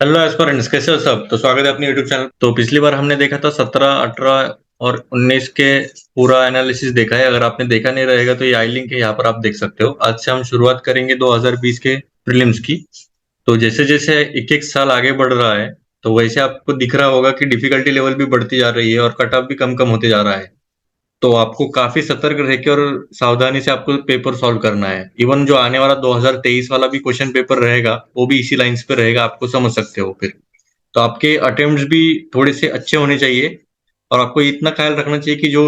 Hello aspirants, कैसे हो सब? तो स्वागत है अपने यूट्यूब चैनल। तो पिछली बार हमने देखा था 17, 18 और 19 के पूरा एनालिसिस देखा है। अगर आपने देखा नहीं रहेगा तो ये आई लिंक है, यहाँ पर आप देख सकते हो। आज से हम शुरुआत करेंगे 2020 के प्रीलिम्स की। तो जैसे जैसे एक एक साल आगे बढ़ रहा है, तो वैसे आपको दिख रहा होगा कि डिफिकल्टी लेवल भी बढ़ती जा रही है और कट ऑफ भी कम कम होते जा रहा है। तो आपको काफी सतर्क रह के और सावधानी से आपको पेपर सॉल्व करना है। इवन जो आने वाला 2023 वाला भी क्वेश्चन पेपर रहेगा, वो भी इसी लाइंस पे रहेगा, आपको समझ सकते हो फिर। तो आपके अटेम्प्ट्स भी थोड़े से अच्छे होने चाहिए। और आपको इतना ख्याल रखना चाहिए कि जो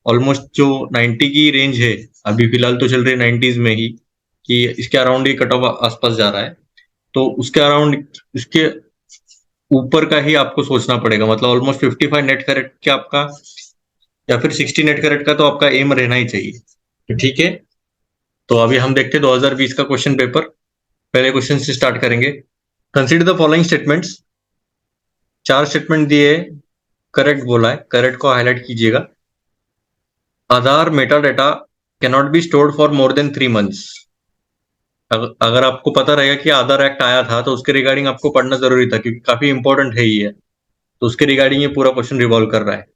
ऑलमोस्ट जो 90 की रेंज है, अभी फिलहाल तो चल रही है 90s में ही, कि इसके अराउंड ही कट ऑफ आसपास जा रहा है। तो उसके अराउंड, उसके ऊपर का ही आपको सोचना पड़ेगा। मतलब ऑलमोस्ट 55 नेट करेक्ट के आपका, या फिर 60 नेट करेक्ट का तो आपका एम रहना ही चाहिए। तो ठीक है। तो अभी हम देखते हैं 2020 का क्वेश्चन पेपर। पहले क्वेश्चन से स्टार्ट करेंगे। Consider the following statements. चार स्टेटमेंट दिए, करेक्ट बोला है, करेक्ट को हाईलाइट कीजिएगा। Aadhaar meta data cannot be stored for more than 3 months. अगर आपको पता रहेगा कि आधार एक्ट आया था तो उसके रिगार्डिंग आपको पढ़ना जरूरी था, क्योंकि काफी इंपॉर्टेंट है ये। तो उसके रिगार्डिंग ये पूरा क्वेश्चन रिवॉल्व कर रहा है।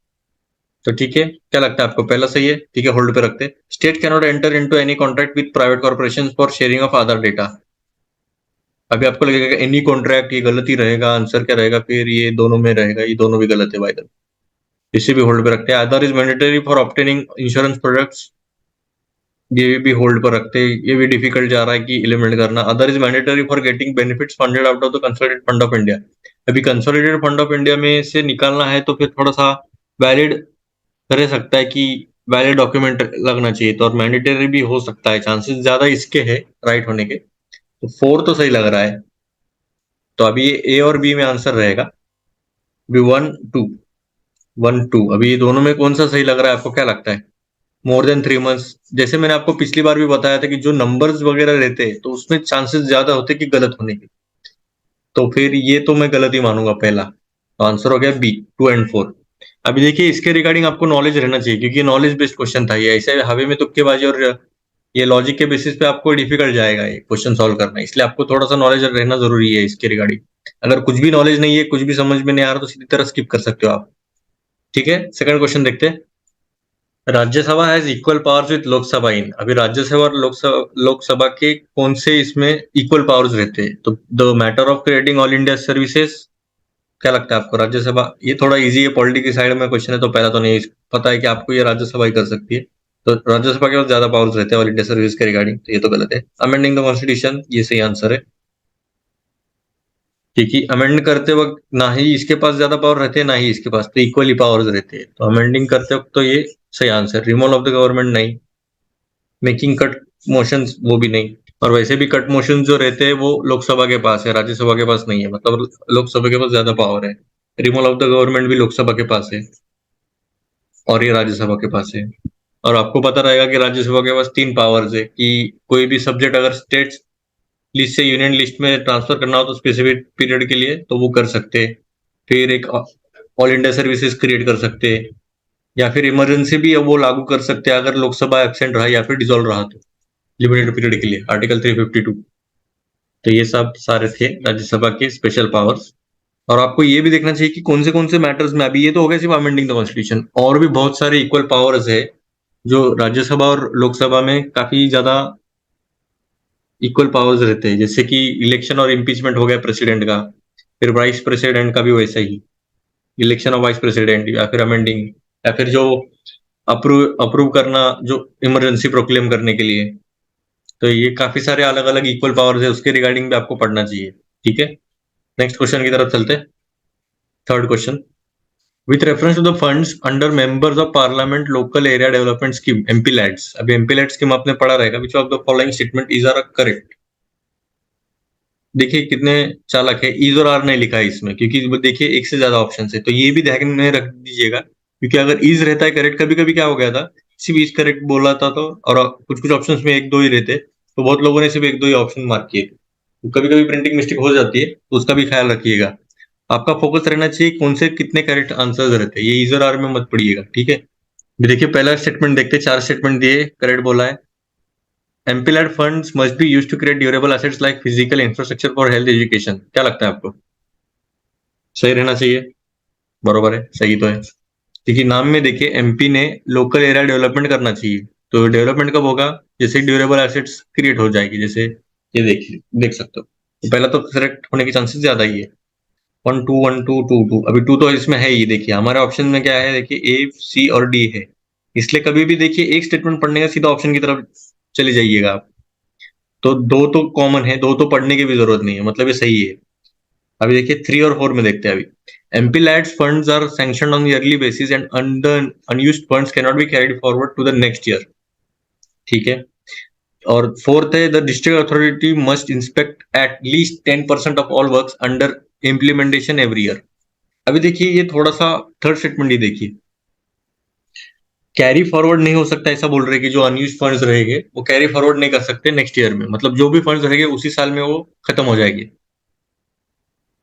तो ठीक है, क्या लगता है आपको? पहला सही है, ठीक है, होल्ड पे रखते। State cannot enter into any contract with private corporation for sharing of Aadhaar data. अभी आपको लगेगा एनी कॉन्ट्रैक्ट, ये गलत ही रहेगा, आंसर क्या रहेगा? फिर ये दोनों में रहेगा, ये दोनों भी गलत है भाई। इसे भी होल्ड पे रखते हैं। Aadhaar is mandatory for obtaining insurance products. ये भी होल्ड पर रखते हैं, ये भी डिफिकल्ट जा रहा है कि एलिमिनेट करना। Other is mandatory for getting benefits funded out of the consolidated fund of India. अभी कंसोलिडेटेड फंड ऑफ इंडिया में से निकालना है तो फिर थोड़ा सा वैलिड रह सकता है कि वैलिड डॉक्यूमेंट लगना चाहिए, तो और मैंडेटरी भी हो सकता है, चांसेस ज्यादा इसके है राइट होने के। तो 4 तो सही लग रहा है। तो अभी ए और बी में आंसर रहेगा। अभी 1 2, 1 2, अभी ये दोनों में कौन सा सही लग रहा है? आपको क्या लगता है? मोर देन 3 मंथ्स, जैसे मैंने आपको पिछली बार भी बताया था कि जो नंबर्स वगैरह रहते हैं तो उसमें चांसेस ज्यादा होते हैं कि गलत होने के। तो फिर ये तो मैं गलत ही मानूंगा पहला। तो आंसर हो गया बी, 2 और 4। अभी देखिए, इसके रिगार्डिंग आपको नॉलेज रहना चाहिए, क्योंकि नॉलेज बेस्ड क्वेश्चन था ये। ऐसे हवा में तुक्केबाजी और ये लॉजिक के बेसिस पे आपको डिफिकल्ट जाएगा ये क्वेश्चन सॉल्व करना, इसलिए आपको थोड़ा सा नॉलेज रहना जरूरी है इसके रिगार्डिंग। अगर कुछ भी नॉलेज नहीं है, कुछ भी समझ में नहीं आ रहा, तो सीधी तरह स्किप कर सकते हो आप। ठीक है, सेकंड क्वेश्चन देखते हैं। Rajya Sabha has equal powers with Lok Sabha in. अभी राज्यसभा और लोकसभा के कौन से इसमें इक्वल पावर्स रहते हैं? तो the matter of creating all India services. क्या लगता है आपको? राज्यसभा, ये थोड़ा इजी है, पॉलिटिक्स की साइड में क्वेश्चन है, तो पहला तो नहीं पता है कि आपको ये राज्यसभा ही कर सकती है। तो राज्यसभा के पास ज्यादा पावर्स रहते हैं ऑल इंडिया सर्विस के रिगार्डिंग, तो ये तो गलत है। अमेंडिंग द कॉन्स्टिट्यूशन, ये सही आंसर है। क्योंकि अमेंड करते वक्त ना ही इसके पास ज्यादा पावर रहते हैं, ना ही इसके पास, तो इक्वली पावर्स रहते हैं। तो अमेंडिंग करते वक्त तो ये सही answer. Removal of the government नहीं। मेकिंग कट मोशंस, वो भी नहीं। और वैसे भी कट मोशन जो रहते हैं वो लोकसभा के पास है, राज्यसभा के पास नहीं है। मतलब लोकसभा के पास ज्यादा पावर है। रिमूवल ऑफ द गवर्नमेंट भी लोकसभा के पास है, और ये राज्यसभा के पास है। और आपको पता रहेगा कि राज्यसभा के पास 3 पावर्स है, कि कोई भी सब्जेक्ट अगर स्टेट लिस्ट से यूनियन लिस्ट में ट्रांसफर करना हो तो स्पेसिफिक पीरियड के लिए तो वो कर सकते हैं। फिर एक ऑल इंडिया सर्विसेज क्रिएट कर सकते हैं, या फिर इमरजेंसी भी वो लागू कर सकते हैं अगर लोकसभा एब्सेंट रहा या फिर डिसॉल्व रहा तो, लिमिटेड पीरियड के लिए, आर्टिकल 352। तो ये सब सारे थे राज्यसभा के स्पेशल पावर्स। और आपको ये भी देखना चाहिए कि कौन से मैटर्स में, अभी ये तो हो गया सिर्फ अमेंडिंग द कॉन्स्टिट्यूशन, और भी बहुत सारे इक्वल पावर्स है जो राज्यसभा और लोकसभा में काफी ज्यादा इक्वल पावर्स रहते हैं। जैसे कि इलेक्शन और इम्पीचमेंट हो गया प्रेसिडेंट का, फिर वाइस प्रेसिडेंट का भी वैसा ही, इलेक्शन ऑफ वाइस प्रेसिडेंट, या फिर अमेंडिंग, या फिर जो अप्रूव अप्रूव करना जो इमरजेंसी प्रोक्लेम करने के लिए। तो ये काफी सारे अलग अलग इक्वल पावर्स है, उसके रिगार्डिंग भी आपको पढ़ना चाहिए। ठीक है, नेक्स्ट क्वेश्चन की तरफ चलते हैं। Third question. With reference to the funds under members of parliament local area development scheme, MP LADS. अभी एमपी लैड स्कीम आपने पढ़ा रहेगा। Which of the following statement is are correct? देखिए कितने चालाक है, इज और आर नहीं लिखा है इसमें, क्योंकि देखिए एक से ज्यादा ऑप्शन है, तो ये भी ध्यान में रख दीजिएगा। क्योंकि अगर इज रहता है करेक्ट, कभी कभी क्या हो गया था, सिर्फ इज करेक्ट बोला था तो, और कुछ कुछ ऑप्शंस में एक दो ही रहते, तो बहुत लोगों ने सिर्फ एक दो ही ऑप्शन मार्क किए। तो कभी कभी प्रिंटिंग मिस्टेक हो जाती है, तो उसका भी ख्याल रखिएगा। आपका फोकस रहना चाहिए कौन से कितने करेक्ट आंसर्स रहते हैं, ये इज और आर में मत पड़िएगा। ठीक है, देखिए पहला स्टेटमेंट देखते हैं। 4 स्टेटमेंट दिए, करेक्ट बोला है। MPLAD funds must be used to create durable assets like physical infrastructure for health education. क्या लगता है आपको? सही रहना चाहिए, बरोबर है, सही तो है। क्योंकि नाम में देखिए एमपी ने लोकल एरिया डेवलपमेंट करना चाहिए। तो डेवलपमेंट कब होगा? जैसे ड्यूरेबल एसेट्स क्रिएट हो जाएगी, जैसे ये देखिए, देख सकते हो। तो पहला तो करेक्ट होने के चांसेस ज्यादा ही है। 1 2 1 2 2 2, अभी टू तो इसमें है ही। देखिए हमारे ऑप्शन में क्या है, देखिए ए सी और डी है। इसलिए कभी भी देखिए एक स्टेटमेंट पढ़ने का सीधा ऑप्शन की तरफ चले जाइएगा आप। तो दो तो कॉमन है, दो तो पढ़ने की भी जरूरत नहीं है, मतलब ये सही है। अभी देखिए 3 और 4 में देखते हैं अभी। MP LADS funds are sanctioned on yearly basis and unused funds can not be carried forward to the next year. ठीक है। और फोर्थ है, the district authority must inspect at least 10% of all works under implementation every year. अभी देखिए ये थोड़ा सा third statement ही देखिए, कैरी फॉरवर्ड नहीं हो सकता, ऐसा बोल रहे हैं कि जो अनयूज फंड्स रहेंगे वो कैरी फॉरवर्ड नहीं कर सकते नेक्स्ट ईयर में, मतलब जो भी फंड्स रहेंगे उसी साल में वो खत्म हो जाएंगे।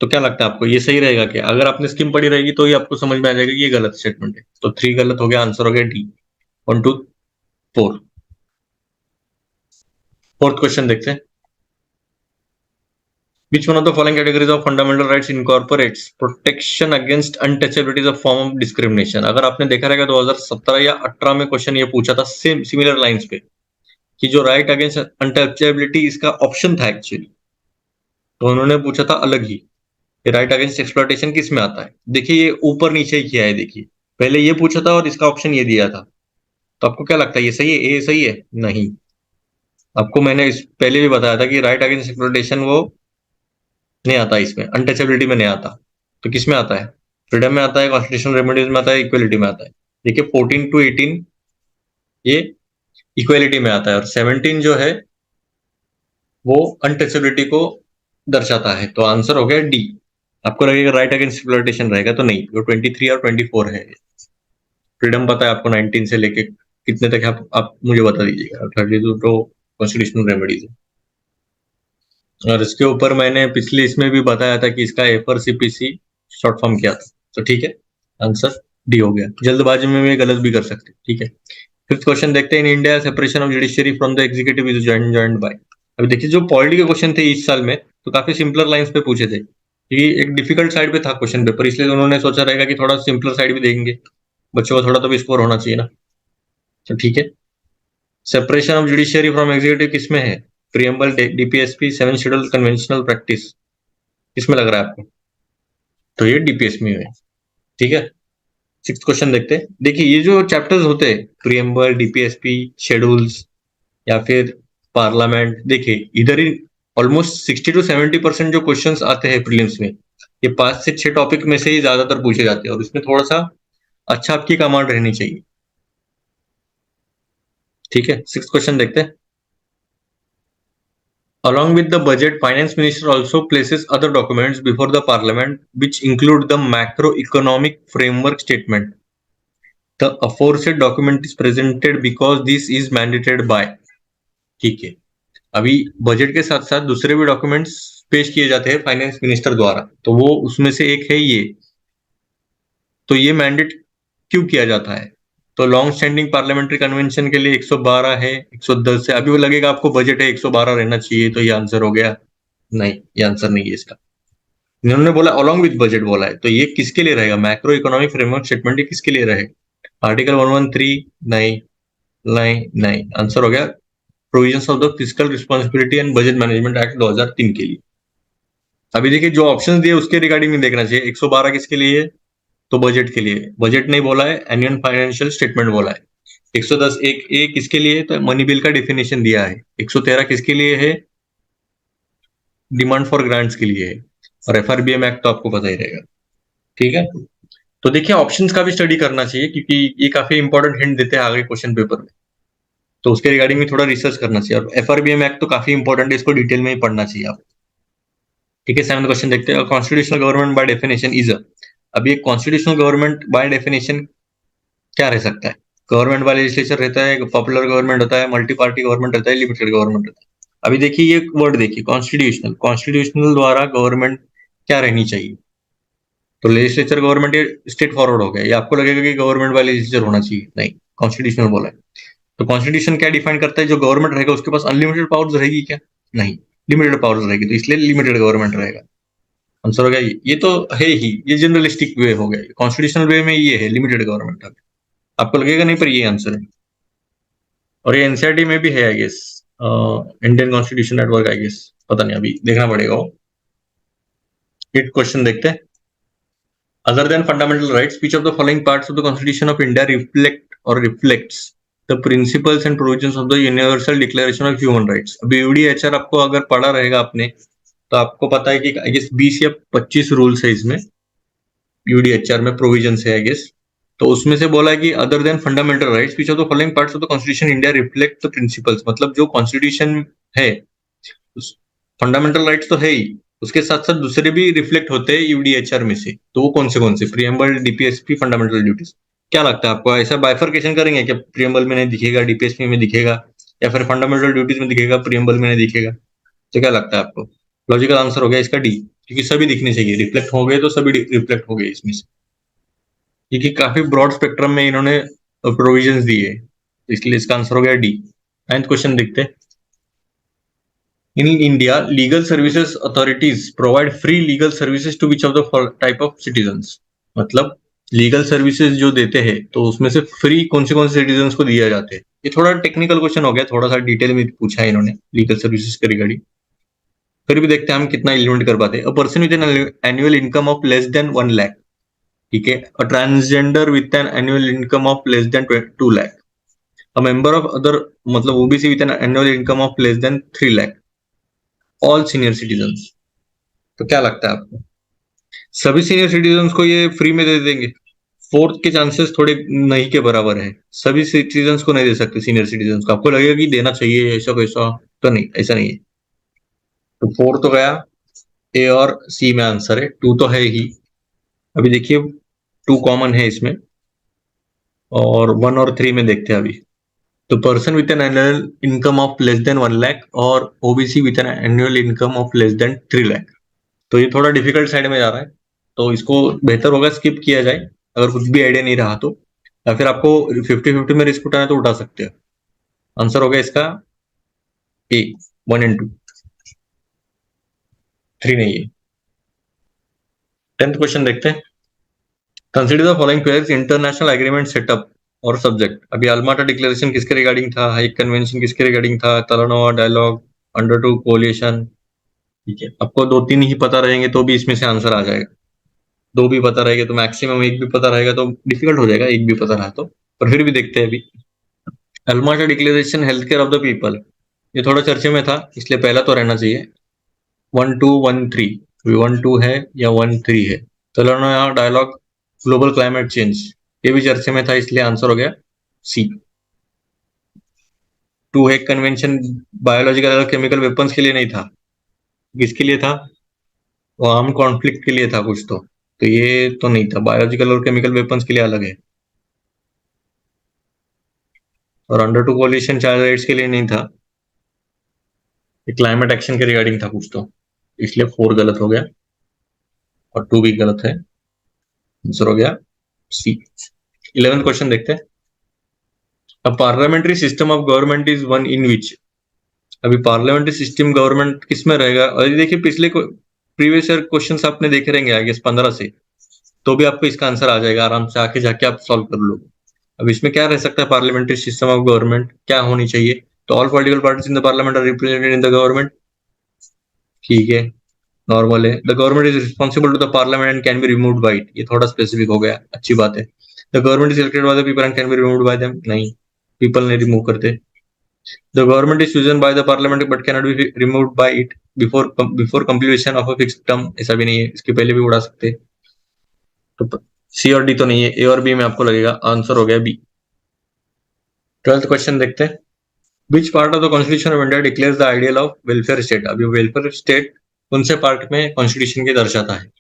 तो क्या लगता है आपको, ये सही रहेगा क्या? अगर आपने स्कीम पढ़ी रहेगी तो ये आपको समझ में आ जाएगा कि ये गलत स्टेटमेंट है। तो 3 गलत हो गया, आंसर हो गया डी। 1 2 4। फोर्थ क्वेश्चन देखते हैं। Which one of the following categories of fundamental rights incorporates protection against untouchability as a form of discrimination? अगर आपने देखा रहेगा 2017 या 18 में क्वेश्चन ये पूछा था सेम सिमिलर लाइंस पे, कि जो राइट अगेंस्ट अनटचेबिलिटी इसका ऑप्शन था एक्चुअली। तो उन्होंने पूछा था अलग ही कि राइट अगेंस्ट एक्सप्लॉइटेशन किस में आता है। देखिए ये ऊपर नीचे ही किया है, देखिए पहले ये पूछा था और इसका ऑप्शन ये दिया था। तो आपको क्या लगता है, ये सही है, ए सही है? नहीं। आपको मैंने इस पहले भी बताया था कि राइट अगेंस्ट एक्सप्लॉइटेशन वो नहीं आता, इसमें अनटचेबिलिटी में नहीं आता। तो किस में आता है? फ्रीडम में आता है, कॉन्स्टिट्यूशनल रेमेडीज में आता है, इक्वलिटी में आता है। देखिए 14 to 18 ये इक्वलिटी में आता है, और 17 जो है वो अनटचेबिलिटी को दर्शाता है। तो आंसर हो गया डी। आपको लगेगा राइट अगेंस्ट एक्सप्लॉइटेशन रहेगा, तो नहीं, वो 23 और 24 है। फ्रीडम पता है आपको 19 से लेके कितने तक है, आप मुझे बता दीजिएगा। 32 तो कॉन्स्टिट्यूशनल रेमेडीज है। और इसके ऊपर मैंने पिछले इसमें भी बताया था कि इसका एफर सीपीसी शॉर्ट फॉर्म किया था। तो ठीक है, आंसर डी हो गया। जल्दबाजी में भी गलत भी कर सकते हैं, ठीक है। फिफ्थ क्वेश्चन देखते हैं। In India separation of judiciary from the executive is joined by. अभी देखिए जो पॉलिटी के क्वेश्चन थे इस साल में, तो काफी सिंपलर लाइंस पे पूछे थे, कि एक डिफिकल्ट साइड पे था क्वेश्चन पेपर, इसलिए उन्होंने सोचा रहेगा कि थोड़ा सिंपलर साइड भी देंगे, बच्चों को थोड़ा तो भी स्कोर होना चाहिए ना। तो ठीक है। Separation of judiciary from executive किसमें है? Preamble, DPSP, 7 schedule, conventional practice, किसमें लग रहा है आपको? तो ये डीपीएस में है, ठीक है। सिक्स क्वेश्चन देखते हैं। देखिए ये जो चैप्टर्स होते हैं, प्रियम्बल, डीपीएसपी, शेड्यूल्स या फिर पार्लियामेंट, देखिए इधर ही ऑलमोस्ट 60 to 70% जो क्वेश्चंस आते हैं प्रीलिम्स में, ये 5 से 6 टॉपिक में से ही ज्यादातर पूछे जाते हैं, और इसमें थोड़ा सा अच्छा आपकी कमांड रहनी चाहिए, ठीक है। सिक्स क्वेश्चन देखते हैं। Along with the budget, finance minister also places other documents before the parliament which include the macroeconomic framework statement. The aforesaid document is presented because this is mandated by। ठीक है। अभी budget के साथ साथ दूसरे भी डॉक्यूमेंट्स पेश किए जाते हैं फाइनेंस मिनिस्टर द्वारा, तो वो उसमें से एक है ये। तो ये मैंडेट क्यों किया जाता है? तो लॉन्ग स्टैंडिंग पार्लियामेंट्री कन्वेंशन के लिए 112 है, 110 है। अभी वो लगेगा आपको बजट है 112 रहना चाहिए, तो ये आंसर हो गया। नहीं, ये आंसर नहीं है इसका। इन्होंने बोला अलॉन्ग विद बजट बोला है, तो ये किसके लिए रहेगा? मैक्रो इकोनॉमिक फ्रेमवर्क स्टेटमेंट ये किसके लिए रहेगा? आर्टिकल 113? नहीं, नहीं, नहीं, आंसर हो गया provisions of the physical responsibility and budget management act 2003 के लिए। अभी देखिए जो ऑप्शंस दिए उसके रिगार्डिंग नहीं देखना चाहिए। 112 किसके लिए है? तो बजट के लिए। बजट नहीं बोला है, एनुअल फाइनेंशियल स्टेटमेंट बोला है। 110 एक ए किसके लिए है? तो मनी बिल का डेफिनेशन दिया है। 113 किसके लिए है? डिमांड फॉर ग्रांट्स के लिए है। और एफआरबीएम एक्ट तो आपको पता ही रहेगा, ठीक है। तो देखिए ऑप्शंस का भी स्टडी करना चाहिए, क्योंकि ये काफी इंपॉर्टेंट हिंट देते हैं आगे क्वेश्चन पेपर में। तो उसके रिगार्डिंग में थोड़ा रिसर्च करना चाहिए, और एफआरबीएम एक्ट तो काफी इंपॉर्टेंट है, इसको डिटेल में ही पढ़ना चाहिए आप, ठीक है। 7th क्वेश्चन देखते हैं। Constitutional government by definition is a. अभी एक कॉन्स्टिट्यूशनल गवर्नमेंट बाय डेफिनेशन क्या रह सकता है? गवर्नमेंट बाय लेजिस्लेचर रहता है, पॉपुलर गवर्नमेंट होता है, मल्टी पार्टी गवर्नमेंट रहता है, लिमिटेड गवर्नमेंट रहता है। अभी देखिए ये वर्ड देखिए, कॉन्स्टिट्यूशनल। कॉन्स्टिट्यूशनल द्वारा गवर्नमेंट क्या रहनी चाहिए? तो लेजिस्लेचर गवर्नमेंट ये स्ट्रेट फॉरवर्ड हो गया, ये आपको लगेगा कि गवर्नमेंट बाय लेजिस्लेचर होना चाहिए, नहीं, कॉन्स्टिट्यूशनल बोला है। तो कॉन्स्टिट्यूशन क्या डिफाइन करता है? जो गवर्नमेंट रहेगा उसके पास अनलिमिटेड पावर्स रहेगी क्या? नहीं, लिमिटेड पावर्स रहेगी, तो इसलिए लिमिटेड गवर्नमेंट रहेगा। आंसर हो गया ये तो है ही, ये जनरलिस्टिक वे हो गया, कॉन्स्टिट्यूशनल वे में ये है लिमिटेड गवर्नमेंट। आपको लगेगा नहीं, पर ये आंसर है, और ये एनसीईआरटी में भी है I guess, Indian constitution network I guess, पता नहीं, अभी देखना पड़ेगा वो। एक क्वेश्चन देखते हैं। Other than fundamental rights, which of the following parts of the Constitution of India reflect or reflects the principles and provisions of the Universal Declaration of Human Rights? अभी यूडीएचआर आपको अगर पढ़ा रहेगा आपने, तो आपको पता है कि आई गेस 20 या 25 रूल्स है इसमें, यूडीएचआर में प्रोविजन है आई गेस। तो उसमें से बोला है कि other than fundamental rights, which of the following parts of the Constitution India reflect the principles, मतलब जो कॉन्स्टिट्यूशन है, फंडामेंटल राइट्स तो है ही, उसके साथ साथ दूसरे भी रिफ्लेक्ट होते हैं यूडीएचआर में से, तो वो कौन से प्रियम्बल, डीपीएसपी, फंडामेंटल ड्यूटीज। क्या लगता है आपको, ऐसा बाइफर्केशन करेंगे क्या, प्रियम्बल में नहीं दिखेगा, डीपीएसपी में दिखेगा, या फिर फंडामेंटल ड्यूटीज में दिखेगा, प्रियम्बल में नहीं दिखेगा? तो क्या लगता है आपको? लॉजिकल आंसर हो गया इसका डी, क्योंकि सभी दिखने चाहिए, रिफ्लेक्ट हो गए तो सभी रिफ्लेक्ट हो गए इसमें से, क्योंकि काफी ब्रॉड स्पेक्ट्रम में इन्होंने प्रोविजंस दिए, इसलिए इसका आंसर हो गया डी। 9th क्वेश्चन देखते हैं। In India, legal services authorities provide free legal services to which of the type of citizens? मतलब लीगल सर्विसेज जो देते हैं, तो उसमें से फ्री कौन से सिटीजन्स को दिया जाते हैं? ये थोड़ा टेक्निकल क्वेश्चन हो गया, थोड़ा सा डिटेल में पूछा है इन्होंने लीगल सर्विसेज के रिगार्डिंग, फिर भी देखते हैं हम कितना इलिमेंट कर पाते हैं। A person with an annual income of less than 1 lakh, ठीक है, a transgender with an annual income of less than 2 lakh, a member of other, मतलब OBC with an annual income of less than 3 lakh, all senior citizens. तो क्या लगता है आपको, सभी senior citizens को ये फ्री में दे देंगे? फोर्थ के चांसेस थोड़े नहीं के बराबर है, सभी सिटीजन्स को नहीं दे सकते, सीनियर सिटीजन्स को। आपको लगेगा कि देना चाहिए ऐसा कैसा, तो नहीं, ऐसा नहीं है। तो फोर तो गया, ए और सी में आंसर है, टू तो है ही। अभी देखिए, टू कॉमन है इसमें, और 1 और 3 में देखते हैं अभी। तो person with an annual income of less than 1 lakh और OBC with an annual income of less than 3 lakh. तो ये थोड़ा डिफिकल्ट साइड में जा रहा है, तो इसको बेहतर होगा स्किप किया जाए, अगर कुछ भी आइडिया नहीं रहा तो, या फिर आपको 50-50 में रिस्क उठाना तो उठा सकते हो। आंसर होगा इसका ए, 1 एंड 2, 3 नहीं है। 10th क्वेश्चन देखते हैं। Consider the following pairs international agreement setup और सब्जेक्ट। अभी अल्माटा डिक्लेरेशन किसके रिगार्डिंग था, हाइक कन्वेंशन किसके रिगार्डिंग था, तलानोवा डायलॉग, अंडर टू कोलिएशन, ठीक है। आपको 2-3 ही पता रहेंगे तो भी इसमें से आंसर आ जाएगा, 2 भी पता रहेगा तो मैक्सिमम, 1 भी पता रहेगा तो डिफिकल्ट हो जाएगा, 1 भी पता रहा तो, पर फिर भी देखते हैं अभी। Alma Ata declaration health care of the people, ये थोड़ा चर्चे में था, इसलिए पहला तो रहना चाहिए। 1-2-1-3, 1-2 है या 1-3 है। तलानोवा डायलॉग ग्लोबल क्लाइमेट चेंज, ये भी चर्चे में था, इसलिए आंसर हो गया सी। 2 है कन्वेंशन बायोलॉजिकल और केमिकल वेपन्स के लिए नहीं था, किसके लिए था, वो आर्म कॉन्फ्लिक्ट के लिए था कुछ तो ये तो नहीं था, बायोलॉजिकल और केमिकल वेपन्स के लिए अलग है। और under to coalition child rights के लिए नहीं था, ये क्लाइमेट एक्शन के रिगार्डिंग था कुछ इसलिए 4 गलत हो गया और 2 भी गलत है, आंसर हो गया सी। 11th क्वेश्चन देखते हैं। अब parliamentary system of government is one in which. अभी पार्लियामेंट्री सिस्टम गवर्नमेंट किस में रहेगा, और ये देखिए पिछले प्रीवियस ईयर क्वेश्चन आपने देखे रहेंगे आई गेस 15 से, तो भी आपको इसका आंसर आ जाएगा आराम से, आके जाके आप सॉल्व कर लो। अब इसमें क्या रह सकता है, पार्लियामेंट्री सिस्टम ऑफ गवर्नमेंट क्या होनी चाहिए, तो all political parties in the parliament are represented in the government, ठीक है, नॉर्मल है। The government is responsible to the parliament and can be removed by it, ये थोड़ा स्पेसिफिक हो गया, अच्छी बात है। The government is elected by the people and can be removed by them, नहीं, पीपल नहीं रिमूव करते। The government is chosen by the parliament but can not be removed by it before completion of a fixed term, ऐसा भी नहीं है, इसके पहले भी उड़ा सकते। तो सी और डी तो नहीं है, ए और बी में आपको लगेगा, आंसर हो गया बी। 12th क्वेश्चन देखते हैं। Which part of the constitution of India declares the ideal of welfare state. अभी वेलफेयर स्टेट कौन से पार्ट में कॉन्स्टिट्यूशन के दर्शाता है,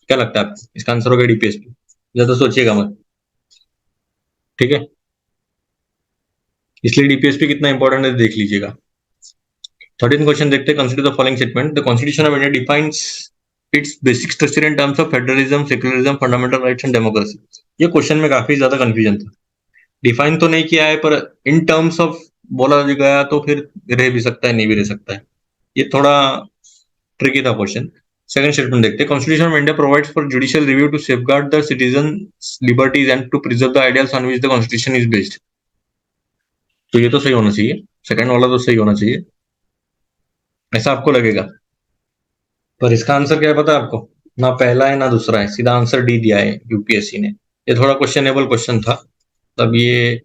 क्या लगता है आपको, इसका आंसर होगा डीपीएसपी, ज्यादा सोचिएगा मत, ठीक है, इसलिए डीपीएसपी कितना इंपॉर्टेंट है देख लीजिएगा। 13th क्वेश्चन देखते हैं। Consider the following statement. The constitution of India defines it's basic structure in terms of federalism, secularism, fundamental rights and democracy. ये क्वेश्चन में काफी ज्यादा कंफ्यूजन था, डिफाइन तो नहीं किया है, पर इन टर्म्स ऑफ बोला गया तो फिर रह भी सकता है, नहीं भी रह सकता है, ये थोड़ा ट्रिकी था क्वेश्चन। सेकंड स्टेटमेंट देखते हैं, constitution of India provides for judicial review to safeguard the citizens liberties and to preserve the ideals on which the constitution is based. तो ये तो सही होना चाहिए, सेकंड वाला तो सही होना चाहिए, ऐसा आपको लगेगा। पर इसका आंसर क्या है पता है आपको? ना पहला है ना दूसरा है, सीधा आंसर डी दिया है यूपीएससी ने। ये थोड़ा क्वेश्चनेबल क्वेश्चन था, तब ये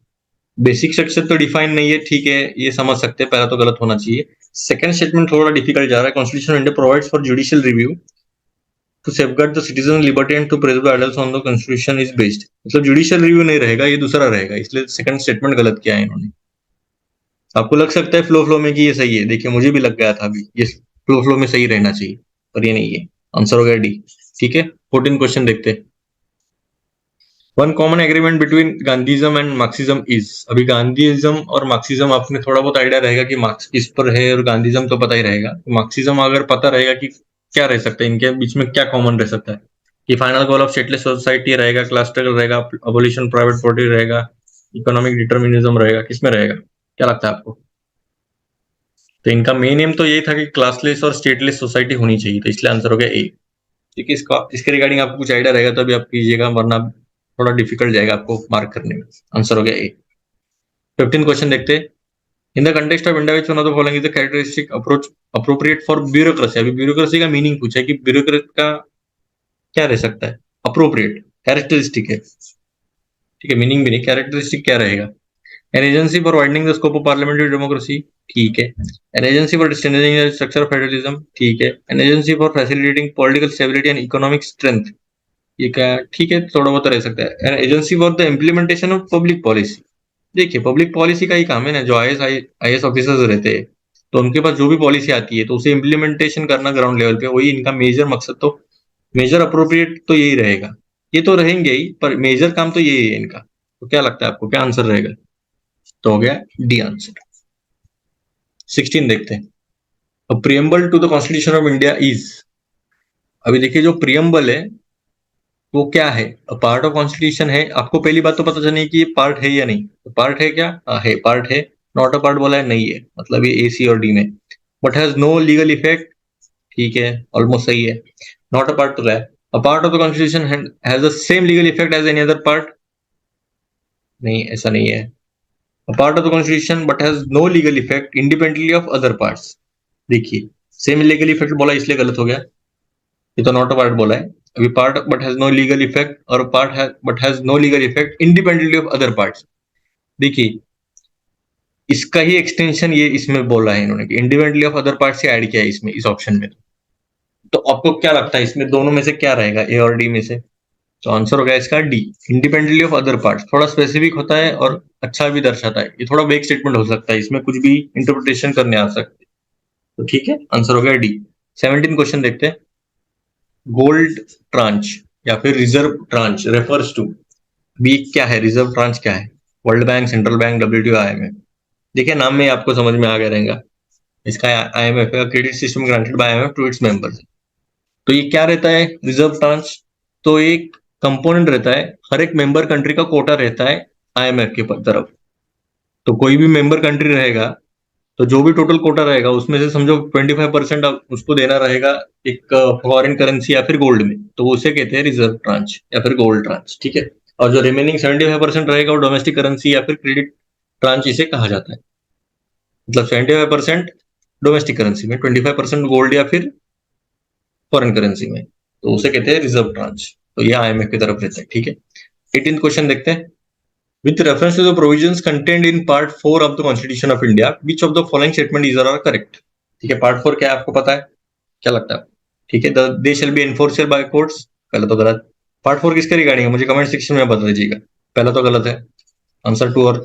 बेसिक स्ट्रक्चर तो डिफाइन नहीं है, ठीक है, ये समझ सकते हैं, पहला तो गलत होना चाहिए। सेकंड स्टेटमेंट थोड़ा डिफिकल्ट जा रहा है, constitution of India provides for judicial review to safeguard the citizen liberty and to preserve ideals on the constitution is based, मतलब जुडिशियल रिव्यू नहीं रहेगा, ये दूसरा रहेगा, इसलिए सेकंड स्टेटमेंट गलत किया है इन्होंने। आपको लग सकता है फ्लो फ्लो में कि ये सही है, देखिए मुझे भी लग गया था अभी ये फ्लो फ्लो में सही रहना चाहिए, पर ये नहीं है, आंसर हो गया डी। ठीक है, 14 क्वेश्चन देखते हैं। One common agreement between Gandhism and Marxism is, अभी गांधीज्म और मार्क्सिज्म आपने थोड़ा बहुत आइडिया रहेगा कि मार्क्स किस पर है, और गांधीज्म तो पता ही रहेगा, मार्क्सिज्म अगर पता रहेगा कि क्या रह सकता है, इनके बीच में क्या कॉमन रह सकता है, कि final goal of stateless society रहेगा, क्लास स्ट्रगल रहेगा, अबोलिशन प्राइवेट प्रॉपर्टी रहेगा, इकोनॉमिक डिटर्मिनिज्म रहेगा, किसमें रहेगा, क्या लगता है आपको? तो इनका मेन एम तो यही था कि क्लासलेस और स्टेटलेस सोसाइटी होनी चाहिए, तो इसलिए आंसर हो गया ए। ठीक है, इसका इसके रिगार्डिंग आपको कुछ आइडिया रहेगा तो अभी आप कीजिएगा, वरना थोड़ा डिफिकल्ट जाएगा आपको मार्क करने में। आंसर हो गया ए। 15 क्वेश्चन देखते हैं। In the context of India which one of the following is the characteristic approach appropriate for bureaucracy, अभी ब्यूरोक्रेसी का मीनिंग पूछा है कि ब्यूरोक्रेट का क्या रह सकता है, अप्रोप्रिएट कैरेक्टरिस्टिक है, ठीक है, मीनिंग भी नहीं, कैरेक्टरिस्टिक क्या रहेगा। An agency for widening the scope of parliamentary democracy, ठीक है। An agency for strengthening the structure of federalism, ठीक है। An agency for facilitating political stability and economic strength, ये क्या, ठीक है, थोड़ा बहुत रह सकता है। An agency for the implementation of public policy, देखिए पब्लिक पॉलिसी का ही काम है ना, जो आईएएस ऑफिसर्स रहते हैं, तो उनके पास जो भी पॉलिसी आती है तो उसे इम्प्लीमेंटेशन करना ग्राउंड लेवल पे, वही इनका मेजर मकसद, तो मेजर अप्रोप्रिएट तो यही रहेगा, ये तो रहेंगे ही, पर मेजर काम तो यही है इनका। तो क्या लगता है आपको, क्या आंसर रहेगा? तो हो गया डी आंसर। 16 देखते हैं, preamble to the constitution of India is, अभी देखिए जो प्रियम्बल है वो क्या है, पार्ट ऑफ कॉन्स्टिट्यूशन है, आपको पहली बात तो पता चलनी कि ये पार्ट है या नहीं, तो पार्ट है क्या, है, पार्ट है, नॉट अ पार्ट बोला है, नहीं है, मतलब ये ए सी और डी में, but has no legal effect, ठीक है, ऑलमोस्ट सही है, नॉट अ पार्ट तो है, a part of the constitution has the same legal effect as any other part, नहीं ऐसा नहीं है, a part of the constitution but has no legal effect independently of other parts, देखिए same legal effect बोला इसलिए गलत हो गया, ये तो नॉट अ पार्ट बोला है, अभी part but has no legal effect और पार्ट है but has no legal effect independently of other parts, देखिए इसका ही एक्सटेंशन ये इसमें बोला है इन्होंने कि इंडिपेंडेंटली ऑफ अदर पार्ट से ऐड किया है इसमें, इस ऑप्शन में। तो आपको क्या लगता है इसमें दोनों में से क्या रहेगा, ए और डी में से? तो आंसर हो गया इसका D, independently of other parts, थोड़ा स्पेसिफिक होता है और अच्छा भी दर्शाता है, ये थोड़ा वेग स्टेटमेंट हो सकता है, इसमें कुछ भी इंटरप्रिटेशन करने आ सकते हैं, तो ठीक है, आंसर हो गया डी। 17 क्वेश्चन देखते हैं, गोल्ड ट्रांच या फिर reserve tranche refers to, B क्या है, रिजर्व ट्रांच क्या है, World Bank, central bank, WTO, IMF, देखिए नाम में आपको समझ में आ गया रहेगा, इसका आईएमएफ का credit system granted by IMF to its members. तो ये क्या रहता है रिजर्व ट्रांच, तो एक कंपोनेंट रहता है, हर एक मेंबर कंट्री का कोटा रहता है आईएमएफ की तरफ, तो कोई भी मेंबर कंट्री रहेगा तो जो भी टोटल कोटा रहेगा उसमें से समझो 25% उसको देना रहेगा एक फॉरेन करेंसी या फिर गोल्ड में, तो उसे कहते हैं रिजर्व ट्रांच या फिर गोल्ड ट्रांच, ठीक है। और जो रिमेनिंग 75% रहेगा वो डोमेस्टिक करेंसी या फिर क्रेडिट ट्रांच इसे कहा जाता है, मतलब 75% डोमेस्टिक करेंसी में, 25% गोल्ड या फिर फॉरेन करेंसी में, तो उसे कहते हैं रिजर्व ट्रांच, तो यह आईएमएफ की तरफ रहता है, ठीक है। 18 क्वेश्चन देखते हैं, with reference to the provisions contained in part 4 of the constitution of India, which of the following statement is are correct, ठीक है, पार्ट 4 क्या है आपको पता है, क्या लगता है? ठीक है, they shall be enforceable by courts, पहला तो गलत, पार्ट 4 किसके रिगार्डिंग है मुझे कमेंट सेक्शन में बता दीजिएगा, पहला तो गलत है, आंसर 2 और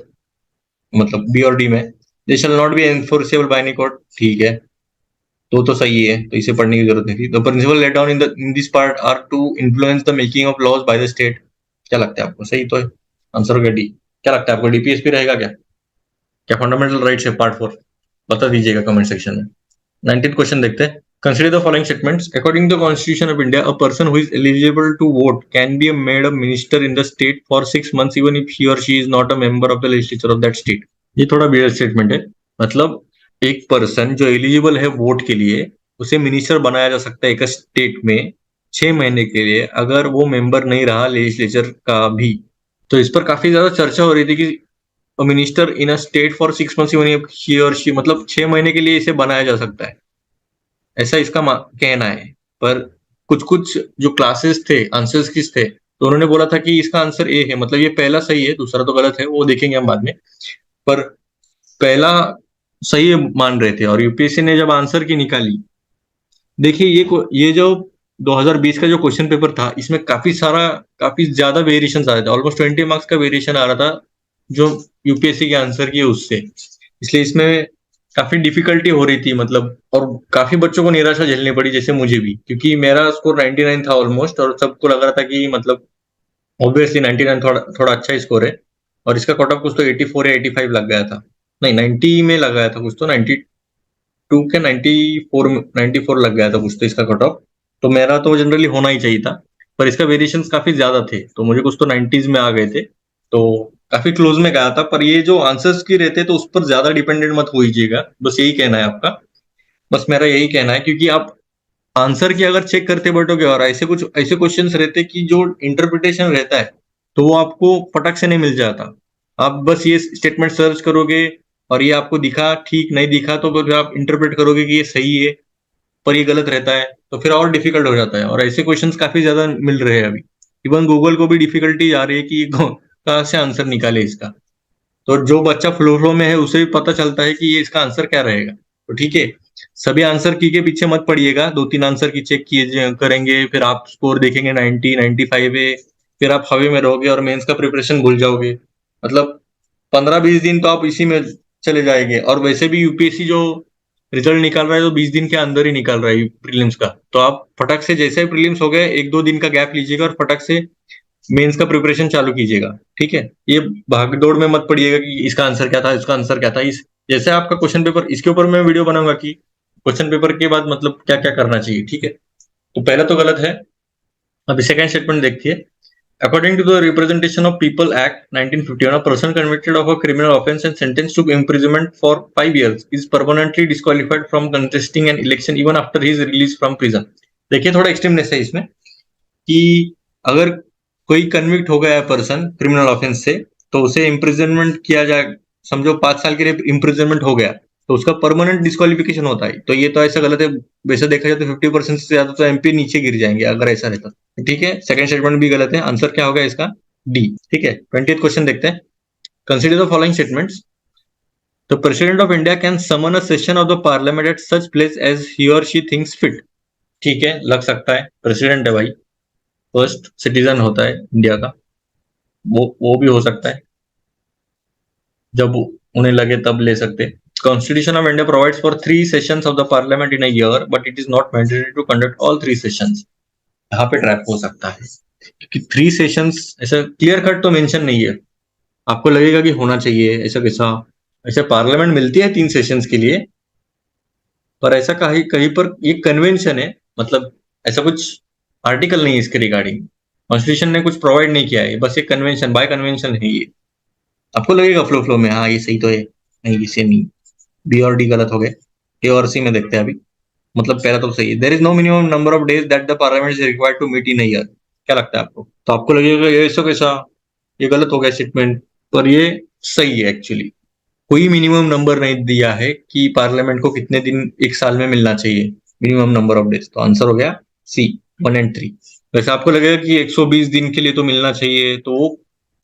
मतलब बी और डी में, they shall not be enforceable by any court, ठीक है, तो सही है, तो इसे पढ़ने की जरूरत नहीं थी। The principle laid down in this part are to influence the making of laws by the state, क्या लगता है आपको, सही तो है, आंसर हो गया डी। क्या लगता है आपको, डीपीएसपी रहेगा क्या, क्या फंडामेंटल राइट्स है पार्ट 4, बता दीजिएगा कमेंट सेक्शन में। 19th क्वेश्चन देखते हैं, consider the following statements, according to the constitution of India a person who is eligible to vote can be made a minister in the state for 6 months even if he और she is not a member of the legislature of that state, ये थोड़ा weird statement है, मतलब एक person जो eligible है vote के लिए उसे मिनिस्टर बनाया जा सकता है एक स्टेट में 6 महीने के लिए, अगर वो मेंबर नहीं रहा लेजिस्लेचर का भी। तो इस पर काफी ज्यादा चर्चा हो रही थी कि minister in a state for 6 months, he और शी, मतलब 6 महीने के लिए इसे बनाया जा सकता है, ऐसा इसका कहना है। पर कुछ कुछ जो क्लासेस थे, आंसर्स किस थे, तो उन्होंने बोला था कि इसका आंसर ए है, मतलब ये पहला सही है, दूसरा तो गलत है, वो देखेंगे हम बाद में। पर पहला सही मान रहे थे। और यूपीएससी ने जब आंसर की निकाली, देखिए ये जो 2020 का जो क्वेश्चन पेपर था, इसमें काफी ज्यादा वेरिएशन आ रहे थे, ऑलमोस्ट 20 मार्क्स का वेरिएशन आ रहा था जो यूपीएससी के आंसर की उससे। इसलिए इसमें काफी डिफिकल्टी हो रही थी, मतलब, और काफी बच्चों को निराशा झेलनी पड़ी, जैसे मुझे भी, क्योंकि मेरा स्कोर 99 था ऑलमोस्ट, और सबको लग रहा था कि मतलब ऑब्वियसली 99 थोड़ा थोड़ा अच्छा स्कोर है। और इसका कट ऑफ कुछ तो 84 या 85 लग गया था, नहीं 90 में लग गया था कुछ तो, 92 के 94 लग गया था कुछ तो इसका कट ऑफ। तो मेरा तो जनरली होना ही चाहिए था, पर इसका वेरिएशंस काफी ज्यादा थे, तो मुझे कुछ तो 90s में आ गए थे, तो काफी क्लोज में गया था। पर ये जो आंसर्स की रहते तो उस पर ज्यादा डिपेंडेंट मत होइएगा, बस यही कहना है आपका। बस मेरा यही कहना है, क्योंकि आप आंसर की अगर चेक करते बैठोगे और ऐसे क्वेश्चंस रहते कि जो इंटरप्रिटेशन रहता है, तो वो आपको फटक से नहीं मिल जाता। आप बस ये स्टेटमेंट सर्च करोगे और ये आपको दिखा, ठीक नहीं दिखा, तो फिर आप इंटरप्रेट करोगे कि ये सही है, पर ये गलत रहता है, तो फिर और डिफिकल्ट हो जाता है। और ऐसे क्वेश्चंस काफी ज्यादा मिल रहे हैं अभी। इवन गूगल को भी डिफिकल्टी आ रही है कि कहाँ से आंसर निकाले इसका। तो जो बच्चा फ्लो फ्लो में है उसे भी पता चलता है कि ये इसका आंसर क्या रहेगा। तो ठीक है, सभी आंसर की के पीछे मत पड़िएगा, 2-3 आंसर की चेक किए करेंगे, फिर आप स्कोर देखेंगे 90-95 है, फिर आप हवे में रहोगे और मेंस का प्रिपरेशन भूल जाओगे। मतलब 15-20 दिन तो आप इसी में चले जाएंगे। और वैसे भी यूपीएससी जो रिजल्ट निकाल रहा है तो 20 दिन के अंदर ही निकाल रहा है प्रीलिम्स का, तो आप फटक से, जैसे ही प्रीलिम्स हो गए, 1-2 दिन का गैप लीजिएगा और फटक से मेंस का प्रिपरेशन चालू कीजिएगा। ठीक है, ये भाग दौड़ में मत पड़िएगा कि इसका आंसर क्या था, इसका आंसर क्या था। इस जैसे आपका क्वेश्चन पेपर, इसके ऊपर मैं वीडियो बनाऊंगा कि क्वेश्चन पेपर के बाद मतलब क्या क्या करना चाहिए। ठीक है, तो पहला तो गलत है। अभी सेकंड स्टेटमेंट देखिए। According to the Representation of People Act 1951, a person convicted of a criminal offence and sentenced to imprisonment for 5 years is permanently disqualified from contesting an election even after his release from prison। देखिए थोड़ा एक्सट्रीमनेस है इसमें, कि अगर कोई convict हो गया है पर्सन क्रिमिनल ऑफेंस से, तो उसे इम्प्रिजनमेंट किया जाए, समझो 5 साल के लिए इम्प्रिजनमेंट हो गया, तो उसका परमानेंट डिस्क्वालिफिकेशन होता है। तो ये तो ऐसा गलत है। वैसे देखा जाए तो 50% से ज्यादा तो एमपी नीचे गिर जाएंगे अगर ऐसा रहता। ठीक है, सेकंड स्टेटमेंट भी गलत है, आंसर क्या होगा इसका, डी। ठीक है, 20th क्वेश्चन देखते हैं। Consider the following statements. The president of India can summon a session of the parliament at such place as he और शी थिंक्स फिट। ठीक है, लग सकता है, प्रेसिडेंट है भाई, फर्स्ट सिटीजन होता है इंडिया का, वो भी हो सकता है, जब उन्हें लगे तब ले सकते। Constitution of India provides for 3 sessions of the parliament in a year, but it is not mandatory to conduct all 3 sessions. यहाँ पे ट्रैप हो सकता है, क्योंकि 3 सेशंस ऐसा क्लियर कट तो मेंशन नहीं है। आपको लगेगा कि होना चाहिए, ऐसा कैसा, ऐसे पार्लियामेंट मिलती है 3 सेशंस के लिए, पर ऐसा कहीं कहीं पर ये कन्वेंशन है, मतलब ऐसा कुछ आर्टिकल नहीं है इसके रिगार्डिंग। कॉन्स्टिट्यूशन ने कुछ प्रोवाइड नहीं किया है, बस एक कन्वेंशन, बाय कन्वेंशन है ये। आपको लगेगा फ्लो फ्लो में हाँ ये सही तो है, नहीं इसे नहीं, बी और डी गलत हो गए। ए और सी में देखते हैं अभी। मतलब पहला तो सही है, there is no minimum number of days that the parliament is required to meet in year. क्या लगता है आपको? तो आपको लगेगा ये ऐसा कैसा, ये गलत हो गया स्टेटमेंट, पर ये सही है एक्चुअली। कोई मिनिमम नंबर नहीं दिया है कि पार्लियामेंट को कितने दिन एक साल में मिलना चाहिए, मिनिमम नंबर ऑफ डेज। तो आंसर हो गया सी, 1 और 3। वैसे आपको लगेगा कि 120 दिन के लिए तो मिलना चाहिए, तो वो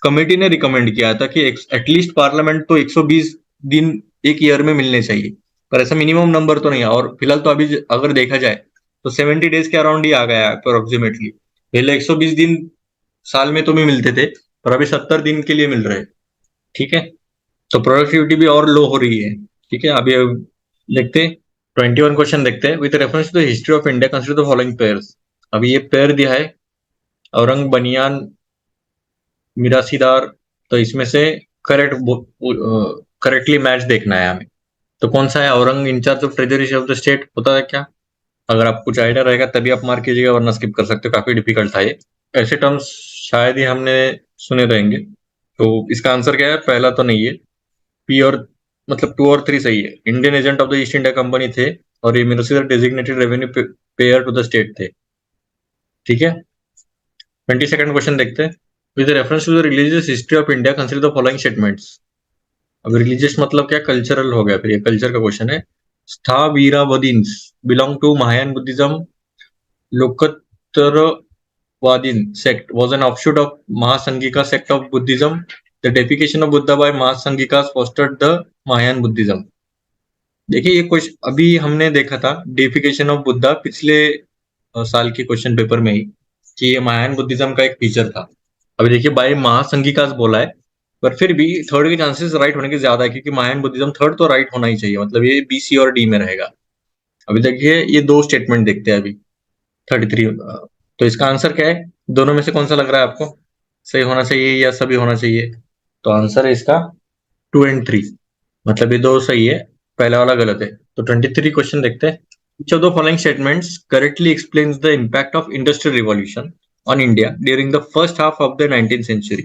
कमेटी ने रिकमेंड किया था कि एटलीस्ट पार्लियामेंट तो 120 दिन एक ईयर में मिलने चाहिए, पर ऐसा मिनिमम नंबर तो नहीं है। और फिलहाल तो अभी अगर देखा जाए तो 70 डेज के अराउंड ही आ गया है अप्रोक्सीमेटली। पहले 120 दिन साल में तो भी मिलते थे, पर अभी 70 दिन के लिए मिल रहे हैं। ठीक है, तो प्रोडक्टिविटी भी और लो हो रही है। ठीक है, अभी देखते हैं 21 क्वेश्चन देखते हैं। With reference to the history of India consider the following pairs. अभी ये पेयर दिया है, औरंग बनियान मिरासीदार, तो इसमें से करेक्टली मैच देखना है हमें। तो कौन सा है? औरंग in charge of treasury of the state होता है क्या? अगर आप कुछ आइडिया रहेगा तभी आप मार्क कीजिएगा, वरना स्किप कर सकते हो, काफी डिफिकल्ट था ये। ऐसे टर्म्स शायद ही हमने सुने रहेंगे। तो इसका आंसर क्या है? पहला तो नहीं है, पी और मतलब 2 और 3 सही है। Indian agent of the East India company थे और ये minister designated revenue payer to the state थे। ठीक है, 22nd क्वेश्चन देखते हैं। With reference to the religious history of India consider the following statements. अब रिलीजियस मतलब क्या, कल्चरल हो गया, फिर ये कल्चर का क्वेश्चन है। Sthaviravadins belong to Mahayana Buddhism. Lokottaravadin sect was an offshoot of Mahasangika sect of Buddhism. The deification of Buddha by Mahasangikas fostered the Mahayan Buddhism. देखिए ये क्वेश्चन अभी हमने देखा था, डेफिकेशन ऑफ बुद्धा, पिछले साल के क्वेश्चन पेपर में ही, कि ये महायान बुद्धिज्म का एक फीचर था। अभी देखिए बाय महासंघिकास बोला है, पर फिर भी थर्ड के चांसेस राइट होने के ज्यादा है, क्योंकि महायान बुद्धिज्म थर्ड तो राइट होना ही चाहिए, मतलब ये बी, सी और डी में रहेगा। अभी देखिए ये दो स्टेटमेंट देखते हैं अभी 33। तो इसका आंसर क्या है, दोनों में से कौन सा लग रहा है आपको सही होना चाहिए या सभी होना चाहिए? तो आंसर है इसका 2 and 3, मतलब ये दो सही है, पहला वाला गलत है। तो 23 क्वेश्चन देखते हैं। Which of the following statements correctly explains the impact of industrial revolution on India during the first half of the 19th century?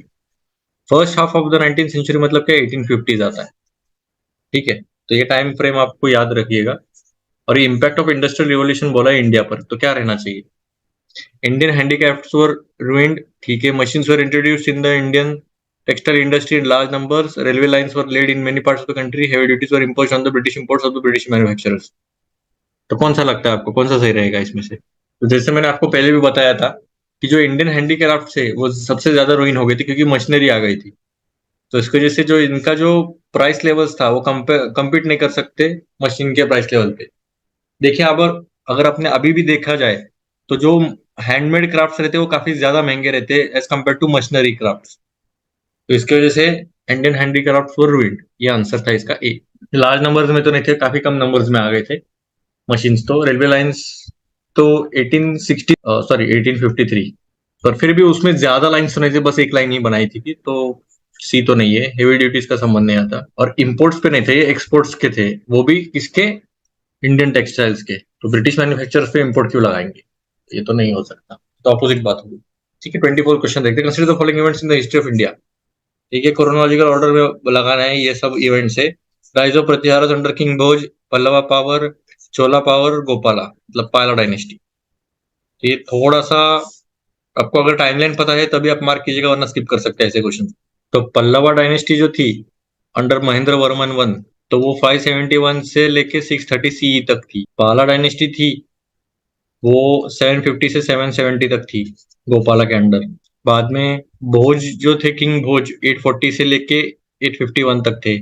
First half of the 19th century मतलब क्या, 1850 आता है। ठीक है, तो ये टाइम फ्रेम आपको याद रखिएगा। और ये इम्पैक्ट ऑफ इंडस्ट्रियल रिवॉल्यूशन बोला है इंडिया पर, तो क्या रहना चाहिए? इंडियन हैंडीक्राफ्ट्स वर ruined, ठीक है। Machines were introduced in the Indian textile industry in large numbers. Railway lines were laid in many parts of the country. Heavy duties were imposed on the British imports of the British manufacturers. तो कौन सा लगता है आपको, कौन सा सही रहेगा इसमें से? तो जैसे मैंने आपको पहले भी बताया था कि जो इंडियन हैंडीक्राफ्ट है वो सबसे ज्यादा रुइन हो गई थी, क्योंकि मशीनरी आ गई थी। तो इसकी वजह से जो इनका जो प्राइस लेवल्स था वो कम्पीट नहीं कर सकते मशीन के प्राइस लेवल पे। देखिए अब अगर आपने अभी भी देखा जाए तो जो हैंडमेड क्राफ्ट्स रहते हैं वो काफी ज्यादा महंगे रहते हैं as compared to machinery crafts. तो इसकी वजह से इंडियन हैंडीक्राफ्ट्स वर रूइंड, ये आंसर था इसका ए। लार्ज नंबर्स में तो नहीं थे, काफी कम नंबर्स में आ गए थे मशीन्स। तो रेलवे लाइंस तो 1860 सॉरी 1853, पर फिर भी उसमें ज्यादा लाइन्स तो नहीं थे, बस एक लाइन ही बनाई थी। तो सी तो नहीं है, हेवी ड्यूटीज का संबंध नहीं आता। और इंपोर्ट्स पे नहीं थे, ये एक्सपोर्ट्स के थे, वो भी किसके, इंडियन टेक्सटाइल्स के। तो ब्रिटिश मैन्युफैक्चरर्स पे इंपोर्ट क्यों लगाएंगे, ये तो नहीं हो सकता, तो अपोजिट बात होगी। ठीक है, 24 क्वेश्चन देखते हैं। Consider the following events in the history of India. ठीक है, क्रोनोलॉजिकल ऑर्डर में लगाना है ये सब इवेंट्स है। Rise of Pratiharas under king Bhoja, Pallava power, Chola power, Gopala, मतलब पाला डायनेस्टी। तो ये थोड़ा सा आपको अगर टाइमलाइन पता है तभी आप मार्क कीजिएगा, वरना स्किप कर सकते हैं ऐसे क्वेश्चन। तो पल्लवा डायनेस्टी जो थी अंडर महेंद्र वर्मन वन, तो वो 571 से लेके 630 सीई तक थी। पाला डायनेस्टी थी वो 750 से 770 तक थी गोपाला के अंडर। बाद में भोज जो थे, किंग भोज 840 से लेके 851 तक थे।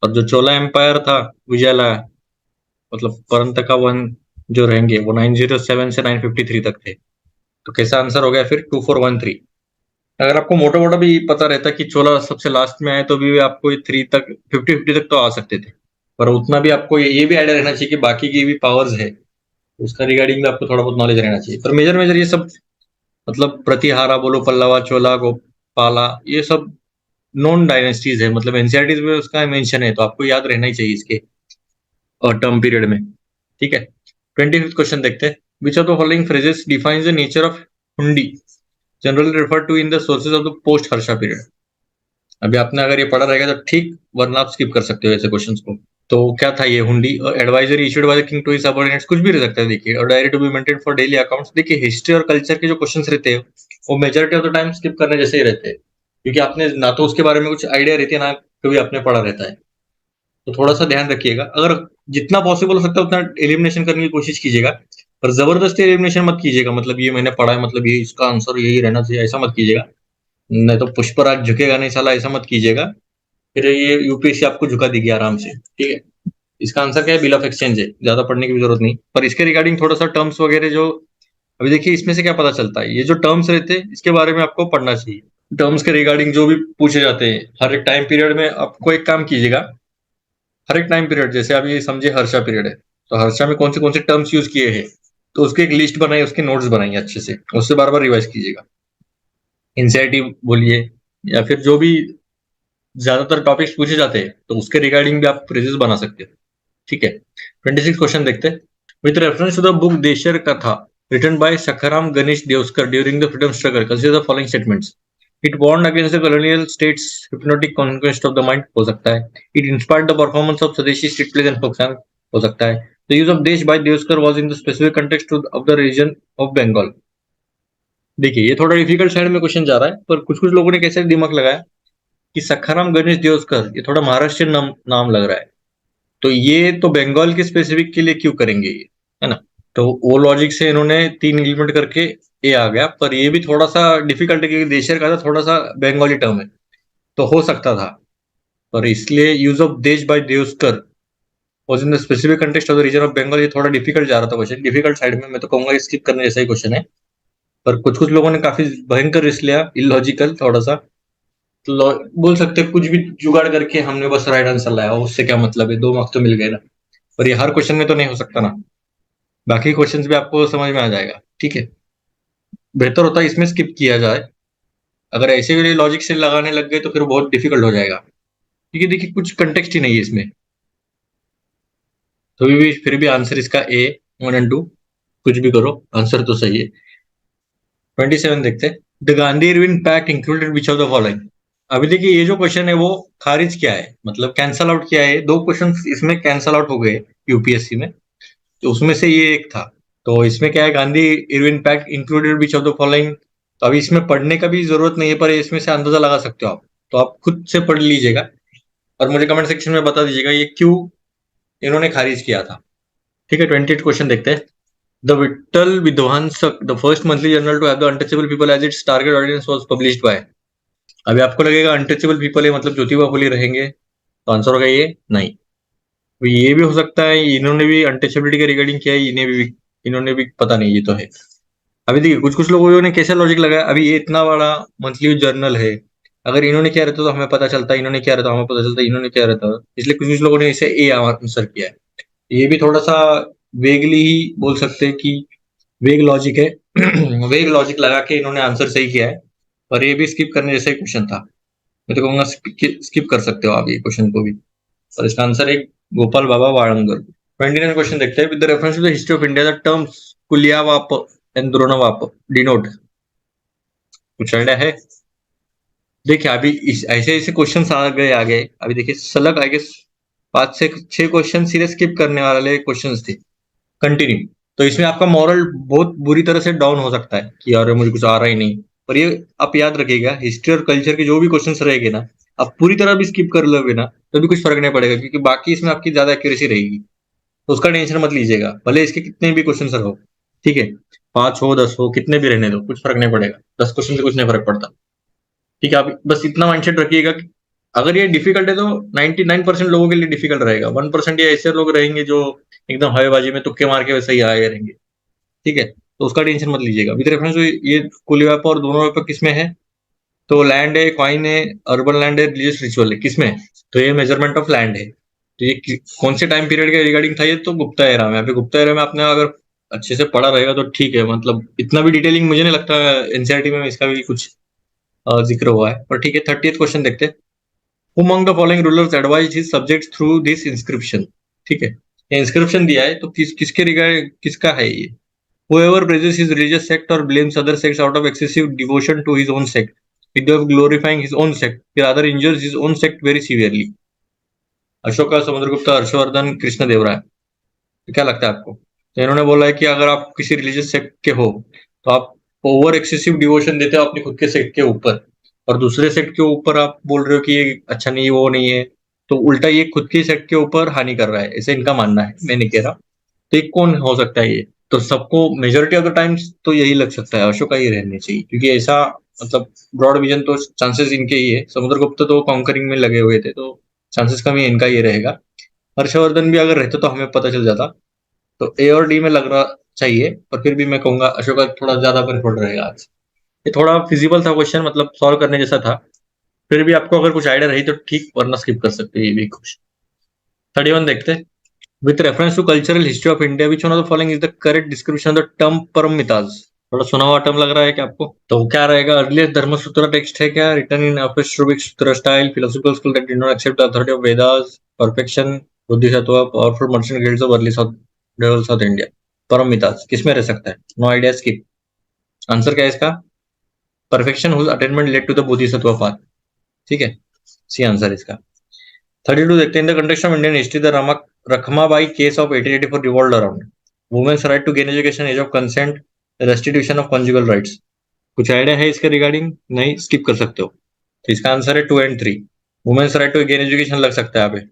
और जो चोला एम्पायर था विजयला, मतलब परंतका वन जो रहेंगे, वो 907 से 953 तक थे। तो कैसा आंसर हो गया फिर 2413। अगर आपको मोटा मोटा भी पता रहता कि चोला सबसे लास्ट में आए तो भी आपको 3 तक 50-50 तक तो आ सकते थे, पर उतना भी आपको ये भी आइडिया रहना चाहिए कि बाकी की भी पावर्स है, उसका रिगार्डिंग भी आपको थोड़ा बहुत नॉलेज रहना चाहिए। पर मेजर मेजर ये सब, मतलब प्रतिहारा बोलो, पल्लवा, चोला, गोपाला, ये सब नॉन डायनेस्टीज है, मतलब एनसीईआरटी में उसका मेंशन है, तो आपको याद रहना ही चाहिए इसके टर्म पीरियड में। ठीक है, 25th क्वेश्चन देखते हैं। Which of the following phrases defines the nature of hundi generally refer to in the sources of the post Harsha period. अभी आपने अगर ये पढ़ा रहेगा तो ठीक, वरना आप स्किप कर सकते हो ऐसे क्वेश्चंस को। तो क्या था ये हुंडी? Advisory issued by the king to his subordinates, कुछ भी रह सकता है देखिए। और diary to be maintain for daily accounts. देखिए हिस्ट्री और कल्चर के जो क्वेश्चंस रहते हैं वो majority of the time skip करने जैसे ही रहते हैं, क्योंकि आपने ना तो उसके बारे में कुछ आइडिया रहती है, ना कभी आपने पढ़ा रहता है। तो थोड़ा सा ध्यान रखिएगा, अगर जितना पॉसिबल हो सकता है उतना एलिमिनेशन करने की कोशिश कीजिएगा, पर जबरदस्ती एलिमिनेशन मत कीजिएगा, मतलब ये मैंने पढ़ा है मतलब ये इसका आंसर यही रहना चाहिए, ऐसा मत कीजिएगा। नहीं तो पुष्पराज झुकेगा नहीं साला, ऐसा मत कीजिएगा, फिर ये यूपीएससी आपको झुका देगी आराम से। ठीक है, इसका आंसर क्या है, बिल ऑफ एक्सचेंज है, ज्यादा पढ़ने की भी जरूरत नहीं। पर इसके रिगार्डिंग थोड़ा सा टर्म्स वगैरह जो, अभी देखिए इसमें से क्या पता चलता है, ये जो टर्म्स रहते हैं इसके बारे में आपको पढ़ना चाहिए। टर्म्स के रिगार्डिंग जो भी पूछे जाते हैं हर एक टाइम पीरियड में, आपको एक काम कीजिएगा, हर एक टाइम पीरियड, जैसे आप ये समझे हर्षा पीरियड है, तो हर्षा में कौन से टर्म्स यूज किए हैं, तो उसकी एक लिस्ट बनाइए, उसके नोट्स बनाइए अच्छे से, उससे बार बार रिवाइज कीजिएगा। एनसीईआरटी बोलिए या फिर जो भी ज्यादातर टॉपिक्स पूछे जाते हैं, तो उसके रिगार्डिंग भी आप फ्रेजेस बना सकते हो। ठीक है, 26 क्वेश्चन देखते हैं। With reference to the book Desher Katha written by Sakharam Ganesh Deuskar during the freedom struggle, consider the following statements. It warned against the colonial states hypnotic conquest of the mind, हो सकता है। It inspired the performance of swadeshi street plays and folk song, हो सकता है। The use of desh by Deuskar was in the specific context of the region of Bengal. देखिए ये थोड़ा difficult side में क्वेश्चन जा रहा है, पर कुछ कुछ लोगों ने कैसे दिमाग लगाया कि सखाराम गणेश देवस्कर, ये थोड़ा महाराष्ट्रियन नाम लग रहा है, तो ये तो बंगाल के स्पेसिफिक के लिए क्यों करेंगे ये, है ना। तो वो लॉजिक से इन्होंने 3 इम्प्लीमेंट करके ये आ गया, पर ये भी थोड़ा सा डिफिकल्ट है क्योंकि देशर का था, थोड़ा सा बंगाली टर्म है, तो हो सकता था। पर इसलिए use of desh by Deuskar was in the specific context of the region of Bengal, ये थोड़ा डिफिकल्ट जा रहा था क्वेश्चन, डिफिकल्ट साइड में, मैं तो कहूंगा स्किप करने जैसा ही क्वेश्चन है। पर कुछ कुछ लोगों ने काफी भयंकर रिस्क लिया, इलॉजिकल थोड़ा सा, तो बोल सकते हैं कुछ भी जुगाड़ करके हमने बस राइट आंसर लाया, उससे क्या मतलब है, 2 मार्क्स तो मिल गए ना। पर ये हर क्वेश्चन में तो नहीं हो सकता ना, बाकी क्वेश्चंस भी आपको समझ में आ जाएगा, ठीक है। बेहतर होता है इसमें स्किप किया जाए, अगर ऐसे भी लॉजिक से लगाने लग गए तो फिर बहुत डिफिकल्ट हो जाएगा, क्योंकि देखिए कुछ कंटेक्स्ट ही नहीं है इसमें। तो भी फिर भी आंसर इसका ए, 1 और 2, कुछ भी करो आंसर तो सही है। 27 देखते हैं। The Gandhi Irwin pact included which of the following. अभी देखिए ये जो क्वेश्चन है वो खारिज किया है, मतलब कैंसल आउट किया है, 2 क्वेश्चन इसमें कैंसल आउट हो गए यूपीएससी में, तो उसमें से ये एक था। तो इसमें क्या है, Gandhi Irwin pact included which of the following. तो अभी इसमें पढ़ने का भी जरूरत नहीं है, पर इसमें से अंदाजा लगा सकते हो आप, तो आप खुद से पढ़ लीजिएगा और मुझे कमेंट सेक्शन में बता दीजिएगा ये क्यों इन्होंने खारिज किया था। ठीक है, 28 क्वेश्चन देखते हैं। The Vitthal Vidhwansak, the first monthly journal to have the untouchable people as its target audience was published by. अभी आपको लगेगा अनटचेबल पीपल है मतलब ज्योतिबा फुले रहेंगे, तो आंसर होगा ये नहीं। तो ये भी हो सकता है इन्होंने भी अनटचेबिलिटी के रिगार्डिंग किया है, इन्होंने भी पता नहीं, ये तो है। अभी देखिए कुछ कुछ लोगों ने कैसे लॉजिक लगाया, अभी ये इतना बड़ा मंथली जर्नल है, अगर इन्होंने क्या रहता तो हमें पता चलता, इन्होंने क्या रहता हमें पता चलता, इन्होंने क्या रहता, इसलिए कुछ कुछ लोगों ने इसे ए आंसर किया है। ये भी थोड़ा सा वेगली ही बोल सकते हैं कि वेग लॉजिक है। वेग लॉजिक लगा के इन्होंने आंसर सही किया है, पर ये भी स्किप करने जैसा ही क्वेश्चन था, मैं तो कहूंगा स्किप कर सकते हो आप ये क्वेश्चन को भी। और इसका आंसर है गोपाल बाबा वाळंगर। 29 क्वेश्चन देखते हैं। With the reference to the history of India the terms Kulyavapa and Dronavapa denote, कुछ आइडिया है। देखिए अभी ऐसे ऐसे क्वेश्चन आ गए आगे, अभी देखिए सलग आगे 5 से 6 क्वेश्चन सीधे स्किप करने वाले क्वेश्चन थे कंटिन्यू। तो इसमें आपका मॉरल बहुत बुरी तरह से डाउन हो सकता है कि यार मुझे कुछ आ रहा ही नहीं। पर ये आप याद रखिएगा, हिस्ट्री और कल्चर के जो भी क्वेश्चन रहेंगे ना, आप पूरी तरह भी स्किप कर लोगे ना तो भी कुछ फर्क नहीं पड़ेगा, क्योंकि बाकी इसमें आपकी ज्यादा एक्यूरेसी रहेगी, तो उसका टेंशन मत लीजिएगा, भले इसके कितने भी क्वेश्चन हो। ठीक है, 5 हो 10 हो कितने भी रहने दो, कुछ फर्क नहीं पड़ेगा, 10 क्वेश्चन से कुछ नहीं फर्क पड़ता। ठीक है, आप बस इतना माइंडसेट रखिएगा कि अगर ये डिफिकल्ट है तो 99% लोगों के लिए डिफिकल्ट रहेगा, 1% ये ऐसे लोग रहेंगे जो एकदम हवेबाजी में तुक्के मार के वैसे ही आए रहेंगे। ठीक है, तो उसका टेंशन मत लीजिएगा। विद रेफरेंस ये कुल व्यापार और दोनों व्यापार किसमें है, तो लैंड है, कॉइन है, अर्बन लैंड है, रिलीजियस रिचुअल है, किसमें है, तो ये मेजरमेंट ऑफ लैंड है। तो ये कौन से टाइम पीरियड के रिगार्डिंग था, ये तो गुप्ता एरा में। यहाँ पे गुप्ता एरा में आपने अगर अच्छे से पढ़ा रहेगा तो ठीक है, मतलब इतना भी डिटेलिंग मुझे नहीं लगता एनसीईआरटी में इसका भी कुछ जिक्र हुआ है, पर ठीक है। 30th क्वेश्चन देखते हैं। Who among the following rulers advised his subjects through this inscription। ठीक है, ये इंस्क्रिप्शन दिया है तो किसके रिगार्ड किसका है ये। Whoever praises his religious sect or blames other sects out of excessive devotion to his own sect, with the glorifying his own sect, he rather injures his own sect very severely। Ashoka, Samudragupta, Harshvardhan, Krishnadevaraya. तो क्या लगता है आपको, तो इन्होंने बोला है कि अगर आप किसी रिलीजियस सेक्ट के हो तो आप ओवर एक्सेसिव डिवोशन देते हो अपने खुद के सेक्ट के ऊपर, और दूसरे सेक्ट के ऊपर आप बोल रहे हो कि ये अच्छा नहीं वो नहीं है, तो उल्टा ये खुद के सेक्ट के ऊपर हानि कर रहा है, ऐसे इनका मानना है, मैं नहीं कह रहा। तो ये कौन हो सकता है ये, तो सबको मेजोरिटी ऑफ द टाइम्स तो यही लग सकता है, अशोका ही रहने चाहिए, क्योंकि ऐसा मतलब ब्रॉड विजन तो चांसेस इनके ही है। समुद्रगुप्त तो कॉन्करिंग में लगे हुए थे, तो चांसेस कम ही इनका ये रहेगा। हर्षवर्धन भी अगर रहते तो हमें पता चल जाता, तो ए और डी में लग रहा चाहिए, पर फिर भी मैं कहूंगा अशोका थोड़ा ज्यादा प्रेफर्ड रहेगा आज। ये थोड़ा फिजिबल था क्वेश्चन, मतलब सॉल्व करने जैसा था, फिर भी आपको अगर कुछ आइडिया रही तो ठीक, वरना स्किप कर सकते हैं ये भी कुछ। 31 देखते हैं। With reference to cultural history of India which one of the following is the correct description of the term Paramitas. थोड़ा सुना हुआ टर्म लग रहा है क्या आपको, तो क्या रहेगा, अर्लीस्ट धर्मसूत्र टेक्स्ट है क्या, written in aphoristic sutra style, philosophical school that did not accept the authority of Vedas, perfection, Bodhisattva, powerful merchant guilds of early south डेवल साउथ इंडिया। परमिताज किसमें रह सकता है, नो आइडिया, स्किप। आंसर क्या है इसका, perfection whose attainment led to the bodhisattva path. ठीक है, सी आंसर इसका। 32 देखते हैं। In the context of Indian history the Rakhmabai case of 1884 revolve around women's right to gain education, age of consent, restitution of conjugal rights. कुछ idea है इसके regarding? नहीं, skip कर सकते हो। तो इसका आंसर है 2 और 3। Women's right to gain education लग सकता है यहाँ पे,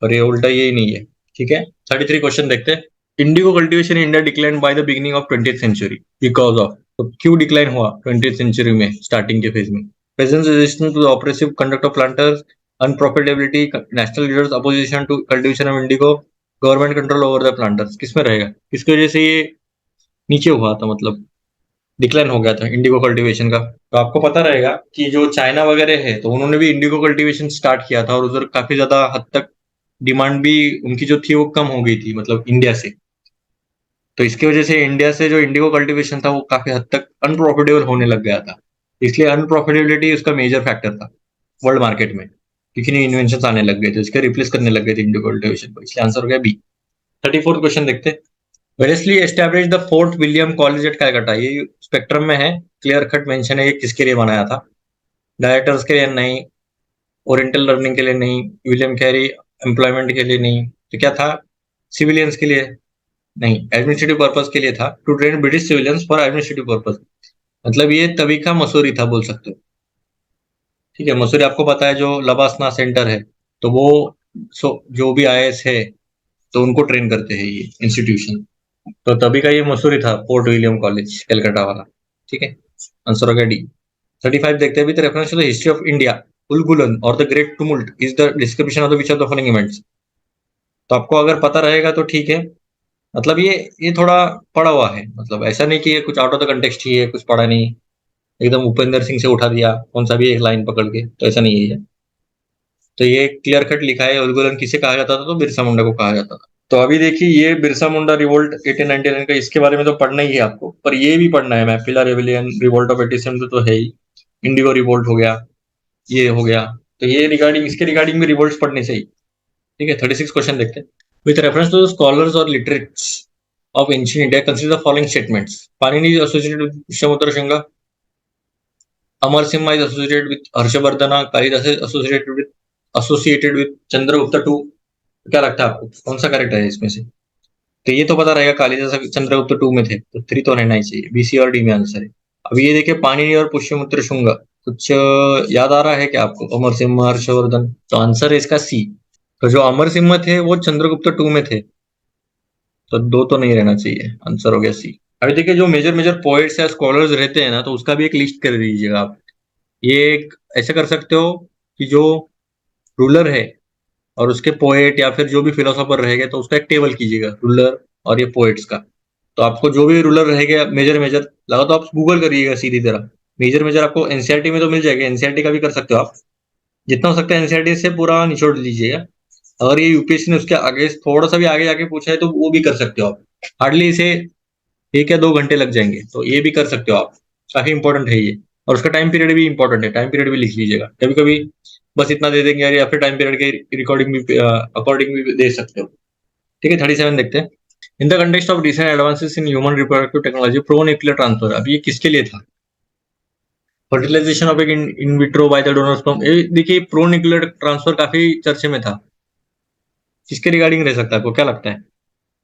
पर ये उल्टा यही नहीं है। ठीक है, 33 क्वेश्चन देखते हैं। Indigo cultivation in India decline by the beginning of 20th century because of. तो क्यों डिक्लाइन हुआ 20th सेंचुरी में स्टार्टिंग के फेज में? Presence resistance to the oppressive conduct of planters, unprofitability, national leaders opposition to cultivation of indigo, government control over the planters. किसमें रहेगा? किसकी वजह से ये नीचे हुआ था, मतलब डिक्लाइन हो गया था इंडिगो कल्टीवेशन का? तो आपको पता रहेगा कि जो चाइना वगैरह है, तो उन्होंने भी इंडिगो कल्टीवेशन स्टार्ट किया था और उधर काफी ज्यादा हद तक डिमांड भी उनकी जो थी वो कम हो गई थी, मतलब इंडिया से। तो इसकी वजह से इंडिया से जो इंडिगो कल्टीवेशन था वो काफी हद तक अनप्रॉफिटेबल होने लग गया था। इसलिए अनप्रॉफिटेबिलिटी उसका मेजर फैक्टर था वर्ल्ड मार्केट में, क्योंकि नए इन्वेंशन आने लग गए थे, उसके रिप्लेस करने लग गए थे इंडिगो कल्टीवेशन को। इसलिए आंसर हो गया बी। 34th क्वेश्चन देखते हैं। Wellesley establish the fort William college eight Calcutta. ये स्पेक्ट्रम में है, क्लियर कट मेंशन है ये किसके लिए बनाया था। डायरेक्टर्स के लिए नहीं, ओरिएंटल लर्निंग के लिए नहीं, विलियम कैरी एम्प्लॉयमेंट के लिए नहीं, तो क्या था? सिविलियंस के लिए? नहीं, एडमिनिस्ट्रेटिव पर्पज के लिए था, to train British civilians for administrative purpose. मतलब ये तभी का मसूरी था बोल सकते हो। ठीक है, मसूरी आपको पता है जो लबासना सेंटर है, तो वो जो भी आईएएस है तो उनको ट्रेन करते हैं ये इंस्टीट्यूशन। तो तभी का ये मसूरी था, पोर्ट विलियम कॉलेज कलकत्ता वाला। ठीक है, आंसर हो गया डी। 35 देखते हैं। With reference to the history of India, Ulgulan और the great tumult is the description of the which of the following events. तो आपको अगर पता रहेगा तो ठीक है, मतलब ये थोड़ा पढ़ा हुआ है, मतलब ऐसा नहीं कि ये कुछ आउट ऑफ द कंटेक्स्ट ही है, कुछ पढ़ा नहीं, एकदम उपेंद्र सिंह से उठा दिया कौन सा भी एक लाइन पकड़ के, तो ऐसा नहीं है। तो ये क्लियर कट लिखा है, उलगुलन किसे कहा जाता था? तो बिरसा मुंडा को कहा जाता था। तो अभी देखिए ये बिरसा मुंडा रिवोल्ट 1899 का, इसके बारे में तो पढ़ना ही है आपको, पर ये भी पढ़ना है मैफिला रेबिलियन, रिवोल्ट ऑफ 87 तो है ही, इंडिगो रिवोल्ट हो गया, ये हो गया। तो ये रिगार्डिंग, इसके रिगार्डिंग भी रिवोल्ट पढ़ने चाहिए। ठीक है, 36 क्वेश्चन देखते हैं। With reference to the scholars और literates of ancient India consider the following statements. Panini is associated with Vishwamitra Shringa, Amar Simha is associated with Harshavardhana, Kalidasa is associated with Chandragupta two. क्या लगता है आपको कौन सा करेक्ट है इसमें से? तो ये तो पता रहेगा, कालिदास चंद्रगुप्त टू में थे, तो 3 तो रहना ही चाहिए, बीसी और डी में आंसर है। अब ये देखिए पाणिनि और पुष्यमित्र शुंगा, कुछ याद आ रहा है क्या आपको? अमर सिम्हा, हर्षवर्धन, तो आंसर है इसका सी। तो जो अमर सिम्हा थे वो चंद्रगुप्त टू में थे, तो 2 तो नहीं रहना चाहिए, आंसर हो गया सी। अभी देखिए जो मेजर मेजर पोएट्स या स्कॉलर्स रहते हैं ना, तो उसका भी एक लिस्ट कर दीजिएगा आप। ये एक ऐसे कर सकते हो कि जो रूलर है और उसके पोएट या फिर जो भी फिलोसोफर रहेंगे, तो उसका एक टेबल कीजिएगा, रूलर और ये पोएट्स का। तो आपको जो भी रूलर रहेगा मेजर मेजर लगा, तो आप गूगल करिएगा सीधी तरह। मेजर मेजर आपको एनसीईआरटी में तो मिल जाएगा, एनसीईआरटी का भी कर सकते हो आप, जितना हो सकता है एनसीईआरटी से पूरा निचोड़ लीजिएगा। अगर ये यूपीएससी ने उसके आगे थोड़ा सा भी आगे जाके पूछा है तो वो भी कर सकते हो आप। हार्डली इसे 1 या 2 घंटे लग जाएंगे, तो ये भी कर सकते हो आप। काफी इंपॉर्टेंट है ये, और उसका टाइम पीरियड भी इंपॉर्टेंट है, टाइम पीरियड भी लिख लीजिएगा। कभी कभी बस इतना दे देंगे यार, या फिर टाइम पीरियड के रिकॉर्डिंग भी अकॉर्डिंग भी दे सकते हो। ठीक है, 37 देखते हैं। In the context of recent advances in human reproductive technology, pro nuclear transfer, अब ये किसके लिए था? फर्टिलाइजेशन ऑफ एक in vitro by the donor sperm. ये देखिए प्रो न्यूक्लियर ट्रांसफर काफी चर्चे में था, किसके रिगार्डिंग रह सकता है, आपको क्या लगता है?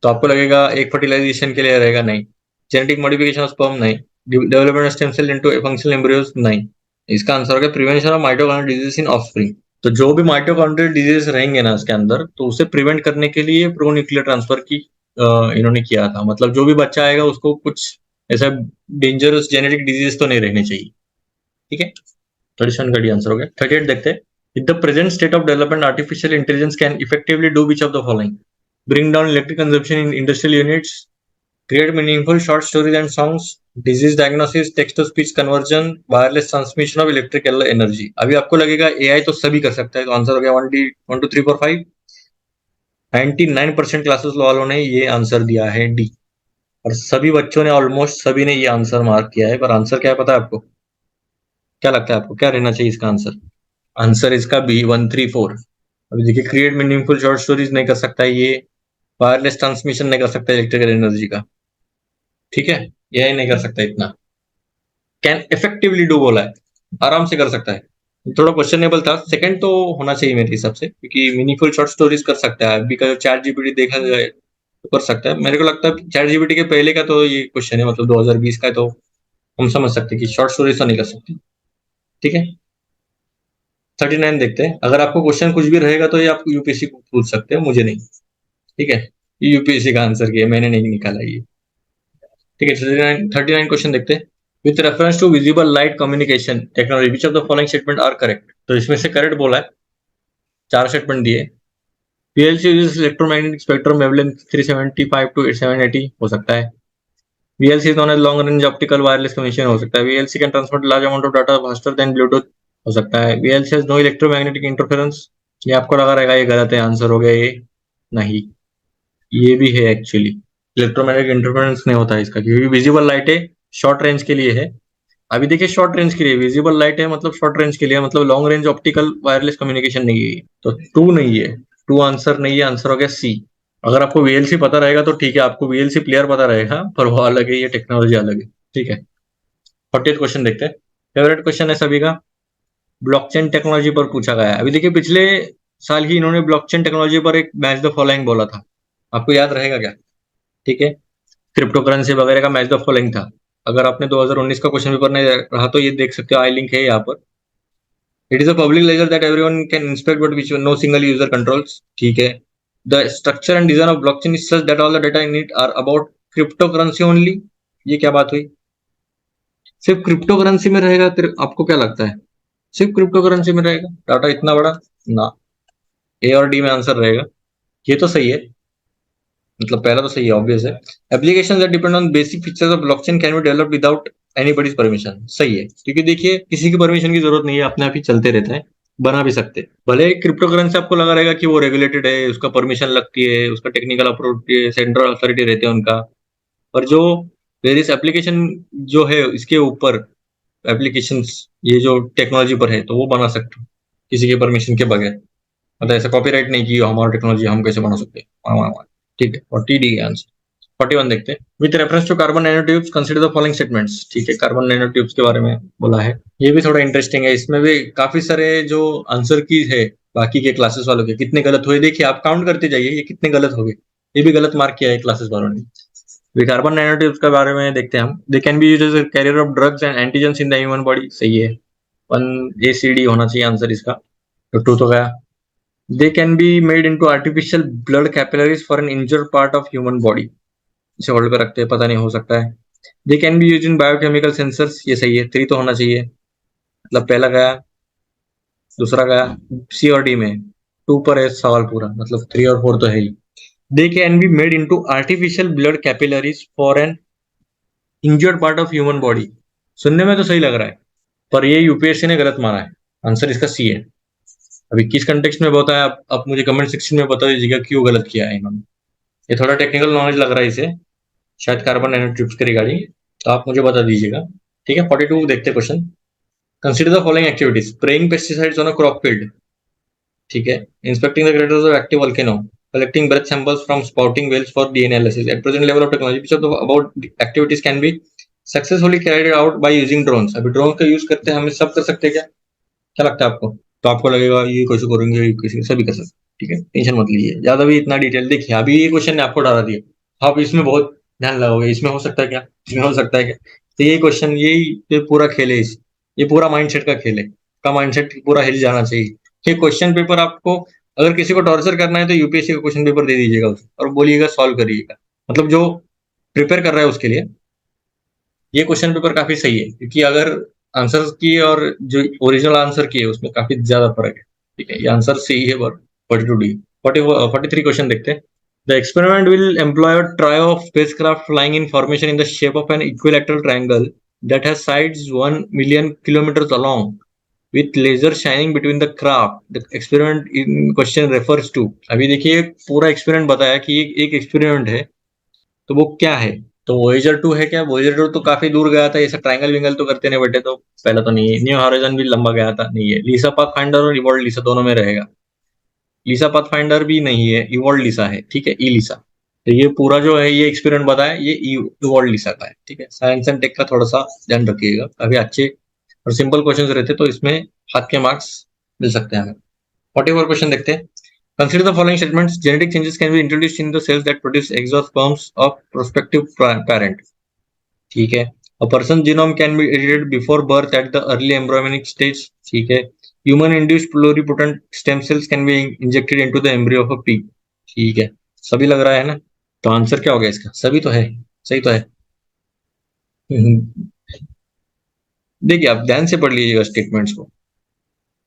तो आपको लगेगा एक फर्टिलाइजेशन के लिए रहेगा, नहीं। जेनेटिक मॉडिफिकेशन ऑफ स्पर्म, नहीं। Development stem cell into functional embryos, नहीं। इसका आंसर होगा prevention of mitochondrial disease in offspring. तो जो भी माइटोकॉन्ड्रियल डिजीज रहेंगे ना इसके अंदर, तो उसे प्रिवेंट करने के लिए प्रो न्यूक्लियर ट्रांसफर की इन्होंने किया था। मतलब जो भी बच्चा आएगा उसको कुछ ऐसा डेंजरस जेनेटिक डिजीज तो नहीं रहने चाहिए। ठीक है, 37 का डी आंसर हो गया। 38 देखते हैं। With the present state of development, artificial intelligence can effectively do which of the following? Bring down electric consumption in industrial units, create meaningful short stories and songs, disease diagnosis, text to speech conversion, wireless transmission of electrical energy। अभी आपको लगेगा AI तो सभी कर सकता है, तो answer हो गया 1 डी 1 2 3 4 5। 99% क्लासेस वालों ने ये आंसर दिया है डी, और सभी बच्चों ने, ऑलमोस्ट सभी ने ये आंसर मार्क किया है। पर आंसर क्या है पता है आपको? क्या लगता है आपको क्या रहना चाहिए इसका आंसर? आंसर इसका बी 1 3 4। अभी देखिए क्रिएट मीनिंगफुल शॉर्ट स्टोरीज नहीं कर सकता है ये, वायरलेस ट्रांसमिशन नहीं कर सकता इलेक्ट्रिकल एनर्जी का। ठीक है, यही नहीं कर सकता इतना। कैन इफेक्टिवली डू बोला है, आराम से कर सकता है। थोड़ा क्वेश्चनेबल था। सेकंड तो होना चाहिए मेरे हिसाब से, क्योंकि मीनिंगफुल शॉर्ट स्टोरीज कर सकता है। अभी का जो चैट जीपीटी देखा जाए तो कर सकता है। मेरे को लगता है चैट जीपीटी के पहले का तो ये क्वेश्चन है, मतलब 2020 का है, तो हम समझ सकते हैं कि शॉर्ट स्टोरीज तो नहीं कर सकते। ठीक है, 39 देखते हैं। अगर आपको क्वेश्चन कुछ भी रहेगा तो ये आप यूपीएससी को पूछ सकते हो, मुझे नहीं। ठीक है, ये यूपीएससी का आंसर किया, मैंने नहीं निकाला ये। ठीक है, 39 क्वेश्चन देखते हैं। With reference to visible light communication technology which of the following statement are correct. तो इसमें से करेक्ट बोला है, चार स्टेटमेंट दिए। PLC uses electromagnetic spectrum wavelength 375 to 780 हो सकता है। VLC is known as long range optical wireless communication हो सकता है। VLC can transmit large amount of data faster than Bluetooth हो सकता है। VLC has no electromagnetic interference, ये आपको लगा रहेगा ये गलत है, आंसर हो गया ये। नहीं, ये भी है एक्चुअली। इलेक्ट्रोमैग्नेटिक इंटरफेरेंस नहीं होता है इसका, क्योंकि विजिबल लाइट है, शॉर्ट रेंज के लिए है। अभी देखिए, शॉर्ट रेंज के लिए विजिबल लाइट है, मतलब शॉर्ट रेंज के लिए, मतलब long range optical wireless communication नहीं है। तो टू नहीं है, टू आंसर नहीं है, आंसर हो गया सी। अगर आपको वीएलसी पता रहेगा तो ठीक है, आपको वीएलसी प्लेयर पता रहेगा, पर वो अलग है, ये टेक्नोलॉजी अलग है। ठीक है, 40th क्वेश्चन देखते हैं। फेवरेट क्वेश्चन है सभी का, ब्लॉकचेन टेक्नोलॉजी पर पूछा गया है। अभी देखिए, पिछले साल ही इन्होंने ब्लॉकचेन टेक्नोलॉजी पर एक मैच द फॉलोइंग बोला था, आपको याद रहेगा क्या? ठीक है, क्रिप्टो करेंसी वगैरह का मैच द फॉलोइंग था। अगर आपने 2019 का क्वेश्चन पेपर नहीं रहा तो ये देख सकते हो, आई लिंक है यहाँ पर। It is a public ledger that everyone can inspect but which no single user controls. ठीक है, the structure and design of blockchain is such that all the data in it are about crypto currency only. ये क्या बात हुई? सिर्फ crypto currency में रहेगा? तेरे आपको क्या लगता है सिर्फ क्रिप्टो करेंसी में रहेगा डाटा इतना बड़ा? ना, ए और डी में आंसर रहेगा। ये तो सही है, मतलब पहला तो सही है, ऑब्वियस है। Application that depend on basic features of blockchain can be develop without anybody's permission. सही है, क्योंकि देखिए किसी की परमिशन की जरूरत नहीं है, अपने आप ही चलते रहता है, बना भी सकते हैं। भले क्रिप्टो करेंसी आपको लगा रहेगा कि वो रेगुलेटेड है, उसका परमिशन लगती है, उसका टेक्निकल अप्रूव सेंट्रल अथॉरिटी रहते हैं उनका, पर जो वेरियस एप्लीकेशन जो है इसके ऊपर, एप्लीकेशन ये जो टेक्नोलॉजी पर है, तो वो बना सकते हो किसी के परमिशन के बगैर। मतलब ऐसा कॉपीराइट नहीं की हमारा टेक्नोलॉजी हम कैसे बना सकते हैं, ठीक है, 40 डी आंसर। 41 देखते हैं। With reference to carbon nanotubes consider the following statements. ठीक है, कार्बन नैनो ट्यूब्स के बारे में बोला है। ये भी थोड़ा इंटरेस्टिंग है, इसमें भी काफी सारे जो आंसर की है बाकी के क्लासेस वालों के कितने गलत हुए देखिए, आप काउंट करते जाइए ये कितने गलत हो गए। ये भी गलत मार्क किया है क्लासेस वालों ने। कार्बन नैनो ट्यूब्स के बारे में देखते हैं हम। They can be used as a carrier of drugs and antigens in the human body. सही है, 1 ACD होना चाहिए आंसर इसका, तो 2 तो गया। They can be made into artificial blood capillaries for an injured part of human body. इसे hold पे रखते हैं, पता नहीं, हो सकता है। They can be used in biochemical sensors। ये सही है, 3 तो होना चाहिए, मतलब पहला गया, दूसरा गया। सी और डी में 2 पर है सवाल पूरा, मतलब 3 और 4 तो है ही। They can be made into artificial blood capillaries for an injured part of human body। सुनने में तो सही लग रहा है, पर ये यूपीएससी ने गलत माना है, आंसर इसका सी है। अभी किस कंटेक्स्ट में बताया आप मुझे कमेंट सेक्शन में बता दीजिएगा क्यों गलत किया है इन्होंने। ये थोड़ा टेक्निकल नॉलेज लग रहा है इसे, शायद कार्बन नैनो ट्यूब्स की रिगार्डिंग, तो आप मुझे बता दीजिएगा। ठीक है, 42 देखते question. Consider the following activities, spraying pesticides on a crop field. ठीक है, inspecting the craters of active volcano, collecting breath samples from spouting wells for DNA analysis. At present level of technology, which of the about activities can be successfully carried out by using drones? अभी drone का use करते हैं, हम सब कर सकते हैं क्या? क्या लगता है आपको? तो आपको लगेगा ये कैसे करेंगे, ये कैसे, सभी कर सकते। ठीक है, टेंशन मत लीजिए ज्यादा भी इतना डिटेल। देखिए अभी ये क्वेश्चन ने आपको डरा दिया, आप इसमें बहुत ध्यान लगाओगे, इसमें हो सकता है क्या, इसमें हो सकता है क्या, तो ये क्वेश्चन, यही ये पूरा खेल है ये पूरा माइंडसेट का खेल है, का माइंडसेट पूरा हिल जाना चाहिए। ये क्वेश्चन पेपर आपको, अगर किसी को टॉर्चर करना है तो यूपीएससी का क्वेश्चन पेपर दे दीजिएगा उसे और बोलिएगा सॉल्व करिएगा, मतलब जो प्रिपेयर कर रहा है उसके लिए ये क्वेश्चन पेपर काफी सही है, क्योंकि अगर आंसर की और जो ओरिजिनल आंसर की है उसमें काफी ज्यादा फर्क है। ठीक है, ये आंसर सही है, पर 42 डी। 43 क्वेश्चन देखते हैं। The experiment will employ a trio of spacecraft flying in formation in the shape of an equilateral triangle that has sides 1 million kilometers along with laser shining between the craft. The experiment in question refers to। अभी देखिए पूरा experiment बताया कि एक experiment है, तो वो क्या है? तो वोयेजर 2 है क्या? वोयेजर 2 तो काफी दूर गया था, ऐसा ट्रायंगल विंगल तो करते नहीं बेटे, तो पहला तो नहीं है। न्यू हॉराइजन भी लंबा गया था, नहीं है। लीसा पाथ फाइंडर और इवॉल्व लीसा दोनों में रहेगा। लीसा पाथ फाइंडर भी नहीं है, इवॉल्व लीसा है। ठीक है, ई लीसा। तो ये पूरा जो है ये एक्सपेरिमेंट बताया, ये इवॉल्व लीसा का है। ठीक है, साइंस एंड टेक का थोड़ा सा ध्यान रखिएगा, काफी अच्छे और सिंपल क्वेश्चन रहते तो इसमें हाथ के मार्क्स मिल सकते हैं हमें। 44 क्वेश्चन देखते हैं। Consider the following statements, genetic changes can be introduced in the cells that produce eggs और स्पर्म्स ऑफ प्रोस्पेक्टिव पेरेंट। ठीक है। A person genome can be edited before birth at the early embryonic stage. ठीक है। Human induced pluripotent stem cells can be injected into the embryo of a P. ठीक है। सभी लग रहा है ना? तो आंसर क्या हो गया इसका? सभी तो है, सही तो है। देखिए, आप ध्यान से पढ़ लीजिएगा स्टेटमेंट्स को।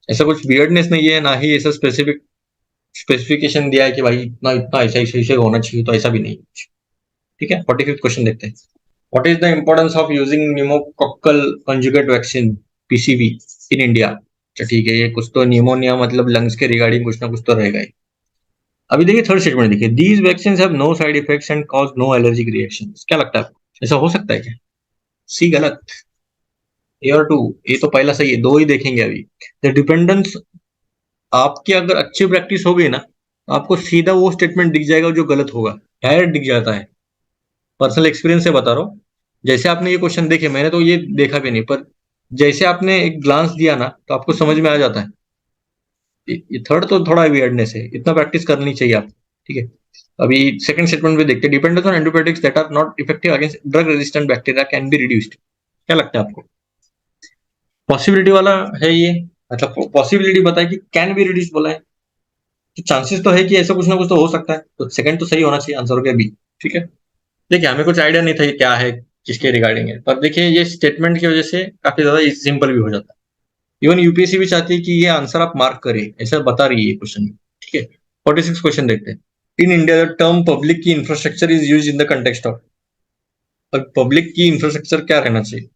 ऐसा कुछ वियर्डनेस नहीं है, ना ही ऐसा स्पेसिफिक स्पेसिफिकेशन दिया है कि भाई इतना इतना ऐसा ऐसे ऐसे होना चाहिए, तो ऐसा भी नहीं। ठीक है। 45th क्वेश्चन देखते हैं। What is the importance of using pneumococcal conjugate vaccine PCV in India? अच्छा ठीक है, ये कुछ तो निमोनिया मतलब लंग्स के रिगार्डिंग कुछ ना कुछ तो रहेगा ही। अभी देखिए थर्ड स्टेटमेंट देखिए, these vaccine have no side effects and cause no allergic reaction. क्या लगता है आपको, ऐसा हो सकता है क्या? सी गलत, ए और टू। ये तो पहला सही है, दो ही देखेंगे अभी। द डिपेंडेंस, आपकी अगर अच्छी प्रैक्टिस हो गई ना, तो आपको सीधा वो स्टेटमेंट दिख जाएगा जो गलत होगा, डायरेक्ट दिख जाता है। पर्सनल एक्सपीरियंस से बता रहा हूँ। जैसे आपने ये क्वेश्चन देखे, मैंने तो ये देखा भी नहीं, पर जैसे आपने एक ग्लांस दिया ना, तो आपको समझ में आ जाता है। ये थर्ड तो थोड़ा वियर्डनेस है, इतना प्रैक्टिस करनी चाहिए आप। ठीक है। अभी सेकंड स्टेटमेंट में देखते हैं, dependence on antibiotics that are not effective against drug resistant bacteria can be reduced. क्या लगता है आपको? पॉसिबिलिटी वाला है ये, मतलब पॉसिबिलिटी बताए कि कैन बी रिड्यूस बोला है, तो चांसेस तो है कि ऐसा कुछ ना कुछ तो हो सकता है, तो सेकंड तो सही होना चाहिए, आंसर हो गया बी। ठीक है। देखिए, हमें कुछ आइडिया नहीं था ये क्या है, किसके रिगार्डिंग है, पर देखिए ये स्टेटमेंट की वजह से काफी ज्यादा सिंपल भी हो जाता है। इवन यूपीएससी भी चाहती है कि ये आंसर आप मार्क करें, ऐसा बता रही है क्वेश्चन में। ठीक है। 46 क्वेश्चन देखते हैं। In India the term public key infrastructure is use in the context of. Public key infrastructure क्या रहना चाहिए?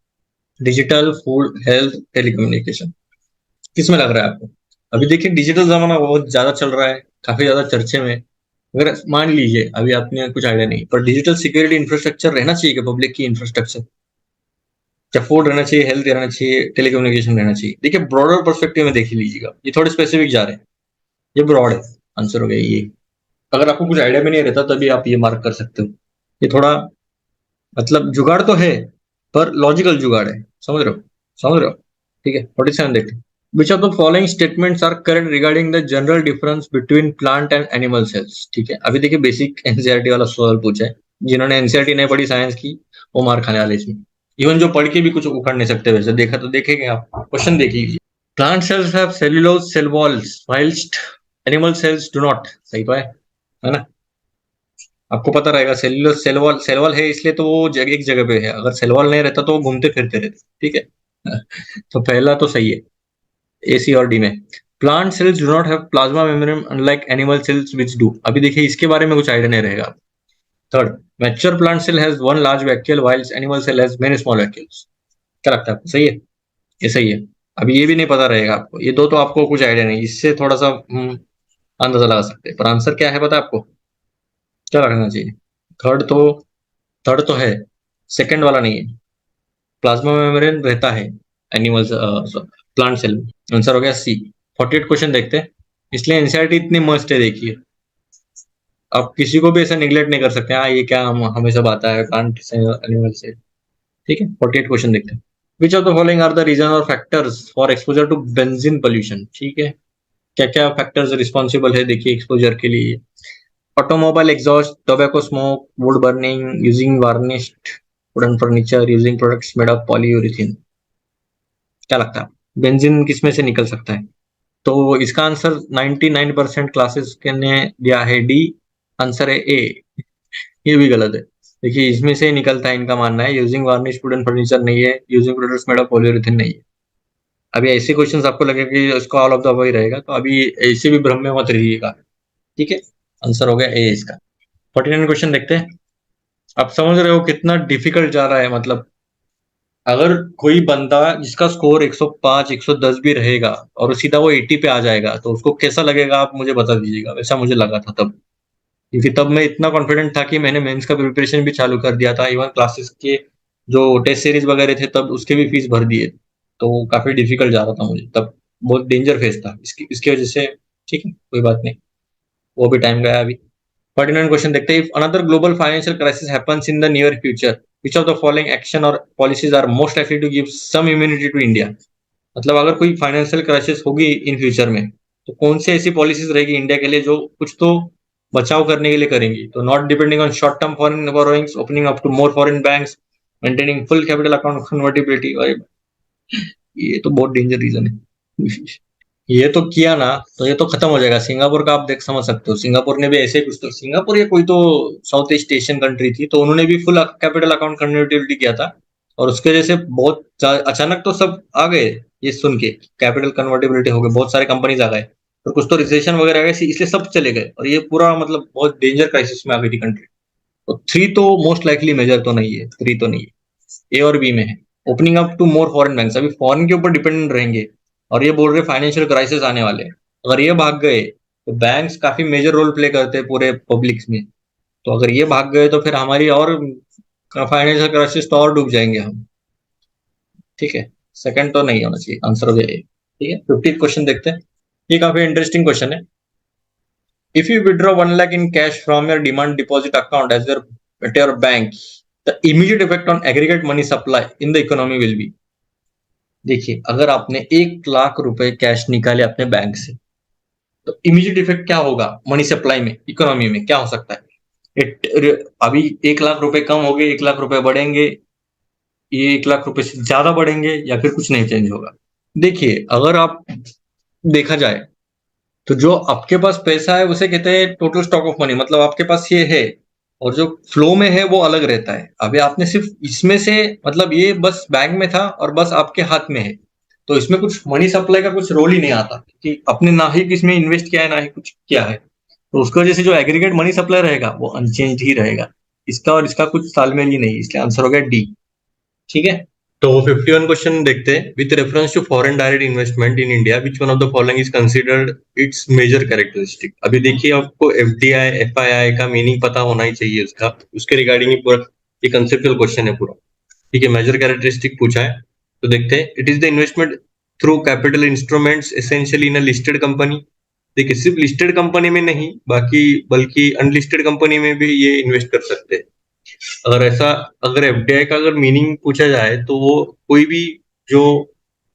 Digital, food, health, telecommunication. किसमें लग रहा है आपको? अभी देखिए डिजिटल जमाना बहुत ज्यादा चल रहा है, काफी ज्यादा चर्चे में। अगर मान लीजिए अभी आपने कुछ आइडिया नहीं, पर डिजिटल सिक्योरिटी इंफ्रास्ट्रक्चर रहना चाहिए कि पब्लिक की इंफ्रास्ट्रक्चर, क्या फूड रहना चाहिए, हेल्थ रहना चाहिए, टेलीकम्युनिकेशन रहना चाहिए? देखिए ब्रॉडर पर्सपेक्टिव में देख लीजिएगा, ये थोड़े स्पेसिफिक जा रहे हैं, ये ब्रॉड है। आंसर हो गया ये। अगर आपको कुछ आइडिया भी नहीं रहता तभी आप ये मार्क कर सकते हो। ये थोड़ा मतलब जुगाड़ तो है, पर लॉजिकल जुगाड़ है, समझ रहे हो? समझ रहे हो? ठीक है। 47 देखते हैं। Which of the following statements are correct regarding the general difference between plant and animal cells? ठीक है। अभी देखिए बेसिक एनसीईआरटी वाला सवाल पूछा है, जिन्होंने एनसीईआरटी नहीं पढ़ी साइंस की, वो मार खाने वाले इसमें। इवन जो पढ़ के भी कुछ उखाड़ नहीं सकते, वैसे देखा तो देखेंगे आप, क्वेश्चन देख लीजिए। Plant cells have cellulose cell walls whilst animal cells do not. सही तो है ना? आपको पता रहेगा सेल्यूलोज सेल वॉल है इसलिए तो वो जगह एक जगह पे है, अगर सेल वॉल नहीं रहता तो वो घूमते फिरते रहते। ठीक है। तो पहला तो सही है, ए सी और डी में। Plant cells do not have plasma membrane unlike animal cells which do. अभी देखिए इसके बारे में कुछ आइडिया नहीं रहेगा। Third, mature plant cell has one large vacuole whiles animal cell has many small vacuoles. क्या लगता है आपको, सही है? ये सही है। अभी ये भी नहीं पता रहेगा आपको, ये दो तो आपको कुछ आइडिया नहीं, इससे थोड़ा सा अंदाजा लगा सकते हैं, पर आंसर क्या है पता है आपको? क्या लगना चाहिए? थर्ड तो थर्ड तो है, सेकंड वाला नहीं है। प्लाज्मा मेम्ब्रेन रहता है एनिमल्स प्लांट सेल में। आंसर हो गया सी। 48 क्वेश्चन देखते हैं। इसलिए एनसीईआरटी इतनी मस्त है, देखिए आप किसी को भी ऐसा निगलेक्ट नहीं कर सकते, हाँ ये क्या हमें सब आता है प्लांट से एनिमल से। ठीक है। 48 क्वेश्चन देखते हैं। Which of the following are the reason or factors for exposure to benzene pollution? ठीक है। क्या क्या फैक्टर्स रिस्पॉन्सिबल है देखिए एक्सपोजर के लिए? Automobile exhaust, tobacco smoke, wood burning, using varnished wooden furniture, using products made of polyurethane. क्या लगता है बेंजीन किसमें से निकल सकता है? तो इसका आंसर 99% क्लासेस के ने दिया है डी। आंसर है ए। ये भी गलत है। देखिए इसमें से निकलता है, इनका मानना है यूजिंग वार्निश वुडन फर्नीचर नहीं है, यूजिंग प्रोडक्ट्स मेड ऑफ पॉलीयूरिथीन नहीं है। अभी ऐसे क्वेश्चंस आपको लगेगा कि इसका ऑल ऑफ द अबव ही रहेगा, तो अभी ऐसे भी भ्रम में मत रहिएगा। ठीक है। आंसर हो गया ए इसका। 49 क्वेश्चन देखते हैं। आप समझ रहे हो कितना डिफिकल्ट जा रहा है, मतलब अगर कोई बंदा जिसका स्कोर 105 110 भी रहेगा और सीधा वो 80 पे आ जाएगा, तो उसको कैसा लगेगा आप मुझे बता दीजिएगा। वैसा मुझे लगा था तब, क्योंकि तब मैं इतना कॉन्फिडेंट था कि मैंने मेंस का प्रिपरेशन भी चालू कर दिया था, इवन क्लासेस के जो टेस्ट सीरीज वगैरह थे तब उसके भी फीस भर दिए। तो काफी डिफिकल्ट जा रहा था मुझे तब, बहुत डेंजर फेस था इसकी वजह से। ठीक है, कोई बात नहीं, वो भी टाइम गया अभी। 49 क्वेश्चन देखते हैं। If another global financial crisis happens in the near future, which of the following action or policies are most likely to give some immunity to India? मतलब अगर कोई फाइनेंशियल क्राइसिस होगी इन फ्यूचर में, तो कौन सी ऐसी पॉलिसीज रहेगी India के लिए जो कुछ तो बचाव करने के लिए करेंगी। तो not depending on short term foreign borrowings, opening up to more foreign banks, maintaining full capital account convertibility. और ये तो बहुत डेंजर रीजन है। ये तो किया ना, तो ये तो खत्म हो जाएगा। सिंगापुर का आप देख समझ सकते हो, सिंगापुर ने भी ऐसे ही कुछ, तो सिंगापुर या कोई तो साउथ ईस्ट एशियन कंट्री थी, तो उन्होंने भी फुल कैपिटल अकाउंट कन्वर्टिबिलिटी किया था। और उसके वजह से बहुत अचानक तो सब आ गए ये सुन के, कैपिटल कन्वर्टिबिलिटी हो गए, बहुत सारे कंपनीज आ गए, और कुछ तो रिसेशन वगैरह आ गए, इसलिए सब चले गए, और ये पूरा मतलब बहुत डेंजर क्राइसिस में आ गई थी कंट्री। तो थ्री तो मोस्ट लाइकली मेजर तो नहीं है, थ्री तो नहीं है, ए और बी में है। Opening up to more foreign banks, अभी फॉरेन के ऊपर डिपेंडेंट रहेंगे, और ये बोल रहे फाइनेंशियल क्राइसिस आने वाले हैं। अगर ये भाग गए तो बैंक्स काफी मेजर रोल प्ले करते हैं पूरे पब्लिक्स में, तो अगर ये भाग गए तो फिर हमारी और फाइनेंशियल क्राइसिस तो और डूब जाएंगे हम। ठीक है, सेकंड तो नहीं होना चाहिए, आंसर हो जाए। ठीक है, 50th क्वेश्चन देखते हैं। ये काफी इंटरेस्टिंग क्वेश्चन है। If you withdraw 1 lakh in cash from your demand deposit account as your at your bank, the immediate effect on aggregate money supply in the economy will be। देखिए, अगर आपने 1 लाख रुपए cash निकाले अपने बैंक से, तो immediate effect क्या होगा मनी सप्लाई में, इकोनॉमी में क्या हो सकता है। अभी 1 लाख रुपए कम हो गए, 1 लाख रुपए बढ़ेंगे, ये 1 लाख रुपए से ज्यादा बढ़ेंगे, या फिर कुछ नहीं चेंज होगा। देखिए, अगर आप देखा जाए, तो जो आपके पास पैसा है उसे कहते हैं टोटल स्टॉक ऑफ मनी, मतलब आपके पास ये है, और जो फ्लो में है वो अलग रहता है। अभी आपने सिर्फ इसमें से, मतलब ये बस बैंक में था और बस आपके हाथ में है, तो इसमें कुछ मनी सप्लाई का कुछ रोल ही नहीं आता, कि आपने ना ही इसमें इन्वेस्ट किया है ना ही कुछ किया है। तो उसकी वजह से जो एग्रीगेट मनी सप्लाई रहेगा वो अनचेंज ही रहेगा। इसका और इसका कुछ तालमेल ही नहीं, इसलिए आंसर हो गया डी। ठीक है, तो 51 क्वेश्चन देखते हैं। With reference to foreign direct investment in India, which one of the following is considered its major characteristic. अभी देखिए, आपको एफडीआई एफआईआई का मीनिंग पता होना ही चाहिए उसका, उसके रिगार्डिंग ही पूरा ये कंसेप्चुअल क्वेश्चन है पूरा। ठीक है, मेजर कैरेक्टरिस्टिक पूछा है, तो देखते हैं। It is the investment through capital instruments essentially in a listed company. देखिए, सिर्फ लिस्टेड कंपनी में नहीं, बाकी बल्कि अनलिस्टेड कंपनी में भी ये इन्वेस्ट कर सकते हैं। अगर ऐसा, अगर एफडीआई का अगर मीनिंग पूछा जाए, तो वो कोई भी जो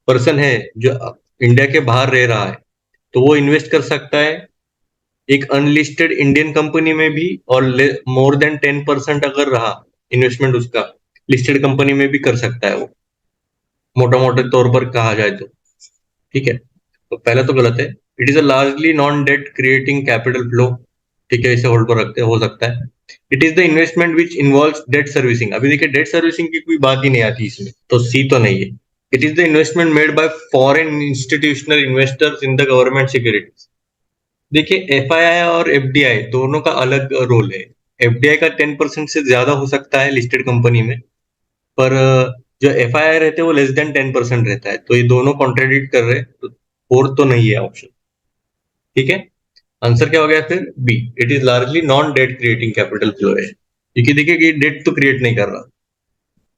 पर्सन है जो इंडिया के बाहर रह रहा है, तो वो इन्वेस्ट कर सकता है एक अनलिस्टेड इंडियन कंपनी में भी, और मोर देन 10% अगर रहा इन्वेस्टमेंट उसका, लिस्टेड कंपनी में भी कर सकता है वो, मोटा मोटे तौर पर कहा जाए तो। ठीक है, तो पहला तो गलत है। It is a largely non debt creating capital flow. ठीक है, इसे होल्ड पर रखते हो सकता है। It is the investment which involves debt servicing. अभी देखिए, डेट सर्विसिंग की कोई बात ही नहीं आती इसमें, तो सी तो नहीं है। It is the investment made by foreign institutional investors in the government securities. देखिए, एफआईआई और एफडीआई दोनों का अलग रोल है। एफडीआई का 10% से ज्यादा हो सकता है लिस्टेड कंपनी में, पर जो एफआईआई रहते हैं वो लेस देन 10% रहता है, तो ये दोनों कॉन्ट्रेडिक्ट कर रहे हैं, तो फोर तो नहीं है ऑप्शन। ठीक है, आंसर क्या हो गया फिर, B. It is largely non debt creating capital flow है, क्योंकि देखिए कि डेट तो क्रिएट नहीं कर रहा,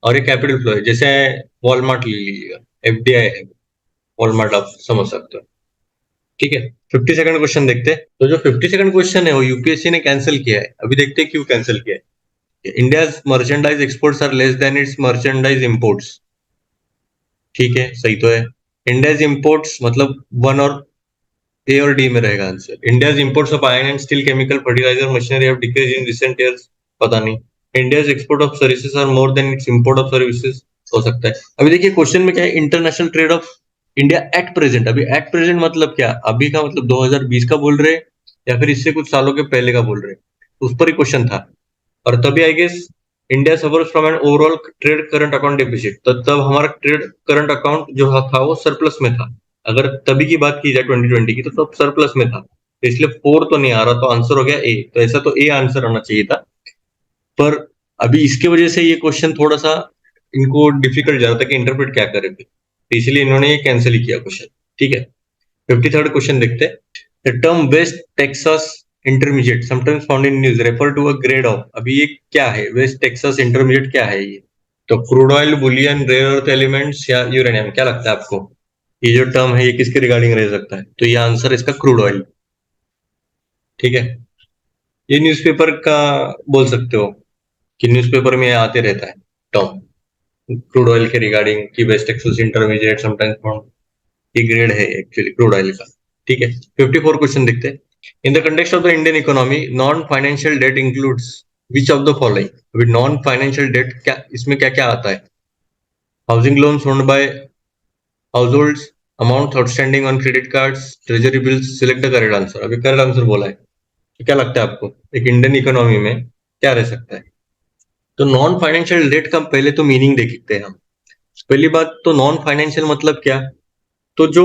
और ये कैपिटल फ्लो है। जैसे वॉलमार्ट ले लीजिएगा, एफडीआई है वॉलमार्ट, आप समझ सकते हो। ठीक है, 52nd क्वेश्चन देखते हैं। तो जो 52nd क्वेश्चन है वो यूपीएससी ने कैंसिल किया है। अभी देखते हैं क्यों कैंसिल किया है। India's merchandise exports are less than its merchandise imports. ठीक है, सही तो है। इंडियाज इंपोर्ट्स मतलब वन और ए और डी में रहेगा answer. India's imports of iron and steel chemical fertiliser machinery have decrease in recent years. पता नहीं। India's export of services are more than its import of services. हो सकता है। अभी देखिए, क्वेश्चन में क्या है, international trade of India at present. अभी एट प्रेजेंट मतलब क्या, अभी का मतलब 2020 का बोल रहे हैं, या फिर इससे कुछ सालों के पहले का बोल रहे हैं, उस पर ही क्वेश्चन था। और तभी I guess India suffers from an overall trade current account deficit, तो तब हमारा ट्रेड करंट अकाउंट जो था वो सरप्लस में था। अगर तभी की बात की जाए 2020 की, तो तब सरप्लस में था, तो इसलिए फोर तो नहीं आ रहा, तो आंसर हो गया ए। तो ऐसा तो ए आंसर होना चाहिए था, पर अभी इसके वजह से ये क्वेश्चन थोड़ा सा इनको डिफिकल्ट जा रहा था कि इंटरप्रेट क्या करें, तो इसलिए इन्होंने ये कैंसिल ही किया क्वेश्चन। ठीक है, 53rd क्वेश्चन देखते हैं। The term West Texas Intermediate sometimes found in news refer to a grade of. अभी ये क्या है, वेस्ट टेक्सास इंटरमीडिएट क्या है ये। तो crude oil, bullion, rare earth elements या यूरेनियम, क्या लगता है आपको, ये जो टर्म है ये किसके रिगार्डिंग रह सकता है। तो ये आंसर इसका क्रूड ऑयल। ठीक है, ये न्यूज़पेपर का बोल सकते हो, कि न्यूज़पेपर में आते रहता है टर्म क्रूड ऑयल के रिगार्डिंग, कि waste Texas Intermediate sometimes found. ये ग्रेड है एक्चुअली क्रूड ऑयल का। ठीक है, 54 क्वेश्चन देखते हैं। In the context of the Indian economy, non financial debt includes which of the following. अभी नॉन फाइनेंशियल डेट क्या, इसमें क्या क्या आता है? Housing loans owned by households, amount outstanding on credit cards, treasury bills. Select the correct answer. अभी correct answer बोला है, तो क्या लगता है आपको एक इंडियन इकोनॉमी में क्या रह सकता है? तो नॉन फाइनेंशियल डेट का पहले तो मीनिंग देखते हैं हम। पहली बात तो नॉन फाइनेंशियल मतलब क्या? तो जो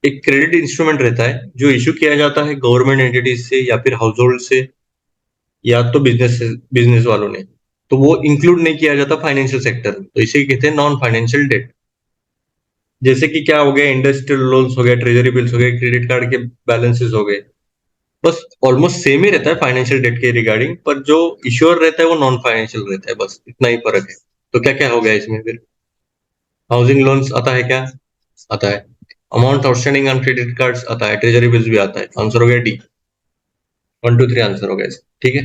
एक क्रेडिट इंस्ट्रूमेंट रहता है जो इशू किया जाता है गवर्नमेंट एंटिटीज से या फिर हाउस होल्ड से या तो बिजनेस वालों ने, तो वो इंक्लूड नहीं किया जाता फाइनेंशियल सेक्टर में, तो इसे कहते हैं नॉन फाइनेंशियल डेट। जैसे कि क्या हो गया, इंडस्ट्रियल लोन्स हो गया, ट्रेजरी बिल्स हो गए, क्रेडिट कार्ड के बैलेंसेस हो गए। बस ऑलमोस्ट सेम ही रहता है फाइनेंशियल डेट के रिगार्डिंग, पर जो इश्योर रहता है वो नॉन फाइनेंशियल रहता है, बस इतना ही फर्क है। तो क्या क्या हो गया इसमें फिर? हाउसिंग लोन्स आता है क्या? आता है। Amount outstanding on credit cards आता है, ट्रेजरी बिल्स भी आता है। आंसर हो गया डी। 1 2 3 आंसर हो गया इसका। ठीक है,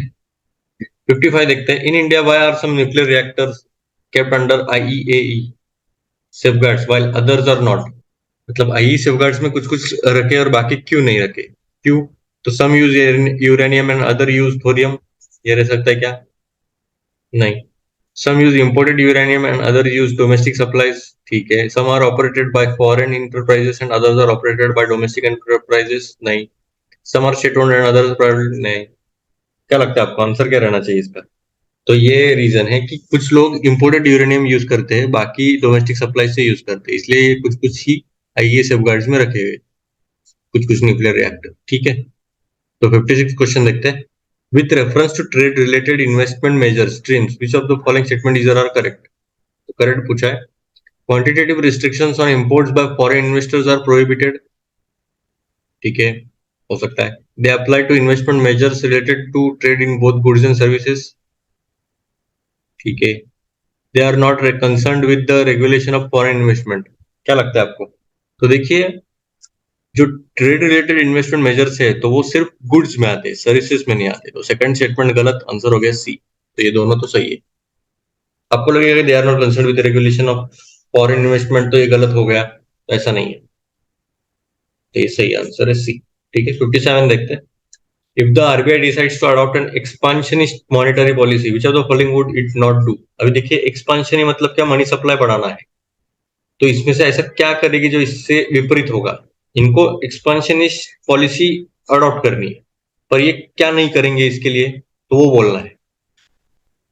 55 देखते हैं। In India why are some nuclear reactors kept under IEAE safeguards while others are not. मतलब आईई सेफगार्ड्स में कुछ कुछ रखे और बाकी क्यों नहीं रखे? क्यों? तो some use uranium and other use thorium. ये रह सकता है क्या? नहीं। Some use imported uranium and other use domestic supplies. ठीक है। Some are operated by foreign enterprises and others are operated by domestic enterprises. नहीं। Some are state owned and others private. नहीं। क्या लगता है आपको आंसर क्या रहना चाहिए इसका? तो ये रीजन है कि कुछ लोग इंपोर्टेड यूरेनियम यूज करते हैं, बाकी डोमेस्टिक सप्लाई से यूज करते हैं, इसलिए ये कुछ कुछ ही आईए सेफगार्ड्स में रखे हुए, कुछ कुछ न्यूक्लियर रिएक्टर। ठीक है, तो 56 क्वेश्चन देखते हैं। With reference to trade related investment measure streams which of the following statement is are correct. तो करेक्ट पूछा है। Quantitative restrictions on imports by foreign investors are prohibited. ठीक है, हो सकता है। They apply to investment measures related to trade in both goods and services. ठीक है। They are not concerned with the regulation of foreign investment. क्या लगता है आपको? तो देखिए, जो ट्रेड रिलेटेड इन्वेस्टमेंट मेजर्स है तो वो सिर्फ गुड्स में आते हैं, सर्विसेज में नहीं आते। तो सेकंड स्टेटमेंट गलत, आंसर हो गया सी। तो ये दोनों तो सही है। आपको लगेगा कि they are not concerned with regulation of foreign investment, तो ये गलत हो गया, तो ऐसा नहीं है। तो ये सही आंसर है सी। ठीक है, 57 देखते हैं। If the RBI decides to adopt an expansionist monetary policy which of the following would it not do. अभी देखिए, एक्सपांशन मतलब क्या? मनी सप्लाई बढ़ाना है। तो इसमें से ऐसा क्या करेगी जो इससे विपरीत होगा? इनको एक्सपांशनिस्ट पॉलिसी अडॉप्ट करनी है, पर ये क्या नहीं करेंगे इसके लिए, तो वो बोलना है।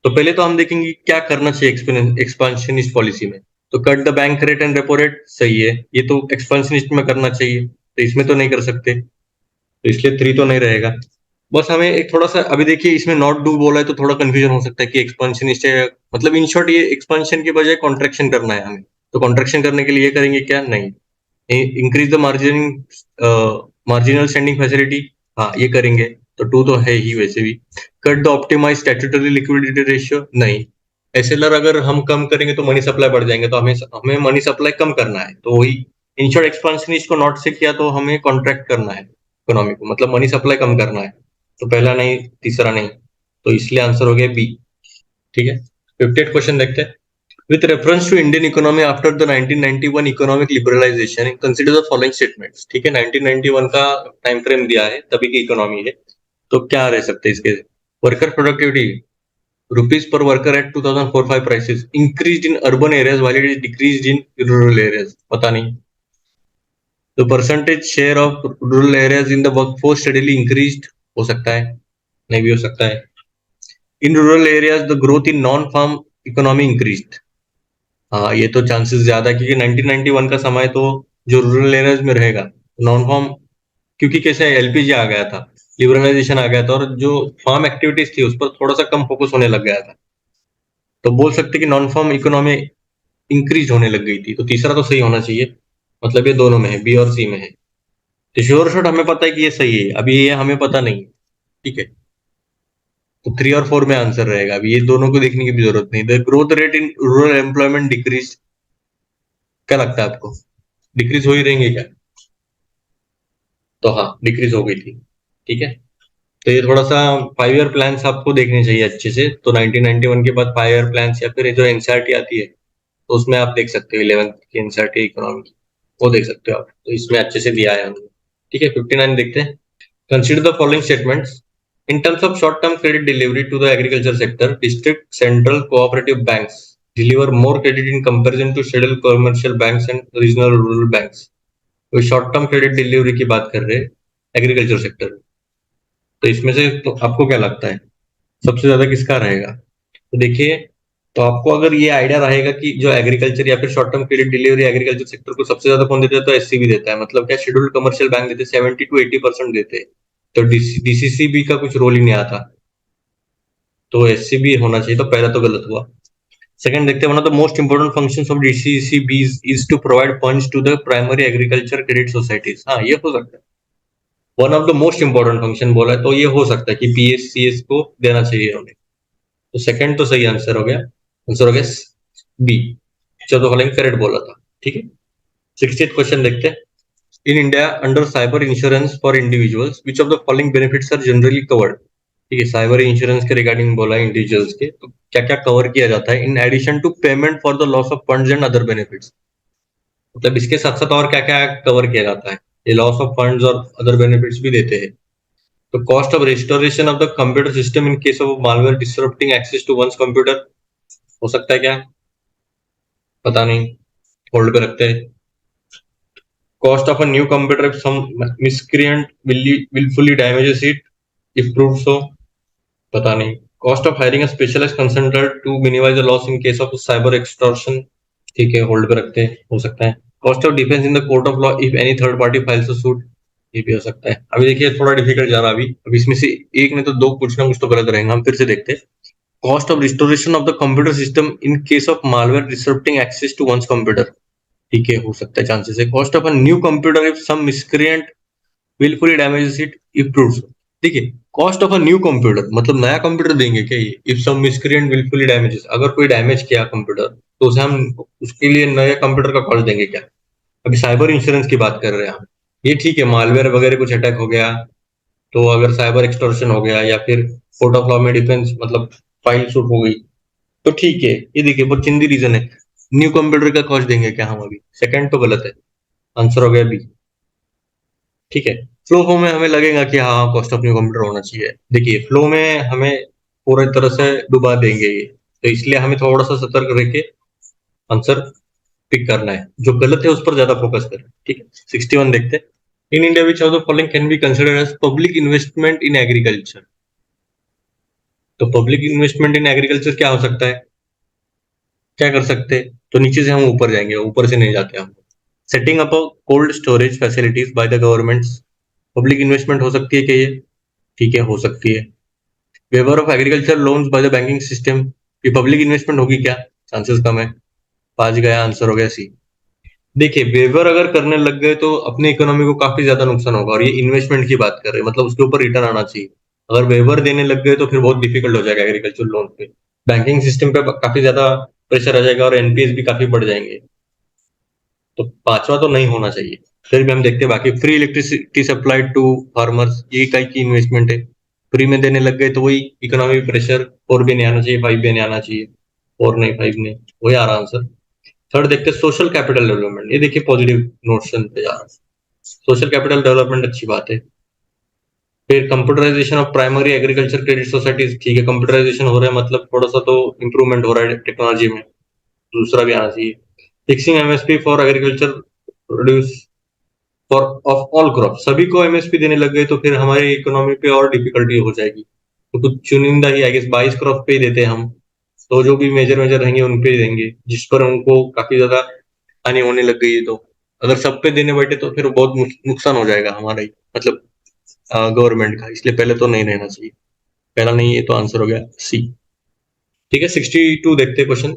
तो पहले तो हम देखेंगे क्या करना चाहिए एक्सपांशनिस्ट पॉलिसी में। तो cut the bank rate and repo rate, सही है, ये तो एक्सपांशनिस्ट में करना चाहिए, तो इसमें तो नहीं कर सकते, तो इसलिए 3 तो नहीं रहेगा। बस हमें एक थोड़ा सा, अभी देखिए इसमें नॉट डू बोला है तो थोड़ा कंफ्यूजन हो सकता है कि एक्सपांशनिस्ट है, मतलब इन शॉर्ट ये एक्सपांशन के बजाय कॉन्ट्रेक्शन करना है हमें। तो कॉन्ट्रेक्शन करने के लिए ये करेंगे क्या? नहीं। Increase the marginal standing facility, हाँ ये करेंगे, तो 2 तो है ही वैसे भी। Cut the optimise statutory liquidity ratio, नहीं। एसएलआर अगर हम कम करेंगे तो मनी सप्लाई बढ़ जाएंगे, तो हमें हमें मनी सप्लाई कम करना है, तो वही इन शॉर्ट एक्सपांशनिस्ट को नॉट से किया तो हमें कॉन्ट्रैक्ट करना है इकोनॉमी को, मतलब मनी सप्लाई कम करना है। तो पहला नहीं, तीसरा नहीं, तो इसलिए आंसर हो गया बी। ठीक है, 58 क्वेश्चन देखते हैं। With reference to Indian economy after the 1991 economic liberalization, consider the following statements। ठीक है, 1991 का टाइम फ्रेम दिया है, तभी की इकोनॉमी है, तो क्या रह सकते हैं इसके? Worker productivity, rupees per worker at 2004-5 prices, increase in urban areas while it is decrease in rural areas, पता नहीं। तो percentage share of rural areas in the workforce steadily increased, हो सकता है, नहीं भी हो सकता है। In rural areas the growth in non farm economy increased, हाँ ये तो चांसेस ज्यादा है, क्योंकि 1991 का समय तो जो रूरल एरियाज में रहेगा नॉन फार्म, क्योंकि कैसे एलपीजी आ गया था, लिबरलाइजेशन आ गया था, और जो फार्म एक्टिविटीज थी उस पर थोड़ा सा कम फोकस होने लग गया था, तो बोल सकते कि नॉन फार्म इकोनॉमी इंक्रीज होने लग गई थी। तो तीसरा तो सही होना चाहिए, मतलब ये दोनों में है, बी और सी में है। तो श्योर शॉट हमें पता है कि ये सही है, अभी ये हमें पता नहीं है। ठीक है, तो 3 और 4 में आंसर रहेगा, अभी ये दोनों को देखने की भी जरूरत नहीं। The growth rate in rural employment decrease, क्या लगता है आपको? डिक्रीज हो ही रहेंगे क्या? तो हाँ, डिक्रीज हो गई थी। ठीक है, तो ये थोड़ा सा 5 ईयर प्लान्स आपको देखने चाहिए अच्छे से। तो 1991 के बाद 5 ईयर प्लान्स या फिर ये जो एनसीईआरटी आती है, तो उसमें आप देख सकते हो 11th की एनसीईआरटी इकोनॉमी की। वो देख सकते हो आप, तो इसमें अच्छे से दिया है हमने। ठीक है, 59 देखते हैं। Consider the following statements in terms of short term credit delivery to the agriculture sector, district central cooperative banks deliver more credit in comparison to scheduled commercial banks and regional rural banks। तो short term credit delivery की बात कर रहे हैं agriculture sector. तो इसमें से तो आपको क्या लगता है सबसे ज्यादा किसका रहेगा? तो देखिए, तो आपको अगर ये आइडिया रहेगा कि जो एग्रीकल्चर या फिर short term credit delivery agriculture sector को सबसे ज्यादा कौन देता है, तो एससीबी देता है। मतलब क्या, शेड्यूल्ड कमर्शियल बैंक देते हैं, 70 to 80% देते हैं। तो डीसीसीबी का कुछ रोल ही नहीं आता, तो एससीबी होना चाहिए। तो पहला तो गलत हुआ। सेकंड देखते हैं, one of the most important functions of DCCBs is to provide funds to the primary agriculture credit societies. हाँ, ये हो सकता है, one of the most important function बोला है, तो ये हो सकता है कि पीएससीएस को देना चाहिए उन्हें। तो सेकंड तो सही आंसर हो गया। आंसर हो गया बी, चौदह फॉलोइंग करेक्ट बोला था। ठीक है, 60th क्वेश्चन देखते हैं। In India under cyber insurance for individuals which of the following benefits are generally covered. ठीक है, साइबर इंश्योरेंस के रिगार्डिंग बोला है इंडिविजुअल्स के, तो क्या क्या कवर किया जाता है in addition to payment for the loss of funds and other benefits. मतलब इसके साथ साथ और क्या क्या कवर किया जाता है, ये लॉस ऑफ फंड्स और अदर बेनिफिट्स भी देते हैं। तो cost of restoration of the computer system in case of malware disrupting access to one's computer, हो सकता है क्या, पता नहीं, होल्ड पे रखते हैं। Cost of a new computer if some miscreant willfully damages it if proved so, पता नहीं। Cost of hiring a specialised consultant to minimise the loss in case of cyber extortion, ठीक है, होल्ड पे रखते हैं, हो सकता है। Cost of defence in the court of law if any third party files a suit, ये भी हो सकता है। अभी देखिए थोड़ा डिफिकल्ट जा रहा है अभी इसमें से एक नहीं तो दो कुछ ना कुछ तो गलत रहेगा। हम फिर से देखते हैं। Cost of restoration of the computer system in case of malware disrupting access to one's computer, ठीक है, हो सकता है, चांसेस है। Cost of a new computer if some miscreant willfully damages it if proved। देखिए, cost of a new computer मतलब नया computer देंगे क्या ये, if some miscreant willfully damages, अगर कोई डैमेज किया कंप्यूटर तो उसे हम उसके लिए नए कंप्यूटर का कॉस्ट देंगे क्या? अभी साइबर इंश्योरेंस की बात कर रहे हैं हम, ये ठीक है, मालवेयर वगैरह कुछ अटैक हो गया तो अगर साइबर एक्सटॉर्शन हो गया या फिर कोर्ट ऑफ लॉ में डिफेंस मतलब फाइल शूट हो गई तो ठीक है, ये देखिए बहुत चिंदी रीजन है। न्यू कंप्यूटर का कॉस्ट देंगे क्या हम अभी? सेकंड तो गलत है, आंसर हो गया बी। ठीक है, फ्लो में हमें लगेगा कि हाँ कॉस्ट ऑफ न्यू कंप्यूटर होना चाहिए। देखिए फ्लो में हमें पूरी तरह से डुबा देंगे ये, तो इसलिए हमें थोड़ा सा सतर्क रह के आंसर पिक करना है, जो गलत है उस पर ज्यादा फोकस करें। ठीक है, 61 देखते हैं। In India which of the following can be considered as public investment in agriculture. तो पब्लिक इन्वेस्टमेंट इन एग्रीकल्चर क्या हो सकता है, क्या कर सकते हैं? तो नीचे से हम ऊपर जाएंगे, ऊपर से नहीं जाते हम। Setting up cold storage facilities by the government, public investment हो सकती है क्या ये? ठीक है, हो सकती है। Waiver of agriculture loans by the banking system, ये पब्लिक इन्वेस्टमेंट होगी क्या? चांसेस कम है, पांच गया, आंसर हो गया सी। देखिए वेवर अगर करने लग गए तो अपनी इकोनॉमी को काफी ज्यादा नुकसान होगा, और ये इन्वेस्टमेंट की बात कर रहे हैं, मतलब उसके ऊपर रिटर्न आना चाहिए। अगर वेवर देने लग गए तो फिर बहुत डिफिकल्ट हो जाएगा एग्रीकल्चर लोन पे, बैंकिंग सिस्टम पे काफी ज्यादा प्रेशर आ जाएगा और एनपीएस भी काफी बढ़ जाएंगे। तो पांचवा तो नहीं होना चाहिए। फिर भी हम देखते हैं बाकी, free electricity supplied to farmers, ये टाइप की इन्वेस्टमेंट है। फ्री में देने लग गए तो वही इकोनॉमिक प्रेशर, फोर भी नहीं आना चाहिए, फाइव भी नहीं आना चाहिए, फोर नहीं फाइव नहीं, वही आ रहा आंसर। थर्ड देखते हैं, सोशल कैपिटल डेवलपमेंट, ये देखिए पॉजिटिव नोशन पे जा रहा है। सोशल कैपिटल डेवलपमेंट अच्छी बात है। फिर computerisation of primary agriculture credit societies, ठीक है, कंप्यूटराइजेशन हो रहा है मतलब थोड़ा सा तो इंप्रूवमेंट हो रहा है टेक्नोलॉजी में, दूसरा भी आना चाहिए। Fixing MSP for agriculture produce for of all crop, सभी को एमएसपी देने लग गए तो फिर हमारी इकोनॉमी पे और डिफिकल्टी हो जाएगी। तो कुछ चुनिंदा ही, आई गेस 22 क्रॉप पे ही देते हैं हम, तो जो भी मेजर मेजर रहेंगे उन पे ही देंगे, जिस पर उनको काफी ज्यादा हानि होने लग गई है। तो अगर सब पे देने बैठे तो फिर बहुत नुकसान हो जाएगा हमारा ही, मतलब गवर्नमेंट का, इसलिए पहले तो नहीं रहना चाहिए। पहला नहीं, ये तो आंसर हो गया सी। ठीक है, 62 देखते हैं question.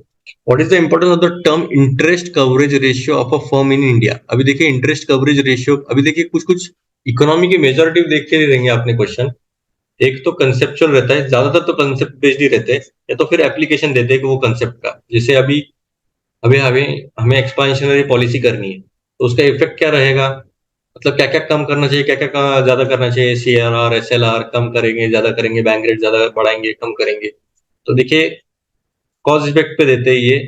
What is the importance of the term interest coverage ratio of a firm in India. अभी देखिए इंटरेस्ट कवरेज रेशियो, अभी देखिए कुछ कुछ इकोनॉमी के मेजोरिटी देख के देंगे आपने क्वेश्चन। एक तो कंसेप्चुअल रहता है, ज्यादातर तो कंसेप्ट बेस्ड ही रहते हैं, या तो फिर एप्लीकेशन देते हैं कि वो कंसेप्ट का, जैसे अभी अभी हमें हमें एक्सपांशनरी पॉलिसी करनी है तो उसका इफेक्ट क्या रहेगा, मतलब क्या क्या कम करना चाहिए, क्या क्या ज्यादा करना चाहिए, सीआरआर एसएलआर कम करेंगे ज्यादा करेंगे, बैंक रेट ज्यादा बढ़ाएंगे कम करेंगे। तो देखिए कॉज इफेक्ट पे देते हैं ये,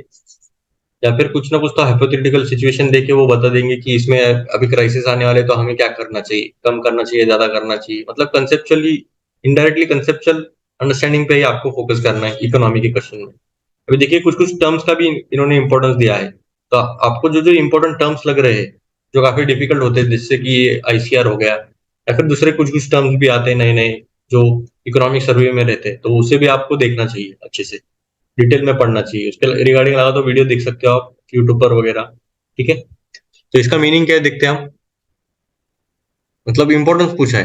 या फिर कुछ ना कुछ तो हाइपोथेटिकल सिचुएशन देके वो बता देंगे कि इसमें अभी क्राइसिस आने वाले तो हमें क्या करना चाहिए, कम करना चाहिए, ज्यादा करना चाहिए, मतलब कंसेप्चुअली, इनडायरेक्टली कंसेप्चुअल अंडरस्टैंडिंग पे ही आपको फोकस करना है इकोनॉमी के क्वेश्चन में। अभी देखिए कुछ कुछ टर्म्स का भी इन्होंने इंपॉर्टेंस दिया है, तो आपको जो जो इंपॉर्टेंट टर्म्स लग रहे हैं जो काफी डिफिकल्ट होते हैं, जिससे कि आईसीआर हो गया या फिर दूसरे कुछ कुछ टर्म्स भी आते हैं नए नए जो इकोनॉमिक सर्वे में रहते हैं, तो उसे भी आपको देखना चाहिए, अच्छे से डिटेल में पढ़ना चाहिए। उसके रिगार्डिंग लगा तो वीडियो देख सकते हो आप यूट्यूब पर वगैरह। ठीक है, तो इसका मीनिंग क्या है देखते हैं हम। मतलब इंपॉर्टेंस पूछा है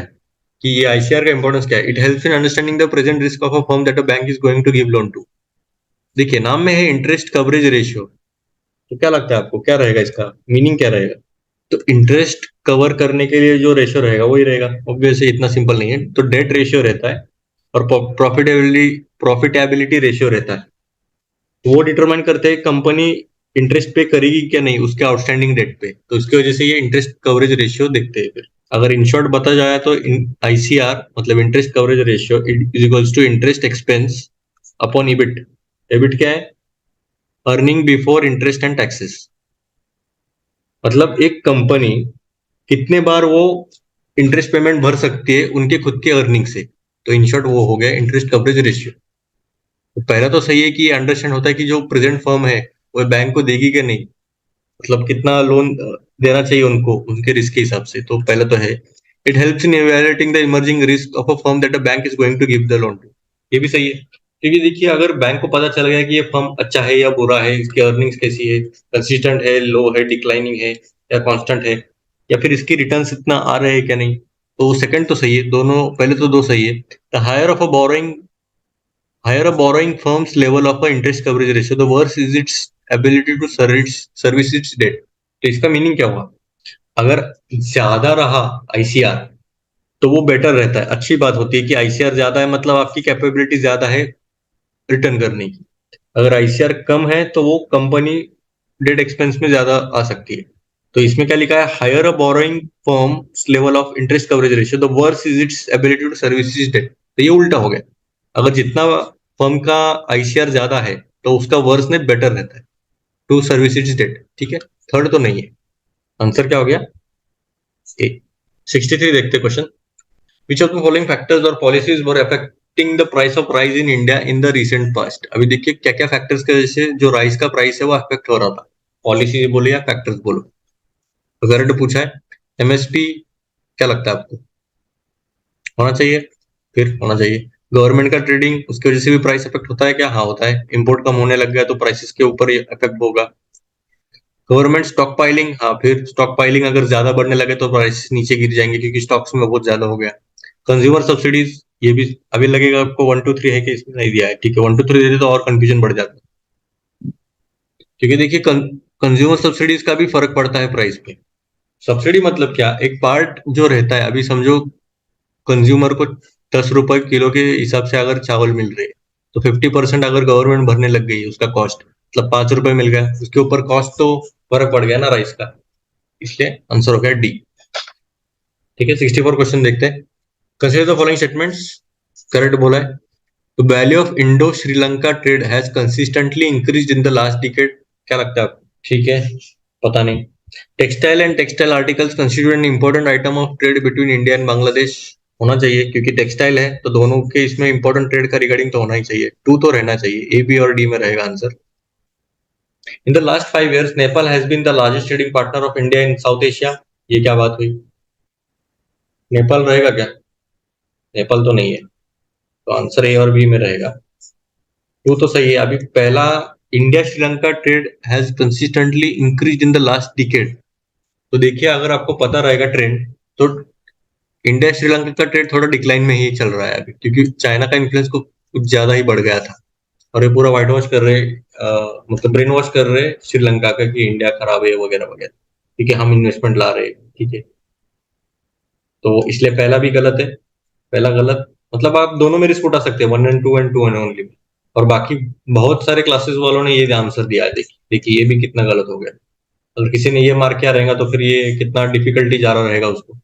कि ये आईसीआर का इंपॉर्टेंस क्या है। It helps in understanding the present risk of a firm that a bank is going to give loan to. देखिए नाम में है इंटरेस्ट कवरेज रेशियो, तो क्या लगता है आपको क्या रहेगा, इसका मीनिंग क्या रहेगा। तो इंटरेस्ट कवर करने के लिए जो रेशियो रहेगा वही रहेगा, ऑब्वियसली इतना सिंपल नहीं है। तो डेट रेशियो रहता है और प्रॉफिटेबिलिटी रेशियो रहता है, तो वो डिटरमाइन करते हैं कंपनी इंटरेस्ट पे करेगी क्या नहीं उसके आउटस्टैंडिंग डेट पे, तो उसकी वजह से ये इंटरेस्ट कवरेज रेशियो देखते हैं फिर। अगर इन शॉर्ट बता जाए तो आईसीआर मतलब interest coverage ratio is equals to interest expense upon EBIT. EBIT क्या है, earning before interest and taxes. मतलब एक कंपनी कितने बार वो इंटरेस्ट पेमेंट भर सकती है उनके खुद के अर्निंग से, तो इन शॉर्ट वो हो गया इंटरेस्ट कवरेज रेशियो। तो पहला तो सही है कि ये अंडरस्टैंड होता है कि जो प्रेजेंट फर्म है वो बैंक को देगी कि नहीं, मतलब कितना लोन देना चाहिए उनको उनके रिस्क के हिसाब से, तो पहले तो है। It helps in evaluating the emerging risk of a firm that a bank is going to give the loan to. ये भी सही है, क्योंकि देखिए अगर बैंक को पता चल गया कि ये फर्म अच्छा है या बुरा है, इसकी अर्निंग्स कैसी है, कंसिस्टेंट है, लो है, डिक्लाइनिंग है या कांस्टेंट है, या फिर इसकी रिटर्न्स इतना आ रहे हैं क्या नहीं, तो सेकंड तो सही है, दोनों पहले तो दो सही है। The higher a borrowing firm's level of a interest coverage ratio, the worse is its ability to service its debt। तो इसका मीनिंग क्या हुआ, अगर ज्यादा रहा आईसीआर तो वो बेटर रहता है, अच्छी बात होती है कि आईसीआर ज्यादा है मतलब आपकी कैपेबिलिटी ज्यादा है रिटर्न करने की। अगर आईसीआर कम है तो वो कंपनी डेट एक्सपेंस में ज्यादा आ सकती है। तो इसमें क्या लिखा है, higher a borrowing firm level of interest coverage ratio the worse is its ability to service its debt. तो ये उल्टा हो गया, अगर जितना फर्म का आईसीआर ज्यादा है तो उसका वर्स नेट बेटर रहता है टू सर्विस इट्स डेट। ठीक है, थर्ड तो नहीं है, आंसर क्या हो गया ए। 63 देखते question. Which of the following factors or policies were affecting the price of rice in India in the recent past. अभी देखिए क्या क्या फैक्टर्स की वजह से जो राइस का प्राइस है वो अफेक्ट हो रहा था, पॉलिसी बोलो या फैक्टर्स बोलो। तो करंट पूछा है, एमएसपी क्या लगता है आपको, होना चाहिए, फिर होना चाहिए। गवर्नमेंट का ट्रेडिंग उसकी वजह से भी प्राइस इफेक्ट होता है क्या, हाँ होता है, इंपोर्ट कम होने लग गया तो प्राइसेस के ऊपर इफेक्ट होगा। गवर्नमेंट स्टॉक पाइलिंग, हाँ फिर स्टॉक पाइलिंग अगर ज्यादा बढ़ने लगे तो प्राइसेस नीचे गिर जाएंगे क्योंकि स्टॉक्स में बहुत ज्यादा हो गया। कंज्यूमर सब्सिडीज, ये भी अभी लगेगा आपको 1 2 3 है कि इसमें नहीं दिया है, ठीक है 1 2 3 दे दे तो और कंफ्यूजन बढ़ जाता है, क्योंकि देखिए कंज्यूमर सब्सिडीज का भी फर्क पड़ता है प्राइस पे। सब्सिडी मतलब क्या, एक पार्ट जो रहता है, अभी समझो कंज्यूमर को 10 रुपए किलो के हिसाब से अगर चावल मिल रहे हैं तो 50% अगर गवर्नमेंट भरने लग गई उसका कॉस्ट, मतलब 5 रुपए मिल गया उसके ऊपर कॉस्ट, तो फर्क पड़ गया ना राइस का, इसलिए आंसर हो गया डी। ठीक है, 64 क्वेश्चन देखते हैं। Consider the following statements, correct बोला है। The value of Indo Sri Lanka trade has consistently increase in the last decade. क्या लगता है आपको, ठीक है, पता नहीं। Textile and textile articles constitute an important item of trade between India and Bangladesh. होना चाहिए क्योंकि टेक्सटाइल है तो दोनों के इसमें इंपॉर्टेंट ट्रेड का रिगार्डिंग तो होना ही चाहिए, टू तो रहना चाहिए, ए बी और डी में रहेगा answer. In the last 5 years Nepal has been the largest trading partner of India in South Asia. ये क्या बात हुई, नेपाल रहेगा क्या, नेपाल तो नहीं है, तो आंसर ए और बी में रहेगा। टू तो सही है। अभी पहला, India Sri Lanka trade has consistently increase in the last decade. तो देखिए अगर आपको पता रहेगा ट्रेंड, तो इंडिया श्रीलंका का ट्रेड थोड़ा डिक्लाइन में ही चल रहा है अभी, क्योंकि चाइना का इन्फ्लुएंस कुछ ज्यादा ही बढ़ गया था और ये पूरा व्हाइट वॉश कर रहे, मतलब ब्रेन वॉश कर रहे श्रीलंका का कि इंडिया खराब है वगैरह वगैरह, ठीक है, हम इन्वेस्टमेंट ला रहे हैं, ठीक है। तो इसलिए पहला भी गलत है, पहला गलत, मतलब आप दोनों में रिस्क उठा सकते हैं, 1 and 2 ओनली। और बाकी बहुत सारे क्लासेस वालों ने ये आंसर दिया है, देखिए देखिए ये भी कितना गलत हो गया। अगर किसी ने ये मार्क किया रहेगा तो फिर ये कितना डिफिकल्टी जा रहा रहेगा उसको।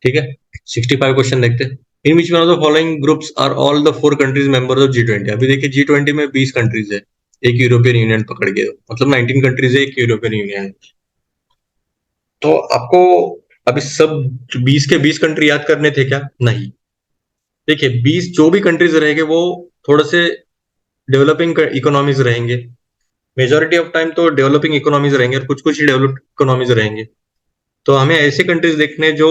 ठीक है, 65 क्वेश्चन देखते हैं। In which one of the following groups are all the 4 countries members of G20। अभी देखिए G20 में 20 कंट्रीज है, एक यूरोपियन यूनियन पकड़ के, मतलब 19 कंट्रीज है, एक यूरोपियन यूनियन। तो आपको अभी सब 20 के 20 कंट्री याद करने थे क्या? नहीं। देखिए 20 जो भी कंट्रीज रहेंगे वो थोड़े से डेवलपिंग इकोनॉमीज रहेंगे, मेजोरिटी ऑफ टाइम तो डेवलपिंग इकोनॉमीज रहेंगे और कुछ कुछ ही डेवलप्ड इकोनॉमीज रहेंगे। तो हमें ऐसे कंट्रीज देखने जो,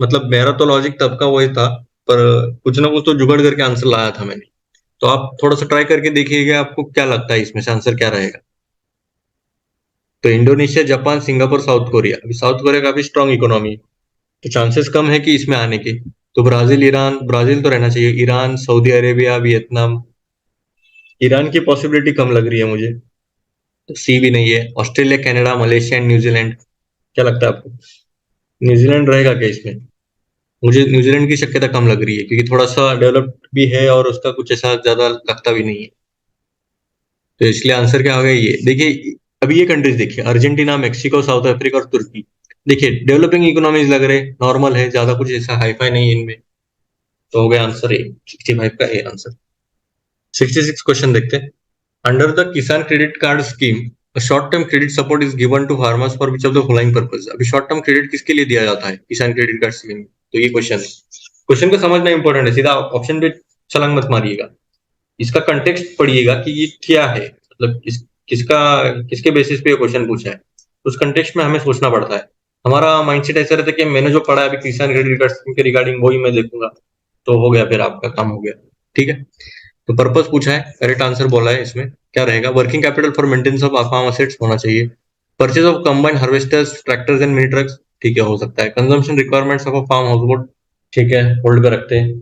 मतलब मेरा तो लॉजिक तब का वही था, पर कुछ ना कुछ तो जुगाड़ करके आंसर लाया था मैंने। तो आप थोड़ा सा ट्राई करके देखिएगा, आपको क्या लगता है इसमें से आंसर क्या रहेगा। तो Indonesia, Japan, Singapore, south Korea. अभी साउथ कोरिया काफी स्ट्रांग इकोनॉमी, तो चांसेस कम है कि इसमें आने के। तो ब्राजील, ईरान, ब्राजील तो रहना चाहिए, Iran, Saudi Arabia, Vietnam. Iran की पॉसिबिलिटी कम लग रही है मुझे, तो सी भी नहीं है। Australia, Canada, Malaysia and New Zealand. क्या लगता है आपको, न्यूजीलैंड रहेगा क्या इसमें? मुझे न्यूजीलैंड की शक्यता कम लग रही है, क्योंकि थोड़ा सा डेवलप्ड भी है और उसका कुछ ऐसा ज्यादा लगता भी नहीं है। तो इसलिए आंसर क्या होगा ये देखिए। अभी ये कंट्रीज देखिए, अर्जेंटीना, मेक्सिको, साउथ अफ्रीका और तुर्की। देखिए डेवलपिंग इकोनॉमीज लग रहे, नॉर्मल है, ज्यादा कुछ ऐसा हाईफाई नहीं है इनमें। तो हो गया आंसर ए, 65 का ए आंसर। 66 क्वेश्चन देखते हैं। Under the Kisan credit card scheme, short term credit support is given to farmers for which of the following purpose. अभी शॉर्ट टर्म क्रेडिट किसके लिए दिया जाता है किसान क्रेडिट कार्ड स्कीम में? तो ये क्वेश्चन है, क्वेश्चन को समझना इंपॉर्टेंट है, सीधा ऑप्शन पे छलांग मत मारिएगा। इसका कंटेक्स्ट पढ़िएगा कि ये क्या है, मतलब किसका, किसके बेसिस पे ये क्वेश्चन पूछा है। उस कंटेक्स्ट में हमें सोचना पड़ता है। हमारा माइंडसेट ऐसा रहता है कि मैंने जो पढ़ा है अभी किसान क्रेडिट कार्ड स्कीम के रिगार्डिंग वही मैं देखूंगा, तो हो गया, फिर आपका काम हो गया। ठीक है। तो पर्पस पूछा है, करेक्ट आंसर बोला है, इसमें क्या रहेगा? Working capital for maintenance of farm assets होना चाहिए। Purchase of combined harvesters, tractors and mini trucks, ठीक है, हो सकता है। Consumption requirements of a farm house, ठीक है, होल्ड पे रखते हैं।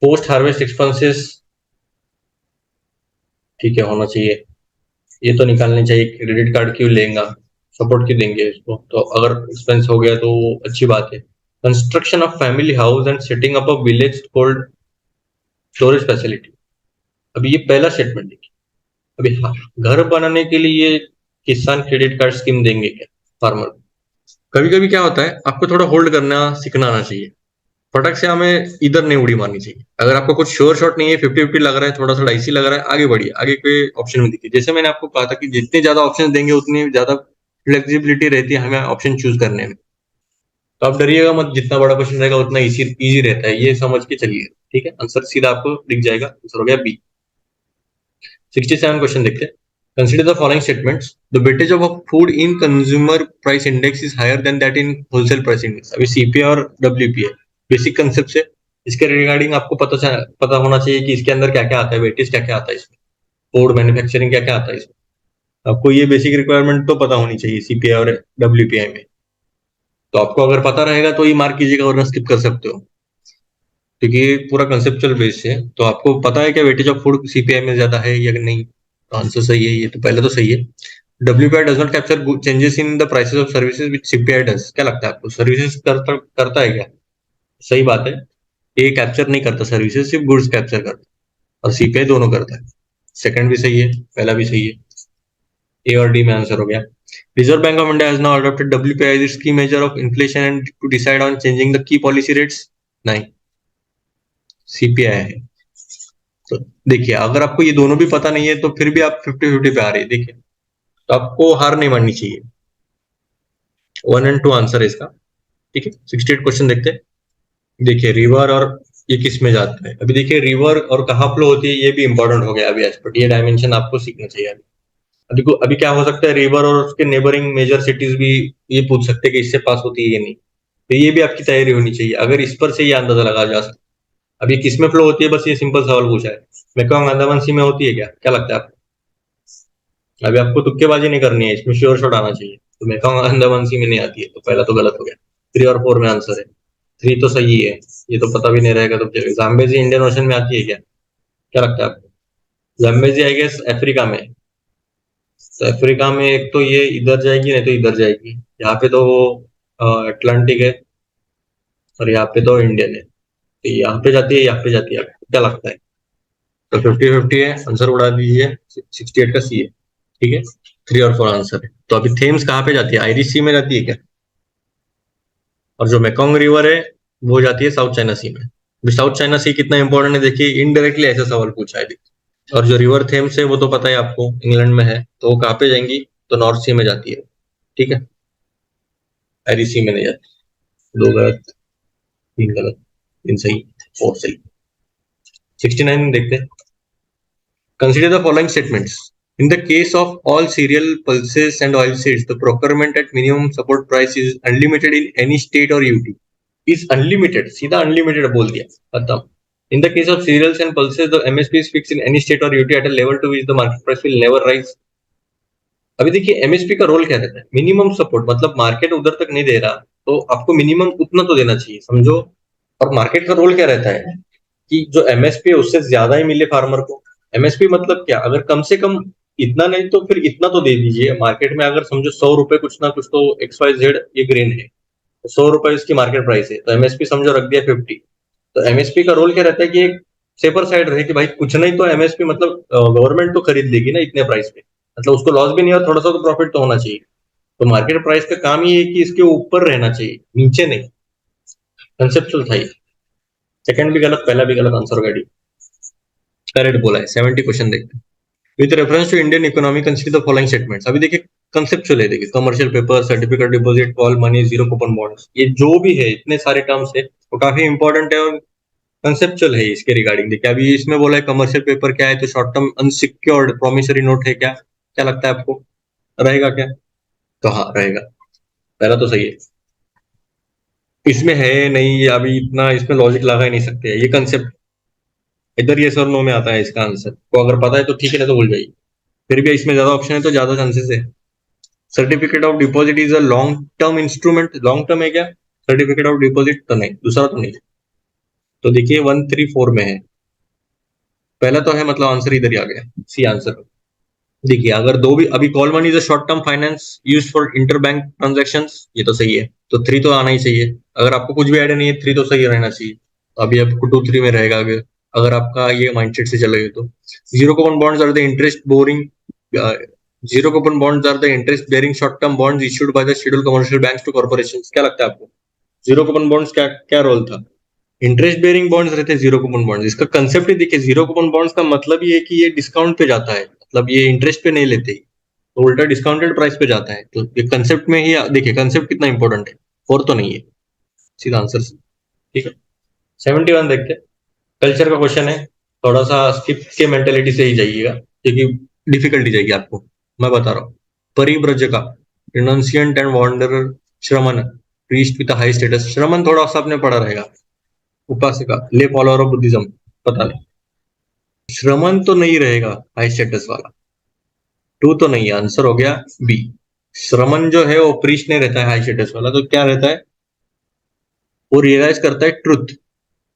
पोस्ट हार्वेस्ट एक्सपेंसेस, ठीक है, होना चाहिए। ये तो निकालने चाहिए, क्रेडिट कार्ड क्यों लेगा, सपोर्ट क्यों देंगे इसको, तो अगर एक्सपेंस हो गया तो अच्छी बात है। Construction of family house and setting up a village cold storage facility. अभी ये पहला स्टेटमेंट देखिए। अभी हाँ, घर बनाने के लिए किसान क्रेडिट कार्ड स्कीम देंगे क्या फार्मर को? कभी कभी क्या होता है, आपको थोड़ा होल्ड करना सीखना आना चाहिए। फटक से हमें इधर नहीं उड़ी मारनी चाहिए। अगर आपको कुछ श्योर शॉट नहीं है, 50-50 लग रहा है, थोड़ा सा डाइसी लग रहा है, आगे बढ़िए, आगे के ऑप्शन में देखिए। जैसे मैंने आपको कहा था कि जितने ज्यादा ऑप्शन देंगे उतनी ज्यादा फ्लेक्सिबिलिटी रहती है हमें ऑप्शन चूज करने में। तो आप डरिएगा मत, जितना बड़ा क्वेश्चन रहेगा उतना इजी इजी रहता है, ये समझ के चलिए। ठीक है, आंसर सीधा आपको दिख जाएगा, आंसर हो गया बी। 67 क्वेश्चन देखते हैं। Consider the following statements, the weightage of food in consumer price index is higher than that in wholesale price index. अभी सीपीआई और डब्ल्यूपीआई बेसिक कंसेप्ट से, इसके रिगार्डिंग आपको पता होना चाहिए कि इसके अंदर क्या क्या आता है, वेटेज क्या क्या आता है इसमें, फूड मैन्युफैक्चरिंग क्या क्या आता है इसमें। आपको ये बेसिक रिक्वायरमेंट तो पता होनी चाहिए सीपीआई और डब्ल्यूपीआई में। तो आपको अगर पता रहेगा तो ये मार्क कीजिएगा, वरना स्किप कर सकते हो, क्योंकि ये पूरा कंसेप्चुअल बेस है। तो आपको पता है क्या वेटेज ऑफ फूड सीपीआई में ज्यादा है या नहीं? तो आंसर सही है, ये तो पहले तो सही है। WPI does not capture changes in the prices of services which CPI does. क्या लगता है आपको, सर्विसेज करता है क्या? सही बात है, ये कैप्चर नहीं करता सर्विसेज, सिर्फ गुड्स कैप्चर करता है, और सीपीआई दोनों करता है। सेकंड भी सही है, पहला भी सही है। ए और डी में आंसर हो गया। Reserve Bank of India has now adopted WPI as its key measure of inflation and to decide on changing the key policy rates. नहीं, सीपीआई है। तो देखिए, अगर आपको ये दोनों भी पता नहीं है तो फिर भी आप 50-50 पे आ रहे हैं, देखिए। तो आपको हार नहीं माननी चाहिए। 1 एंड 2 आंसर है इसका। ठीक है, 68 क्वेश्चन देखते हैं। देखिए रिवर और ये किस में जाता है। अभी देखिए रिवर और कहाँ फ्लो होती है ये भी इंपॉर्टेंट हो गया अभी आज, बट ये डायमेंशन आपको सीखना चाहिए अभी। अभी क्या हो सकता है, रिवर और उसके नेबरिंग मेजर सिटीज भी ये पूछ सकते हैं कि इससे पास होती है या नहीं। तो ये भी आपकी तैयारी होनी चाहिए, अगर इस पर से ये अंदाजा लगा जा सकता है। अभी किस में फ्लो होती है, बस ये सिंपल सवाल पूछा है। मेकॉन्ग अंडमान सी में होती है क्या, क्या लगता है आपको? अभी आपको तुक्केबाजी नहीं करनी है, इसमें श्योर शॉट आना चाहिए। तो मेकॉन्ग अंडमान सी में नहीं आती है, तो पहला तो गलत हो गया। 3 और 4 में आंसर है। 3 तो सही है, ये तो पता भी नहीं रहेगा तो चलेगा। जाम्बेजी इंडियन ओशन में आती है क्या, क्या लगता है आपको? जाम्बेजी आई गेस अफ्रीका में। तो अफ्रीका में एक तो ये इधर जाएगी, नहीं तो इधर जाएगी। यहाँ पे तो वो अटलांटिक है, और यहाँ पे तो इंडियन है। तो यहाँ पे जाती है, यहाँ पे जाती है, आपको क्या लगता है? तो 50-50 है, आंसर उड़ा दीजिए। 68 का सी है। ठीक है, 3 और 4 आंसर है। तो अभी थेम्स कहाँ पे जाती है, आयरिश सी में जाती है क्या? और जो मेकॉन्ग रिवर है वो जाती है साउथ चाइना सी में। साउथ चाइना सी कितना इंपॉर्टेंट है देखिए, इनडायरेक्टली ऐसा सवाल पूछा है देखिए। और जो रिवर थेम्स है वो तो पता है आपको, इंग्लैंड में है, तो वो कहाँ पे जाएंगी, तो नॉर्थ सी में जाती है। ठीक है, एरी सी में नहीं जाती। दो गलत, तीन गलत, तीन सही, फोर सही। 69 देखते हैं। Consider the following statements. In the case of all cereal, pulses, and oilseeds, the procurement at minimum support price is unlimited in any state or UT. Is unlimited. सीधा unlimited बोल दिया, खत्म. In the case of cereals and pulses, the MSP is fixed in any state or UT at a level to which the market price will never rise. अभी देखिए MSP का role क्या रहता है, मिनिमम सपोर्ट, मतलब market उधर तक नहीं दे रहा तो आपको मिनिमम उतना तो देना चाहिए, समझो। और मार्केट का रोल क्या रहता है कि जो एमएसपी है उससे ज्यादा ही मिले फार्मर को। एमएसपी मतलब क्या, अगर कम से कम इतना नहीं तो फिर इतना तो दे दीजिए। मार्केट में अगर समझो 100 रुपए कुछ ना कुछ तो XYZ ये ग्रेन है, 100 रुपए इसकी मार्केट प्राइस है, तो एमएसपी समझो रख दिया 50। तो एमएसपी का रोल क्या रहता है कि एक सेफर साइड रहे कि भाई कुछ नहीं तो एमएसपी मतलब गवर्नमेंट तो खरीद लेगी ना इतने प्राइस पे, मतलब उसको लॉस भी नहीं और थोड़ा सा तो प्रॉफिट तो होना चाहिए। तो मार्केट प्राइस का काम ही है कि इसके ऊपर रहना चाहिए, नीचे नहीं। कंसेप्चुअल था ये। सेकंड भी गलत, पहला भी गलत, आंसर गाड़ी करेक्ट बोला है। 70 क्वेश्चन देखते हैं। With reference to Indian economy consider the following statements. अभी देखिए कंसेप्चुअल है, देखिए commercial paper, certificate deposit, call money, zero coupon bonds, ये जो भी है इतने सारे टर्म्स है वो काफी इंपॉर्टेंट है और कंसेप्चुअल है इसके रिगार्डिंग। देखिए अभी इसमें बोला है कमर्शियल पेपर क्या है, तो short term unsecured promissory note है क्या, क्या लगता है आपको, रहेगा क्या, तो हाँ रहेगा, पहला तो सही है। इसमें है नहीं, अभी इतना इसमें लॉजिक लगा ही नहीं सकते, ये कंसेप्ट इधर ये सर नो में आता है इसका आंसर, तो अगर पता है तो ठीक है, नहीं तो भूल जाइए। फिर भी इसमें ज्यादा ऑप्शन है तो ज्यादा चांसेस है। Certificate of deposit is a long term instrument, long term है क्या, सर्टिफिकेट ऑफ डिपॉजिट तो नहीं, दूसरा तो नहीं। तो देखिए 134 में है, पहला तो है, मतलब आंसर इधर ही आ गया, सी आंसर। देखिए अगर दो भी, अभी call money is a short term finance use for inter bank transaction, ये तो सही है, तो थ्री तो आना ही चाहिए। अगर आपको कुछ भी आइडिया नहीं है, थ्री तो सही रहना चाहिए। तो अभी आपको 2 3 में रहेगा आगे, अगर आपका ये माइंडसेट से चलेगा तो। Zero coupon bonds are the interest boring, zero coupon bonds are the interest bearing short term bonds issued by the scheduled commercial banks to corporations. क्या लगता है आपको, जीरो कूपन बॉन्ड्स क्या क्या रोल था, इंटरेस्ट बेरिंग बॉन्ड्स रहते हैं zero coupon bonds. इसका कंसेप्ट ही देखिए, जीरो कूपन बॉन्ड्स का मतलब ये है कि ये डिस्काउंट पे जाता है, मतलब ये इंटरेस्ट पे नहीं लेते, तो उल्टा डिस्काउंटेड प्राइस पे जाता है। तो ये कंसेप्ट में ही देखिए कंसेप्ट कितना इंपॉर्टेंट है, और तो नहीं है, सीधा आंसर। ठीक है, 71 देखते हैं। कल्चर का क्वेश्चन है, थोड़ा सा स्किप के मेंटेलिटी से ही जाइएगा क्योंकि डिफिकल्टी जाएगी आपको, मैं बता रहा हूँ। परिव्रजका, रिनंसिएंट एंड वॉन्डरर, श्रमण, प्रीस्ट विद हाई स्टेटस। श्रमण थोड़ा सा आपने पढ़ा रहेगा। उपासका, ले फॉलोअर ऑफ बुद्धिज्म, पता नहीं। श्रमण तो नहीं रहेगा हाई स्टेटस वाला, टू तो नहीं है, आंसर हो गया बी। श्रमण जो है वो प्रीस्ट नहीं रहता है हाई स्टेटस वाला, तो क्या रहता है, वो रियलाइज करता है ट्रुथ,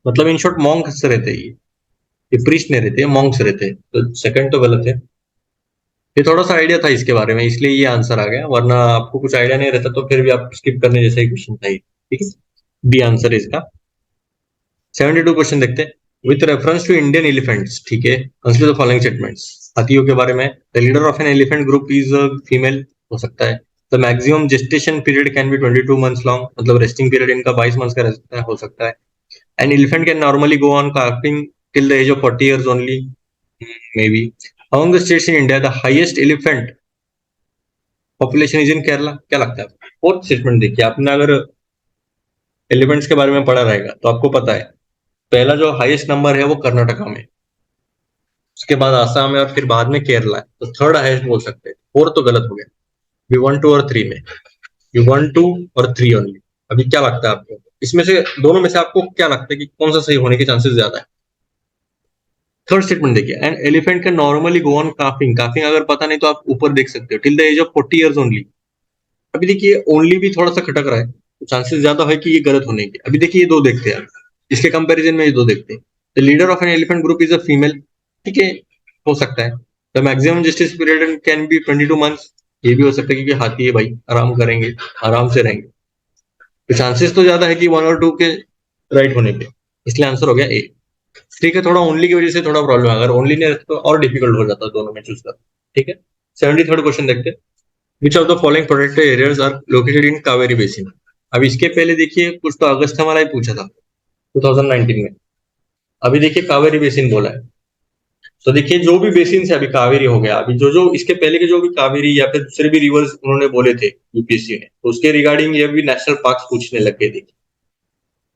मतलब इन शॉर्ट मॉन्क्स रहते हैं ये प्रीस्ट नहीं रहते, मॉन्क्स रहते हैं, तो सेकंड तो गलत है। ये थोड़ा सा आइडिया था इसके बारे में इसलिए ये आंसर आ गया, वरना आपको कुछ आइडिया नहीं रहता तो फिर भी आप स्किप करने जैसा ही क्वेश्चन था ये। ठीक है, बी आंसर है इसका। 72 क्वेश्चन देखते हैं। With reference to Indian elephants, ठीक है, कंसीडर द फॉलोइंग स्टेटमेंट्स। हाथियों के बारे में, the leader of an elephant group is a female, हो सकता है। The maximum gestation period can be 22 months long, मतलब रेस्टिंग पीरियड इनका 22 मंथ्स का रह सकता है, हो सकता है। An elephant can normally go on calving till the age of 40 years only, maybe. Among the states in India the highest elephant population is in Kerala, क्या लगता है। फोर्थ स्टेटमेंट देखिए, आपने अगर एलिफेंट्स के बारे में पढ़ा रहेगा तो आपको पता है पहला जो हाईएस्ट नंबर है वो कर्नाटका में, उसके बाद आसाम है और फिर बाद में केरला है, तो थर्ड हाईएस्ट बोल सकते हैं। फोर्थ तो गलत हो गया, वी वन टू और थ्री में, वी वन टू और थ्री ओनली। अभी क्या लगता है आपको, इसमें से दोनों में से आपको क्या लगता है कि कौन सा सही होने के चांसेस ज्यादा है। थर्ड स्टेटमेंट देखिए, and elephant can normally go on calving, calving अगर पता नहीं तो आप ऊपर देख सकते हो, till the age of 40 years only. अभी देखिए ओनली भी थोड़ा सा खटक रहा है, तो चांसेस ज्यादा है कि ये गलत होने के। अभी देखिए ये दो देखते हैं, इसके कंपैरिजन में ये दो देखते हैं। The leader of an elephant group is a female, ठीक है, हो सकता है। The maximum justice period can be 22 months, ये भी हो सकता है क्योंकि हाथी है भाई, आराम करेंगे, आराम से रहेंगे, तो चांसेस तो ज्यादा है कि वन और टू के राइट होने के, इसलिए आंसर हो गया ए। ठीक है, थोड़ा ओनली की वजह से थोड़ा प्रॉब्लम है, अगर ओनली नहीं रहता तो और डिफिकल्ट हो जाता दोनों में चूज कर। ठीक है, 73rd क्वेश्चन देखते हैं। Which of the following protected areas are located in Kaveri basin. अब इसके पहले देखिए कुछ तो अगस्त हमारा ही पूछा था 2019 में, अभी देखिए कावेरी बेसिन बोला है। तो देखिए जो भी बेसिन है, अभी कावेरी हो गया, अभी जो जो इसके पहले के जो भी कावेरी या फिर दूसरे भी रिवर्स उन्होंने बोले थे यूपीएससी ने, तो उसके रिगार्डिंग ये भी नेशनल पार्क पूछने लग गए। देखिए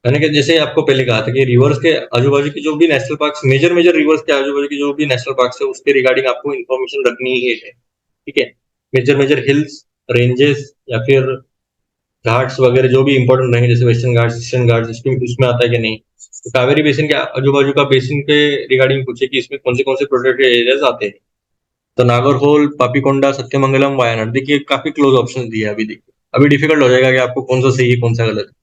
मैंने कि जैसे आपको पहले कहा था कि रिवर्स के आजू बाजू की जो भी national park, major major rivers के आजू बाजू की जो भी नेशनल पार्क है उसके रिगार्डिंग आपको इन्फॉर्मेशन रखनी ही है। ठीक है, मेजर मेजर हिल्स, रेंजेस या फिर घाट्स वगैरह जो भी इंपॉर्टेंट रहेंगे, जैसे वेस्टर्न घाट्स, ईस्टर्न घाट्स, इसमें आता है कि नहीं। तो कावेरी बेसिन के आजू बाजू का बेसिन के रिगार्डिंग पूछे कि इसमें कौन से प्रोटेक्टेड एरियाज आते हैं। तो नागरहोल, पापीकोंडा, सत्यमंगलम, वायनाड, देखिए काफी क्लोज ऑप्शन दिए अभी। देखिए अभी डिफिकल्ट हो जाएगा कि आपको कौन सा सही है कौन सा गलत है।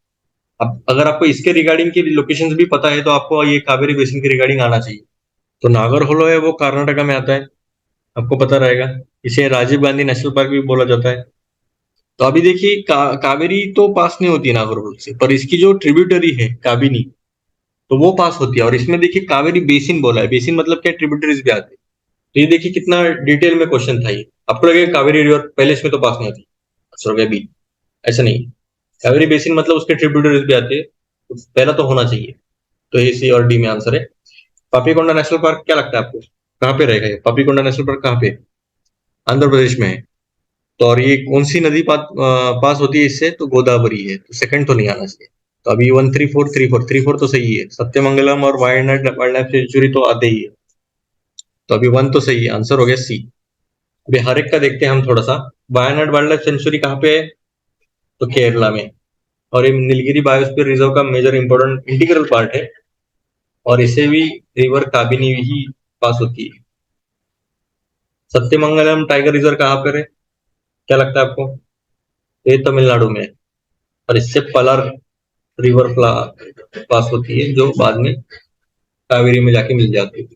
अब अगर आपको इसके रिगार्डिंग की लोकेशंस भी पता है तो आपको ये कावेरी बेसिन के रिगार्डिंग आना चाहिए। तो नागरहोल है वो कर्नाटका में आता है, आपको पता रहेगा। इसे राजीव गांधी नेशनल पार्क भी बोला जाता है। तो अभी देखिए कावेरी तो पास नहीं होती नागरहोल से, पर इसकी जो ट्रिब्यूटरी है काबिनी, तो वो पास होती है। और इसमें देखिए कावेरी बेसिन बोला है, बेसिन मतलब क्या, ट्रिब्यूटरीज भी आती है। तो ये देखिए कितना डिटेल में क्वेश्चन था ये। आपको लगेगा कावेरी रिवर पहले इसमें तो पास नहीं होती, आंसर हो गया बी। ऐसा नहीं, कावेरी बेसिन मतलब उसके ट्रिब्यूटरीज भी आते हैं, तो पहला तो होना चाहिए। तो ए, सी और डी में आंसर है। पापीकोंडा नेशनल पार्क क्या लगता है आपको, कहाँ पे रहेगा ये पापीकोंडा नेशनल पार्क, कहाँ पे? आंध्र प्रदेश में है। तो और ये कौन सी नदी पास होती है इससे, तो गोदावरी है। तो सेकंड तो नहीं आना चाहिए। तो अभी 1 3 4 3 4 3 4 तो सही है। सत्यमंगलम और वायनाड वाइल्ड लाइफ सेंचुरी तो आते ही है। तो अभी 1 तो सही है, आंसर हो गया सी। अभी हर एक का देखते हैं हम थोड़ा सा। वायनाड वाइल्ड लाइफ सेंचुरी कहाँ पे है, तो केरला में। और ये नीलगिरी बायोस्फीयर रिजर्व का मेजर इंपॉर्टेंट इंटीग्रल पार्ट है। और इसे भी रिवर काबिनी ही पास होती है। सत्यमंगलम टाइगर रिजर्व कहाँ पर है, क्या लगता है आपको? ये तमिलनाडु में है। और इससे पलार रिवर पास होती है, जो बाद में कावेरी में जाके मिल जाती है।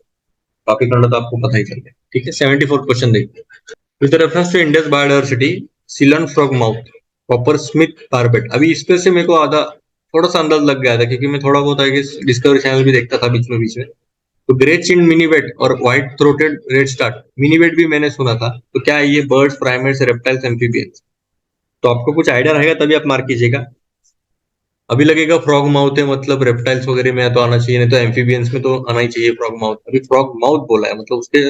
काफी खंड तो आपको पता ही चल गया। ठीक है, 74 क्वेश्चन देखते हैं। With reference to India's biodiversity, Ceylon frogmouth, coppersmith barbet. अभी इस पे से मेरे को आधा थोड़ा सा अंदाज लग गया था, क्योंकि मैं थोड़ा बहुत आगे डिस्कवरी चैनल भी देखता था बीच में। तो ग्रे चिन मिनीवेट और white throated red start, minivet भी मैंने सुना था। तो क्या है ये? Birds, primates, reptiles, amphibians? तो आपको कुछ आइडिया रहेगा तभी आप मार्क कीजिएगा। अभी लगेगा फ्रॉग माउथ है मतलब रेप्टाइल्स वगैरह में तो आना चाहिए, नहीं तो एम्फीबियंस में तो आना ही चाहिए फ्रॉग माउथ। अभी फ्रॉग माउथ बोला है मतलब उसके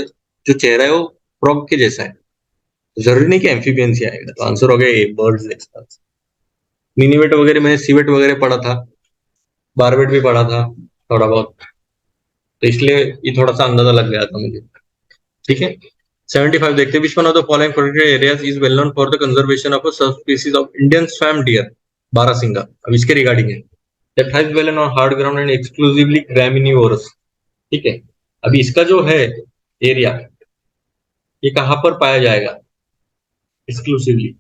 जो चेहरा है वो फ्रॉग के जैसा है, तो जरूरी नहीं कि एम्फीबियंस ही आएगा। तो आंसर हो गया ए, बर्ड्स। मिनीवेट वगैरह मैंने सीवेट वगैरह पढ़ा था, बारवेट भी पढ़ा था थोड़ा बहुत, तो इसलिए ये थोड़ा सा अंदाजा लग गया था मुझे। ठीक है, 75 देखते हैं। Which one of the following protected areas is well known for the conservation of a subspecies of Indian swamp deer, barasingha. अब इसके रिगार्डिंग है, that has well on hard ground and exclusively graminivorous. ठीक है, अभी इसका जो है area, ये कहाँ पर पाया जाएगा एक्सक्लूसिवली,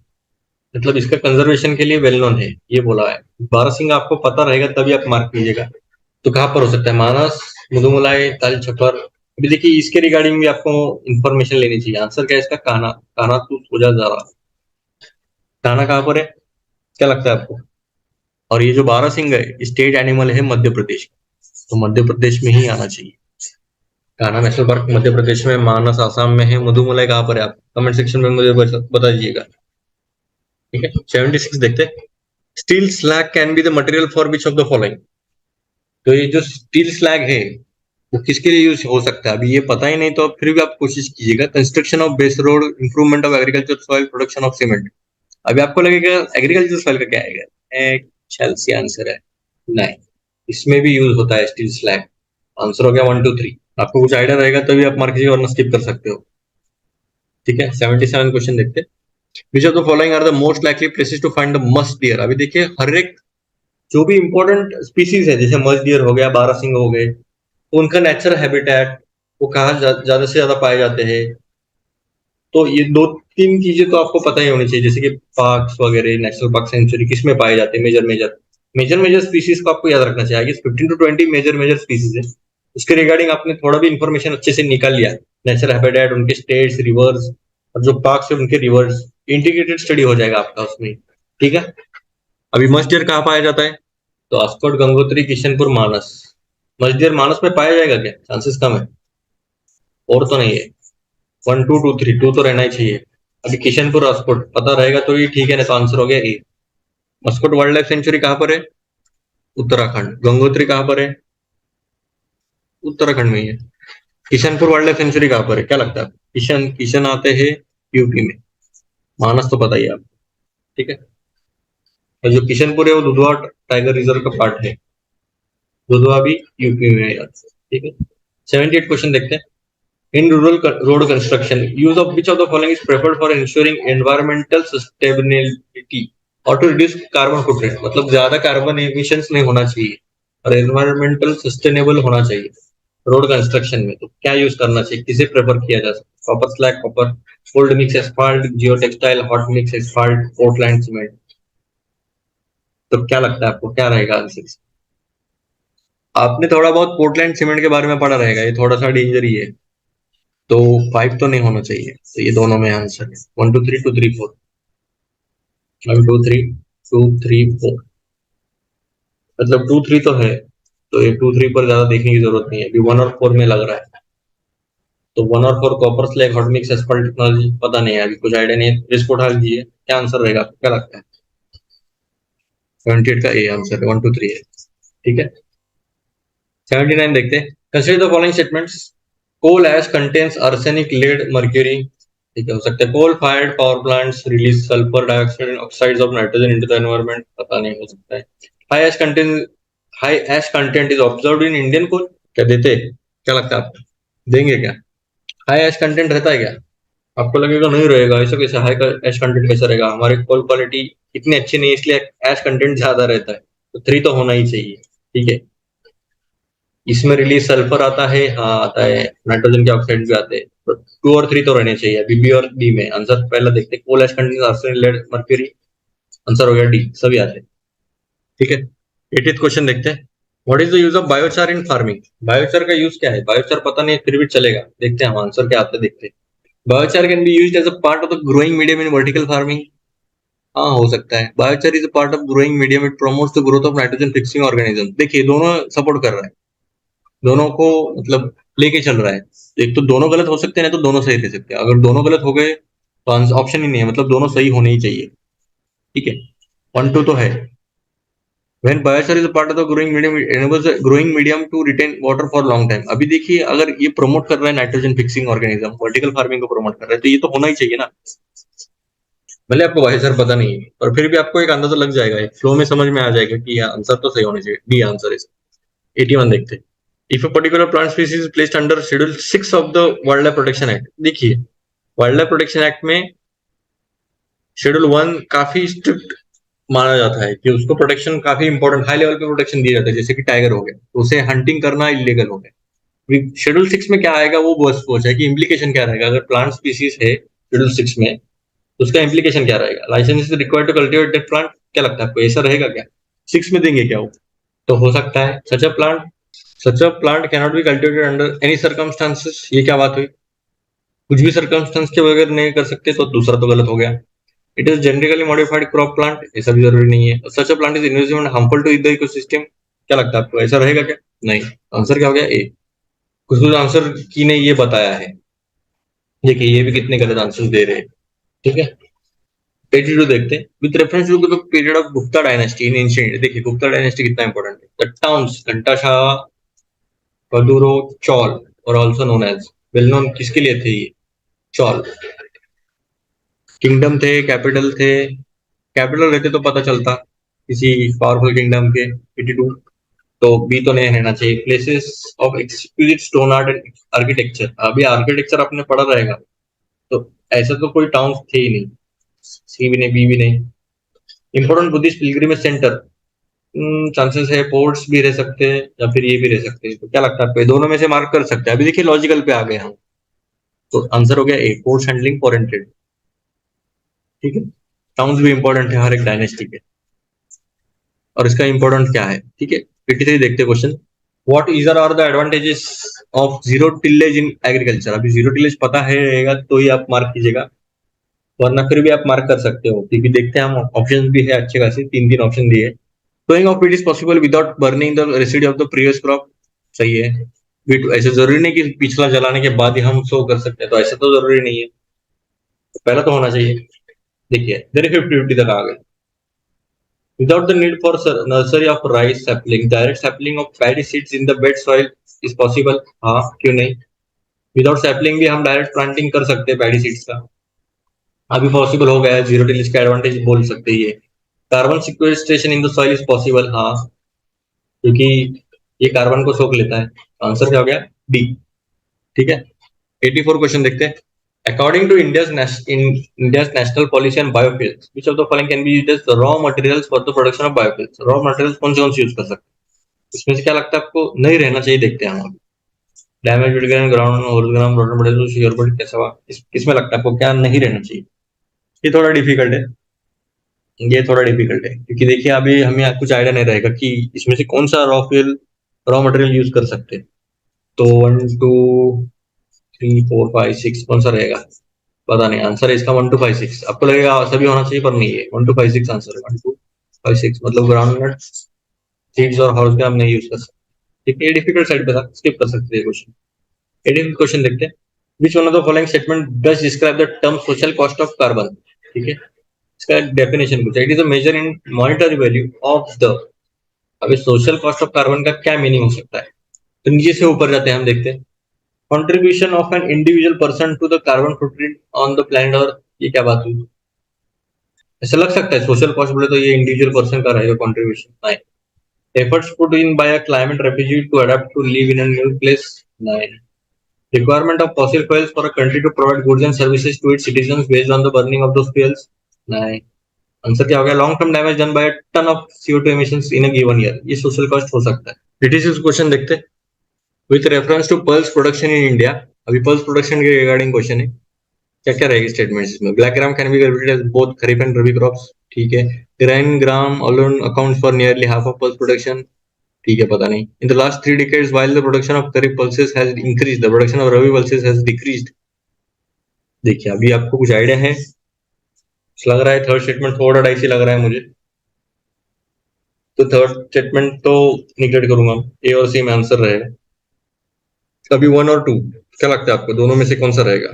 मतलब इसका कंजर्वेशन के लिए वेल नोन है, ये बोला है। बारहसिंगा आपको पता रहेगा तभी आप मार्क कीजिएगा। तो कहाँ पर हो सकता है? मानस, मुदुमलाई, तल छपर। अभी देखिए इसके रिगार्डिंग भी आपको इंफॉर्मेशन लेनी चाहिए। आंसर क्या है इसका? कान्हा। कान्हा तू सोजा जा रहा, कान्हा कहाँ पर है, क्या लगता है आपको? और ये जो बारहसिंगा है स्टेट एनिमल है मध्य प्रदेश का, तो मध्य प्रदेश में ही आना चाहिए। कान्हा नेशनल पार्क मध्य प्रदेश में, मानस आसाम में है, मुदुमलाई कहाँ पर है? आप कमेंट सेक्शन में मुझे बता दीजिएगा। ठीक है, 76 देखते हैं। Steel slag can be the material for which of the following. तो ये जो स्टील स्लैग है वो किसके लिए यूज हो सकता है, अभी ये पता ही नहीं तो फिर भी आप कोशिश कीजिएगा। Construction of base road, improvement of agriculture soil, production of cement. अभी आपको लगेगा एग्रीकल्चर सॉइल का क्या आएगा, चेल्सी आंसर है, नहीं, इसमें भी यूज होता है स्टील स्लैग। आंसर हो गया 1 2 3। आपको कुछ आइडिया रहेगा तभी आप मार्क कीजिएगा, वरना स्किप कर सकते हो। ठीक है, 77 क्वेश्चन देखते हैं। Which of the following are the most likely places to find the musk deer. अभी देखिए हर एक जो भी इंपॉर्टेंट स्पीसीज है, जैसे मस्ट डियर हो गया, बारहसिंग हो गए, तो उनका नेचुरल हैबिटेट वो कहाँ ज्यादा से ज्यादा पाए जाते हैं। तो ये दो तीन चीजें तो आपको पता ही होनी चाहिए, जैसे कि पार्क्स वगैरह, नेशनल पार्क, सेंचुरी किस में पाए जाते हैं। मेजर स्पीसीज को आपको याद रखना चाहिए। आगे 15 to 20 मेजर स्पीसीज है, उसके रिगार्डिंग आपने थोड़ा भी इंफॉर्मेशन अच्छे से निकाल लिया, नेचुरल हैबिटेट, उनके स्टेट्स, रिवर्स, और जो पार्क्स है उनके रिवर्स, इंटीग्रेटेड स्टडी हो जाएगा आपका उसमें। ठीक है, अभी मस्ट डियर कहाँ पाया जाता है, तो अस्कोट, गंगोत्री, किशनपुर, मानस। मस्ट डियर मानस में पाया जाएगा क्या? चांसेस कम है, और तो नहीं है। 1 2 2 3 2 तो रहना ही चाहिए। अभी किशनपुर, अस्कोट पता रहेगा तो ये ठीक है ना, तो आंसर हो गया ए। अस्कोट वाइल्ड लाइफ सेंचुरी कहाँ पर है? उत्तराखंड। गंगोत्री कहाँ पर है? उत्तराखंड में ही है। किशनपुर वाइल्ड लाइफ सेंचुरी कहाँ पर है, क्या लगता है? किशन आते हैं यूपी में, मानस तो पता ही है आप, ठीक है। और जो किशनपुर है वो दुधवा टाइगर रिजर्व का पार्ट है, दुधवा भी यूपी में है यार, ठीक है। 78 क्वेश्चन देखते हैं। In rural road construction, use of which of the following is preferred for ensuring environmental sustainability और टू रिड्यूस कार्बन फुटप्रिंट, मतलब ज्यादा कार्बन एमिशंस नहीं होना चाहिए और एनवायरमेंटल सस्टेनेबल होना चाहिए रोड कंस्ट्रक्शन में, तो क्या यूज करना चाहिए, किसे प्रेफर किया जा सकता है? Copper slag, copper, old mix asphalt, geotextile, hot mix asphalt, Portland cement. तो क्या लगता है आपको, क्या रहेगा आंसर? आपने थोड़ा बहुत पोर्टलैंड सीमेंट के बारे में पढ़ा रहेगा, ये थोड़ा सा डेंजर ही है, तो 5 तो नहीं होना चाहिए, तो ये दोनों में आंसर है। 1 2 3 2 3 4, 1 2 3 2 3 4, मतलब 2 3 तो है, तो ये 2 3 पर ज्यादा देखने की जरूरत नहीं है, अभी 1 और 4 में लग रहा है। तो 1 और 4 copper slag, hot mix asphalt technology पता नहीं है, अभी कुछ आइडिया नहीं है, रिस्क उठा लीजिए, क्या आंसर रहेगा आपको, क्या लगता है? 78 का ए आंसर है, 1 2 3 है, ठीक है। 79 देखते हैं। Consider the following statements, coal ash contains arsenic, lead, mercury, ठीक है, हो सकता है coal fired power plants release sulphur dioxide and oxides of nitrogen into the environment, पता नहीं, हो सकता है। High ash content, high ash content is observed in Indian coal, क्या देते हैं? क्या लगता है आपको, देंगे क्या? हाई एश कंटेंट रहता है क्या? आपको लगेगा नहीं रहेगा, ऐसा कैसे हाई एश कंटेंट कैसे रहेगा, हमारे कोल क्वालिटी इतनी अच्छी नहीं है इसलिए एश कंटेंट ज्यादा रहता है, तो 3 तो होना ही चाहिए, ठीक है। इसमें रिलीज सल्फर आता है, हाँ आता है, नाइट्रोजन के ऑक्साइड भी आते हैं, तो 2 और 3 तो रहने चाहिए, बी बी और डी में आंसर पहला देखते हैं। Coal ash contains arsenic, lead, mercury, answer हो गया डी, सभी आते हैं, ठीक है। 80th क्वेश्चन देखते हैं। What is the use of biochar in farming? Biochar का यूज क्या है, बायोचार पता नहीं फिर भी चलेगा, देखते हैं हम आंसर क्या आता है, देखते हैं। Biochar can be used as a part of the growing medium in vertical farming, हाँ हो सकता है। Biochar is a part of growing medium, it promotes the growth of nitrogen fixing organism, देखिए दोनों सपोर्ट कर रहा है, दोनों को मतलब लेके चल रहा है। एक तो दोनों गलत हो सकते हैं, नहीं तो दोनों सही रह सकते हैं, अगर दोनों गलत हो गए तो ऑप्शन ही नहीं है, मतलब दोनों सही होने ही चाहिए, ठीक है। 1 2 तो है। When biochar is a part of the growing medium, it enables the growing medium to retain water for long time. अभी देखिए अगर ये प्रमोट कर रहा है nitrogen fixing organism, vertical farming को प्रमोट कर रहा है, तो ये तो होना ही चाहिए ना, भले आपको बायोचार पता नहीं है पर फिर भी आपको एक अंदाजा लग जाएगा, एक फ्लो में समझ में आ जाएगा कि आंसर तो सही होना चाहिए, डी आंसर है। 81 देखते हैं। If a particular plant species is placed under schedule 6 of the wild life protection act, देखिए वाइल्ड लाइफ प्रोटेक्शन एक्ट में शेड्यूल 1 काफी स्ट्रिक्ट माना जाता है कि उसको प्रोटेक्शन काफी इंपॉर्टेंट हाई लेवल पे प्रोटेक्शन दिया जाता है, जैसे कि टाइगर हो गया, तो उसे हंटिंग करना इलीगल हो गया। शेड्यूल 6 में क्या आएगा वो बस सोच है कि इम्प्लीकेशन क्या रहेगा, अगर प्लांट स्पीसीज है शेड्यूल 6 में तो उसका इम्प्लीकेशन क्या रहेगा, licence is required to cultivate that plant, क्या लगता है आपको ऐसा रहेगा क्या, 6 में देंगे क्या वो? तो हो सकता है such a plant cannot be cultivated under any circumstances, ये क्या बात हुई, कुछ भी सर्कमस्टांस के बगैर नहीं कर सकते, तो दूसरा तो गलत हो गया। It is genetically modified crop plant, ऐसा भी जरूरी नहीं है। Such a plant is invasive and harmful to the ecosystem, क्या लगता है आपको ऐसा रहेगा क्या? नहीं, आंसर क्या हो गया ए। कुछ कुछ आंसर की ने ये बताया है, देखिए ये भी कितने गलत आंसर दे रहे हैं, ठीक है। 82 देखते हैं। With reference to the period of Gupta dynasty in ancient, देखिए गुप्ता डायनेस्टी कितना इंपॉर्टेंट है। द टाउन्स घंटाशाह, कदूरो, चौल और also known as, well known किसके लिए थे ये? चौल। किंगडम थे, कैपिटल थे, कैपिटल रहते तो पता चलता किसी पावरफुल किंगडम के। 82, तो बी तो नहीं रहना चाहिए। Places of exclusive stone art and architecture, अभी आर्किटेक्चर आपने पढ़ा रहेगा, तो ऐसा तो कोई टाउन थे ही नहीं, सी भी नहीं, बी भी नहीं। Important Buddhist pilgrimage centre, chances है पोर्ट्स भी रह सकते हैं या फिर ये भी रह सकते हैं, तो क्या लगता है आपको, दोनों में से मार्क कर सकते हैं। अभी देखिए लॉजिकल पे आ गए हम, तो आंसर हो गया ए, पोर्ट्स हैंडलिंग फॉरेन ट्रेड, ठीक है। टाउन्स भी इंपॉर्टेंट है हर एक डायनेस्टी के, और इसका इंपॉर्टेंट क्या है, ठीक है। 83 देखते क्वेश्चन। What is are the advantages of zero tillage in agriculture, अभी जीरो टिलेज पता है रहेगा तो ही आप मार्क कीजिएगा, वरना फिर भी आप मार्क कर सकते हो, क्योंकि देखते हैं हम ऑप्शन भी है अच्छे खासे, 3 3 ऑप्शन दिए। Sowing of it is possible without burning the residue of the previous crop, सही है। ऐसे जरूरी नहीं कि पिछला जलाने के बाद ही हम सो कर सकते हैं, तो ऐसा तो जरूरी नहीं है, तो पहला तो होना चाहिए। देखिए देखिए 50-50 तक आ गए। Without the need for nursery of rice sapling, direct sapling of paddy seeds in the bed soil is possible, हाँ क्यों नहीं। विदाउट सैपलिंग भी हम डायरेक्ट प्लांटिंग कर सकते हैं पैडी सीड्स का, अभी पॉसिबल हो गया है। जीरो टिलेज का एडवांटेज बोल सकते हैं ये। Carbon sequestration in the soil is possible, हाँ, क्योंकि ये कार्बन को सोख लेता है। आंसर क्या हो गया? डी। ठीक है, 84 क्वेश्चन देखते हैं। According to India's national policy on biofuels, which of the following can be used as raw materials for the production of biofuels? Raw materials कौन से यूज कर सकते हैं? इसमें से क्या लगता है आपको नहीं रहना चाहिए? देखते हैं हम अभी। डैमेज विडग्रेन ground hologram rotten potassium share but कैसा हुआ, इसमें लगता है आपको क्या नहीं रहना चाहिए? ये थोड़ा डिफिकल्ट है, ये थोड़ा डिफिकल्ट है, क्योंकि देखिए अभी हमें कुछ आइडिया नहीं रहेगा कि इसमें से कौन सा रॉ मटेरियल यूज कर सकते हैं। तो 1 2 3 4 5 6 कौन सा रहेगा? पता नहीं। आंसर है इसका 1 2 5 6। आपको लगेगा सभी होना चाहिए, पर नहीं है। 1 2 5 6 आंसर है। 1 2 5 6 मतलब ग्राउंड नट, सीड्स और हॉर्स ग्राम नहीं यूज कर सकते। ठीक है, ये डिफिकल्ट साइड पे था, स्किप कर सकते हैं क्वेश्चन। 18 क्वेश्चन देखते हैं। Which one of the following statement does describe the term social cost of carbon? ठीक है, इसका डेफिनेशन कुछ है। It is a measure in monetary value of the. अभी सोशल कॉस्ट ऑफ कार्बन का क्या मीनिंग हो सकता है? तो नीचे से ऊपर जाते हैं, हम देखते हैं। Contribution of an individual person to the carbon footprint on the planet Earth. ये क्या बात हुई? ऐसा लग सकता है सोशल कॉस्ट बोले तो ये इंडिविजुअल पर्सन का रहेगा कंट्रीब्यूशन। नहीं। Efforts put in by a climate refugee to adopt to live in a new place. नहीं। Requirement of fossil fuels for a country to provide goods and services to its citizens based on the burning of those fuels. नहीं। Answer क्या हो गया? Long term damage done by ton of CO2 emissions in a given year. ये social cost हो सकता है। 86 question देखते हैं। With reference to pulse production in India. अभी पल्स प्रोडक्शन के रिगार्डिंग क्वेश्चन है। क्या क्या रहेगी स्टेटमेंट्स इसमें? Black gram can be cultivated as both kharif and rabi crops. ठीक है। Green gram alone accounts for nearly half of pulse production. ठीक है, पता नहीं। In the last 3 decades while the production of kharif pulses has increased, the production of rabi pulses has decreased। देखिए अभी आपको कुछ आइडिया है? लग रहा है थर्ड स्टेटमेंट थोड़ा डाइसी लग रहा है मुझे, तो थर्ड स्टेटमेंट तो निगलेक्ट करूंगा। ए और सी में आंसर रहेगा। अभी 1 और 2 क्या लगता है आपको, दोनों में से कौन सा रहेगा?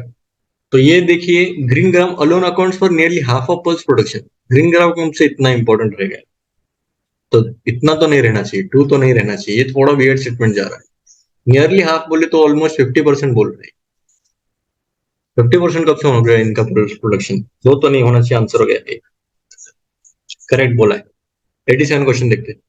तो ये देखिए, green gram alone accounts for nearly half of pulse production. Green gram कौन से इतना इंपॉर्टेंट रहेगा? तो इतना तो नहीं रहना चाहिए, 2 तो नहीं रहना चाहिए, ये थोड़ा वियर्ड स्टेटमेंट जा रहा है। नियरली हाफ बोले तो ऑलमोस्ट 50% बोल रहे हैं। 50% कब से हो गया इनका प्रोडक्शन? 2 तो नहीं होना चाहिए, आंसर हो गया। करेक्ट बोला है। 87 क्वेश्चन देखते हैं।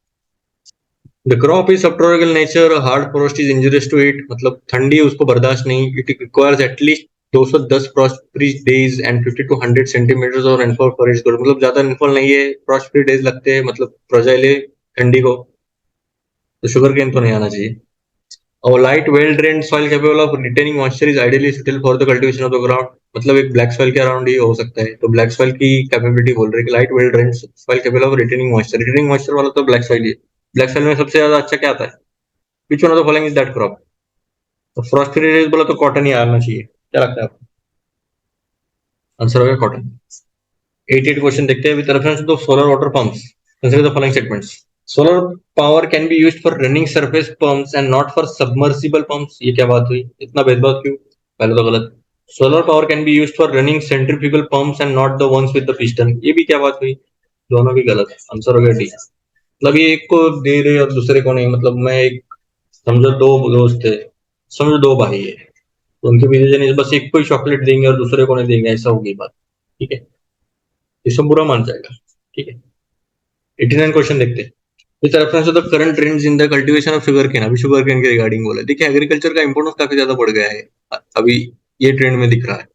The crop is subtropical nature, hard frost is injurious to it. मतलब ठंडी उसको बर्दाश्त नहीं। It requires at least 210 frost free days and 50 to 100 centimetres और रेनफॉल फॉर इट्स ग्रोथ। मतलब ज्यादा रेनफॉल नहीं है, फ्रॉस्ट फ्री डेज लगते हैं, मतलब फ्रजाइल है ठंडी को। तो शुगर केन तो नहीं आना चाहिए। और light well drained soil capable of retaining moisture is ideally suitable for the cultivation of the ground. मतलब एक ब्लैक सॉइल के अराउंड ही हो सकता है। तो ब्लैक सॉइल की कैपेबिलिटी बोल रहे हैं कि light well drained soil capable of retaining moisture. Retaining moisture वाला तो ब्लैक सॉइल ही है। ब्लैक सॉइल में सबसे ज्यादा अच्छा क्या आता है? विच one of the following is that crop? तो फ्रॉस्ट फ्री डेज बोला तो कॉटन ही आना चाहिए। क्या लगता है आपको? आंसर हो गया कॉटन। 88 क्वेश्चन देखते हैं। With reference to solar water pumps consider the following statements. Solar power can be used for running surface pumps and not for submersible pumps. ये क्या बात हुई? इतना भेदभाव क्यों? पहले तो गलत। Solar power can be used for running centrifugal pumps and not the ones with the piston. ये भी क्या बात हुई? दोनों भी गलत। आंसर हो गया डी। मतलब ये एक को दे रहे और दूसरे को नहीं। मतलब मैं एक, समझो 2 दोस्त है, समझो 2 भाई है, तो उनके पीछे बस एक को ही चॉकलेट देंगे और दूसरे को नहीं देंगे, ऐसा होगी बात। ठीक है, ये सब बुरा मान जाएगा। ठीक है, 89 क्वेश्चन देखते हैं। With reference to the current trends in the cultivation of sugarcane. अभी शुगर केन के रिगार्डिंग बोला है। देखिए एग्रीकल्चर का इंपोर्टेंस काफी ज्यादा बढ़ गया है अभी, ये ट्रेंड में दिख रहा है।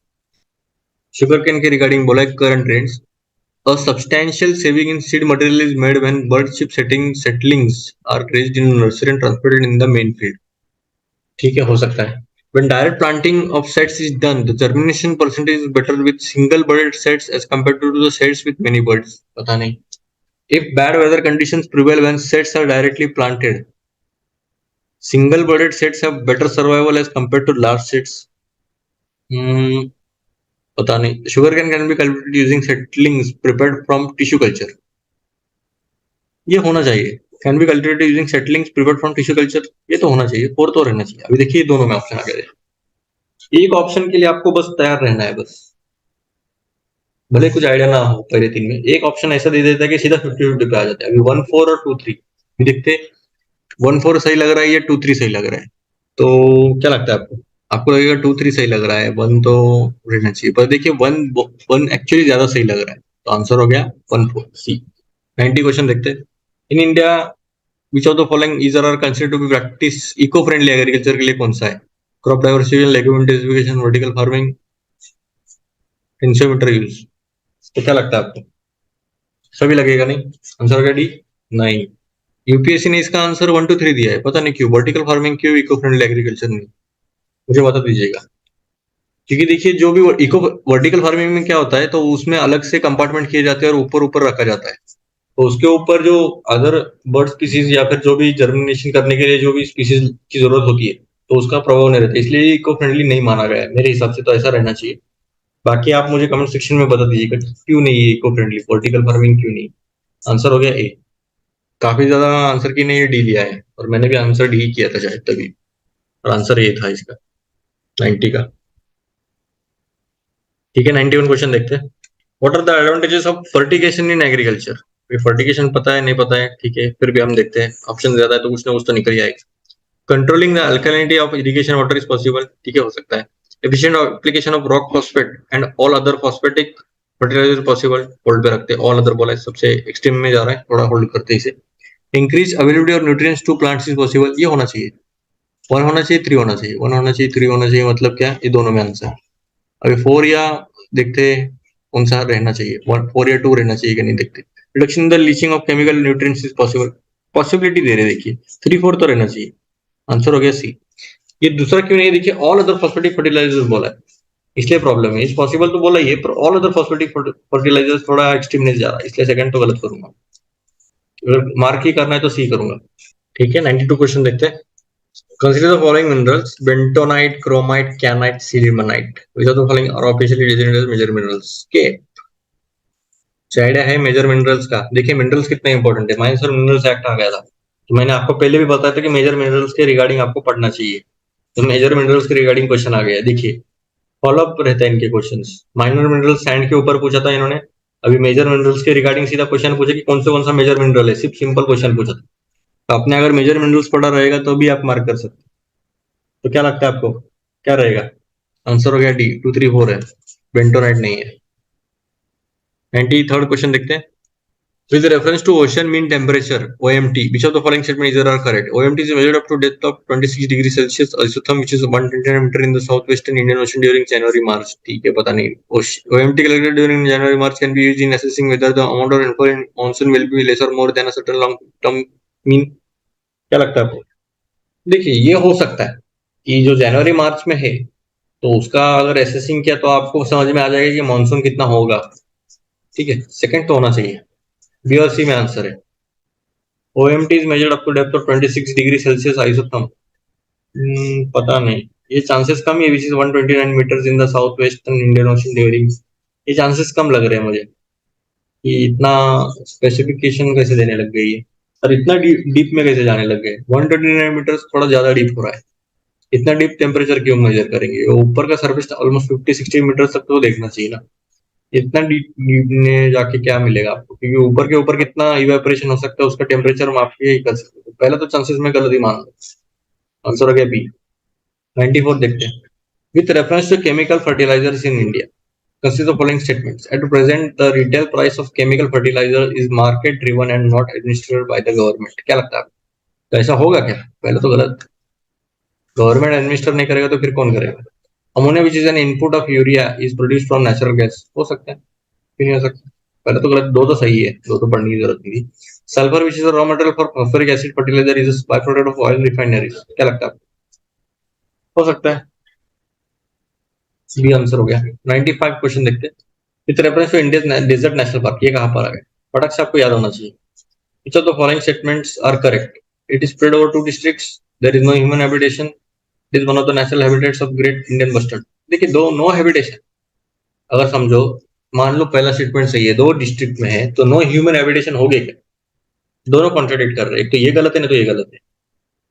शुगर केन के रिगार्डिंग बोला है current trends. A substantial saving in seed material is made when bird chip seedlings are raised in nursery and transported in the main field। ठीक है, हो सकता है। When direct planting of sets is done, the germination percentage is better with single budded sets as compared to the sets with many buds। पता नहीं। If bad weather conditions prevail when sets are directly planted, single budded sets have better survival as compared to large sets। Hmm, पता नहीं। Sugar cane can be cultivated using seedlings prepared from tissue culture। ये होना चाहिए। Can be cultivated using settlings prepared from tissue culture. ये तो होना चाहिए, 4 तो रहना चाहिए। अभी देखिए दोनों में ऑप्शन आ गए। एक ऑप्शन के लिए आपको बस तैयार रहना है, बस भले कुछ आइडिया ना हो पहले 3 में। एक ऑप्शन ऐसा दे देता है कि सीधा 50-50 पे आ जाता है। अभी 1 4 और 2 3 देखते 1 4 सही लग रहा है या 2 3 सही लग रहा है? तो क्या लगता है आपको? आपको लगेगा 2-3 सही लग रहा है, 1 तो रहना चाहिए, पर देखिए 1 एक्चुअली ज्यादा सही लग रहा है, तो आंसर हो गया 1-4 सी। 90 क्वेश्चन देखते हैं। In India which of the following is are considered to be practice eco friendly agriculture के लिए कौन सा है? Crop diversification, legume intensification, vertical farming, tensiometer use. तो क्या लगता है आपको? सभी लगेगा नहीं? आंसर हो गया डी। नहीं, यूपीएससी ने इसका आंसर 1-3 दिया है, पता नहीं क्यों, वर्टिकल फार्मिंग क्यों, इको फ्रेंडली एग्रीकल्चर नहीं, मुझे बता दीजिएगा। क्योंकि देखिए जो भी इको वर्टिकल फार्मिंग में क्या होता है, तो उसमें अलग से कंपार्टमेंट किए जाते हैं और ऊपर ऊपर रखा जाता है, तो उसके ऊपर जो अदर बर्ड स्पीसीज या फिर जो भी जर्मिनेशन करने के लिए जो भी स्पीसीज की जरूरत होती है, तो उसका प्रभाव नहीं रहता, इसलिए इको फ्रेंडली नहीं माना गया है, मेरे हिसाब से तो ऐसा रहना चाहिए। बाकी आप मुझे कमेंट सेक्शन में बता दीजिएगा क्यों नहीं है इको फ्रेंडली, वर्टिकल फार्मिंग क्यों नहीं। आंसर हो गया ए। काफी ज्यादा आंसर की ने ये डी लिया है, और मैंने भी आंसर डी किया था शायद तभी, और आंसर ए था इसका 90 का। ठीक है, 91 क्वेश्चन देखते हैं। What are the advantages of fertigation in agriculture? Fertigation पता है नहीं पता है, ठीक है, फिर भी हम देखते हैं, ऑप्शन ज्यादा है तो कुछ ना कुछ तो निकल ही आएगा। Controlling the alkalinity of irrigation water is possible, ठीक है, हो सकता है। Efficient application of rock phosphate and all other phosphatic fertiliser possible, hold पे रखते हैं, ऑल अदर बोला है, सबसे एक्सट्रीम में जा रहा है, थोड़ा होल्ड करते हैं इसे। Increase availability of nutrients to plants is possible, ये होना चाहिए। 1 होना चाहिए, 3 होना चाहिए, 1 होना चाहिए, 3 होना चाहिए, मतलब क्या, ये दोनों में आंसर। अभी 4 या देखते हैं कौन सा रहना चाहिए, 4 या 2 रहना चाहिए कि नहीं, देखते। Reduction in the leaching of chemical nutrients is possible, possibility दे रहे देखिए, 3-4 तो रहना चाहिए, आंसर हो गया सी। ये दूसरा क्यों नहीं है, देखिए ऑल अदर फॉस्फेटिक फर्टिलाइजर्स बोला है, इसलिए प्रॉब्लम है, इस पॉसिबल तो बोला ये, पर ऑल अदर फॉस्फेटिक फर्टिलाइजर्स थोड़ा एक्सट्रीमनेस जा रहा है, इसलिए सेकंड तो गलत करूंगा। अगर मार्क ही करना है तो सी करूंगा। ठीक है, 92 क्वेश्चन देखते हैं। Consider the following minerals: bentonite, chromite, kyanite, sillimanite. Which of the following are officially designated as major minerals के? आइडिया है मेजर मिनरल्स का? देखिए मिनरल्स कितने इंपॉर्टेंट है, माइंस और मिनरल्स एक्ट आ गया था, तो मैंने आपको पहले भी बताया था कि मेजर मिनरल्स के रिगार्डिंग आपको पढ़ना चाहिए, तो मेजर मिनरल्स के रिगार्डिंग क्वेश्चन आ गया। देखिए फॉलो अप रहता है इनके क्वेश्चंस, माइनर मिनरल सैंड के ऊपर पूछा था इन्होंने, अभी मेजर मिनरल्स के रिगार्डिंग सीधा क्वेश्चन पूछे कि कौन सा मेजर मिनरल है, सिर्फ सिंपल क्वेश्चन पूछा था, तो आपने अगर मेजर मिनरल्स पढ़ा रहेगा तो भी आप मार्क कर सकते। तो क्या लगता है आपको, क्या रहेगा? आंसर हो गया डी, 2-3-4 है, बेंटोनाइट नहीं है। 93rd क्वेश्चन देखते हैं। With reference to ocean mean temperature (OMT), which of the following statements are correct? OMT is measured up to depth of 26 degrees Celsius, isotherm which is 120 meter in the southwestern Indian Ocean during January March. ठीक है, पता नहीं। OMT calculated during January March can be used in assessing whether the amount of rainfall in monsoon will be less or more than a certain long term mean. क्या लगता है आपको? देखिए ये हो सकता है कि जो जनवरी मार्च में है, तो उसका अगर एसेसिंग किया तो आपको समझ में आ जाएगा कि मानसून कितना होगा। ठीक है, सेकंड तो होना चाहिए, बी और सी में आंसर है। OMT is measured up to depth of 26 degree Celsius isotherm, पता नहीं, ये चांसेस कम है, which is 129 metres in the south western Indian ocean during, ये चांसेस कम लग रहे हैं मुझे, कि इतना स्पेसिफिकेशन कैसे देने लग गई है, और इतना डीप में कैसे जाने लग गए, 129 मीटर्स थोड़ा ज्यादा डीप हो रहा है, इतना डीप टेम्परेचर क्यों मेजर करेंगे, ऊपर का सर्फेस ऑलमोस्ट 50-60 मीटर तक तो देखना चाहिए ना, इतना डीप में जाके क्या मिलेगा आपको, क्योंकि ऊपर के ऊपर कितना इवेपोरेशन हो सकता है उसका टेम्परेचर माप के ही कर सकते हो, पहले तो चांसेस में गलत ही मान लो। आंसर हो गया बी। 94 देखते हैं। With reference to chemical fertilisers in India, consider the following statements: at present the retail price of chemical fertilizer is market driven and not administered by the government। क्या लगता है आपको, तो ऐसा होगा क्या? पहले तो गलत, गवर्नमेंट एडमिनिस्टर नहीं करेगा तो फिर कौन करेगा? Ammonia which is an input of urea is produced from natural gas, हो सकता है, क्यों नहीं हो सकता? पहले तो गलत, दो तो सही है, दो तो पढ़ने की जरूरत नहीं थी। Sulphur which is raw material for phosphoric acid fertiliser is by product of oil refineries, क्या लगता है? हो सकता है, बी आंसर हो गया। 95 क्वेश्चन देखते हैं। With reference to India desert national park, ये कहाँ पर आ गया, फटक से आपको याद होना चाहिए। Which of the following statements are correct? It is spread over 2 districts, there is no human habitation, it is one of the national habitats of great Indian bustard. देखिए दो नो हैबिटेशन, अगर समझो, मान लो पहला स्टेटमेंट सही है, दो district में है, तो नो ह्यूमन हैबिटेशन हो गए क्या? दोनों कॉन्ट्राडिक्ट कर रहे हैं, एक तो ये गलत है ना, तो ये गलत है,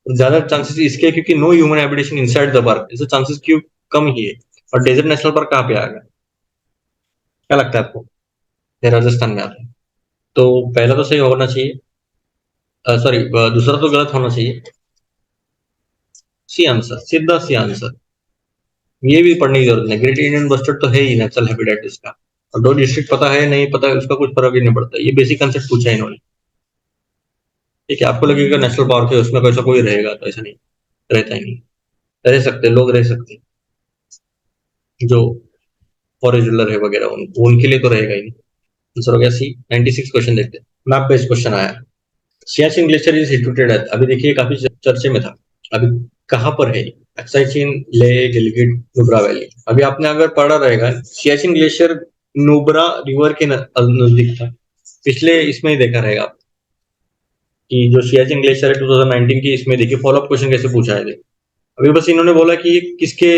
तो ज्यादा चांसेस इसके हैं, क्योंकि no human habitation inside the park, इससे चांसेस क्यों कम ही है। और डेजर्ट नेशनल पार्क कहाँ पे आ गया, क्या लगता है आपको? ये राजस्थान में आता है, तो पहला तो सही होना चाहिए, सॉरी दूसरा तो गलत होना चाहिए। सी आंसर, सीधा सी आंसर। ये भी पढ़ने की जरूरत नहीं, ग्रेट इंडियन बस्टर्ड तो है ही नेचुरल हैबिटेट इसका, और 2 डिस्ट्रिक्ट पता है नहीं पता उसका कुछ फर्क ही नहीं पड़ता, ये बेसिक कंसेप्ट पूछा है इन्होंने। ठीक है, आपको लगेगा नेशनल पार्क है उसमें कैसा कोई रहेगा, तो ऐसा नहीं, रहता ही नहीं। रह सकते लोग, रह सकते जो फॉरेस्ट डीलर है वगैरह, उनके लिए तो रहेगा ही नहीं। आंसर हो गया सी। 96 क्वेश्चन देखते हैं, मैप बेस्ड क्वेश्चन आया। Siachen glacier is situated at, अभी देखिए काफी चर्चे में था, अभी कहाँ पर है? अक्साई चीन, ले, गिलगिट, नुब्रा वैली। अभी आपने अगर पढ़ा रहेगा सियाचिन ग्लेशियर नुब्रा रिवर के नजदीक था, पिछले इसमें ही देखा रहेगा आप कि जो सियाचिन ग्लेशियर है 2019 की, इसमें देखिए फॉलोअप क्वेश्चन कैसे पूछा है। अभी बस इन्होंने बोला कि ये किसके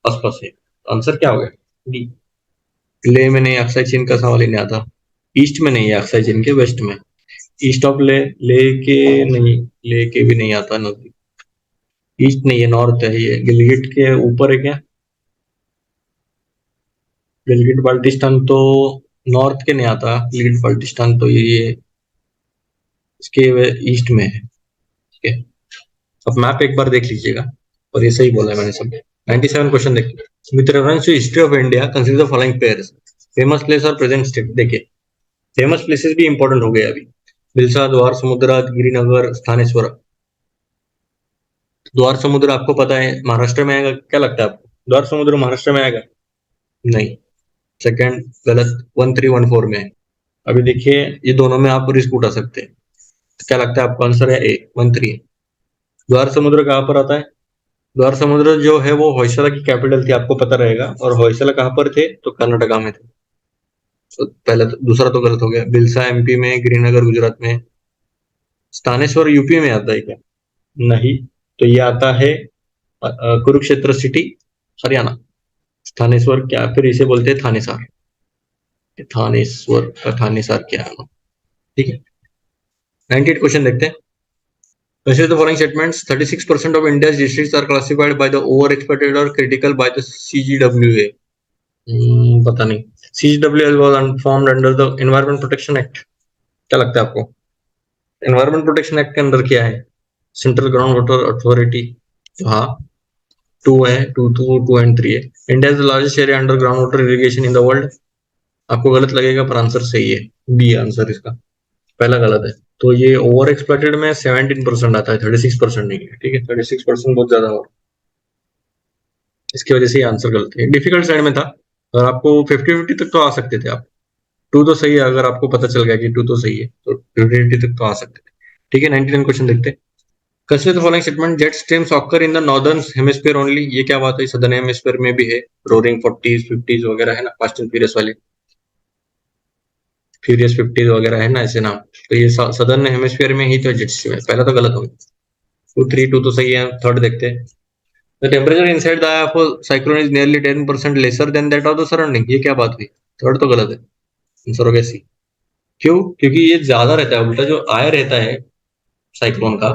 आसपास है, आंसर क्या हो गया? डी। ले में नहीं, अक्साई चीन का सवाल ही नहीं आता। ईस्ट में नहीं है अक्साई चीन के, वेस्ट में। ईस्ट ऑफ ले के नहीं, ले के भी नहीं आता नजदीक। ईस्ट नहीं है, नॉर्थ है ये, गिलगिट के ऊपर है क्या? गिलगिट बाल्टिस्तान तो नॉर्थ के नहीं आता, गिलगिट बाल्टिस्तान तो ये इसके ईस्ट में है। ठीक है, अब मैप एक बार देख लीजिएगा, और ये सही बोला है मैंने सब। 97 क्वेश्चन देखिए, with reference to history of India consider the following pairs, famous place और प्रेजेंट स्टेट। देखिए फेमस प्लेसेस भी इंपॉर्टेंट हो गए अभी, बिलसा, द्वार समुद्र, गिरिनगर, स्थानेश्वर। द्वार समुद्र आपको पता है महाराष्ट्र में आएगा, क्या लगता है आपको द्वार समुद्र महाराष्ट्र में आएगा? नहीं, सेकंड गलत, 1314 में है। अभी देखिए ये दोनों में आप रिस्क उठा सकते हैं, तो क्या लगता है आपका आंसर है ए, 13। द्वार समुद्र कहाँ पर आता है? द्वार समुद्र जो है वो होयसला की कैपिटल थी, आपको पता रहेगा, और होयसला कहाँ पर थे? तो कर्नाटका में थे। तो पहले तो, दूसरा तो गलत हो गया, बिलसा एमपी में, गिरिनगर गुजरात में, स्थानेश्वर यूपी में आता है क्या? नहीं, तो ये आता है कुरुक्षेत्र सिटी, हरियाणा। थानेश्वर क्या, फिर इसे बोलते हैं थानेसार, थानेश्वर का थानेसार क्या है? ठीक है, 98 क्वेश्चन देखते हैं। Consider the following statements. 36% of India's districts are classified by the overexploited or critical by the CGWA. पता नहीं, CGWA was formed under the Environment Protection Act। क्या लगता है आपको एनवायरमेंट प्रोटेक्शन एक्ट के अंदर क्या है? सेंट्रल ग्राउंड वाटर अथॉरिटी, हाँ, 2 है, 2 एंड 3 है। India is the largest area under ground water irrigation in the world. आपको गलत लगेगा पर आंसर सही है, बी आंसर इसका, पहला गलत है। तो ये ओवर एक्सप्लॉइटेड में 17% आता है, 36% नहीं है। ठीक है, 36% बहुत ज्यादा हो, इसकी वजह से ये आंसर गलत है, डिफिकल्ट साइड में था। और आपको 50-50 तक तो आ सकते थे आप, 2 तो सही है, अगर आपको पता चल गया कि 2 तो सही है तो 50-50 तक तो आ सकते थे। ठीक है, 99 क्वेश्चन देखते हैं। Consider the following statement, jet streams occur in the northern hemisphere only. ये क्या बात है, सदर्न हेमिस्फीयर में भी है, रोरिंग 40s 50s वगैरह है ना, फास्ट एंड फ्यूरियस वाले, फ्यूरियस 50s वगैरह है ना ऐसे नाम, तो ये सदर्न हेमिस्फीयर में ही तो जेट स्ट्रीम है। पहला तो गलत हो गया, 2 तो सही है। थर्ड देखते हैं, the temperature inside the I of cyclone is nearly 10% lesser than that of the surrounding. ये क्या बात हुई? थर्ड तो गलत है, आंसर हो गया सी। क्यों? क्योंकि ये ज्यादा रहता है, उल्टा जो आया रहता है साइक्लोन का,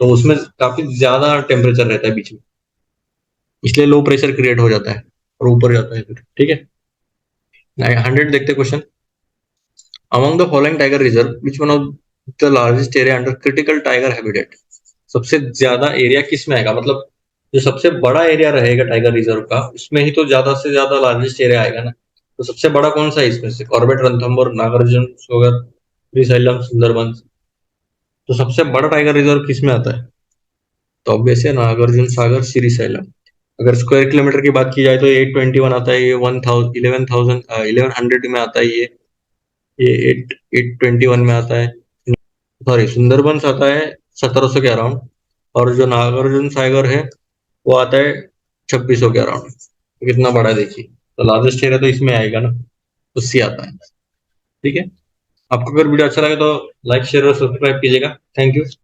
तो उसमें काफी ज्यादा टेम्परेचर रहता है बीच में, इसलिए लो प्रेशर क्रिएट हो जाता है और ऊपर जाता है फिर। ठीक है, 100 देखते question. Among the following tiger reserve which one of the largest area under critical tiger habitat. सबसे ज्यादा एरिया किस में आएगा, मतलब जो सबसे बड़ा एरिया रहेगा टाइगर रिजर्व का, उसमें ही तो ज्यादा से ज्यादा लार्जेस्ट एरिया आएगा ना। तो सबसे बड़ा कौन सा है इसमें से? कॉर्बेट, रणथंभौर, नागार्जुन सागर, श्रीशैलम, सुंदरबंस। तो सबसे बड़ा टाइगर रिजर्व किस में आता है? तो ऑब्वियस है नागार्जुन सागर, श्रीशैलम। अगर स्क्वायर किलोमीटर की बात की जाए तो 821 आता है, ये 1100 में आता है, ये 821 में आता है। सॉरी, सुंदरबंस आता है 1700 के अराउंड, और जो नागार्जुन सागर है वो आता है 2600 के अराउंड। कितना बड़ा है देखिए, तो लार्जेस्ट एरिया तो इसमें आएगा ना, उससे आता है। ठीक है, आपको अगर वीडियो अच्छा लगे तो लाइक शेयर और सब्सक्राइब कीजिएगा। Thank you.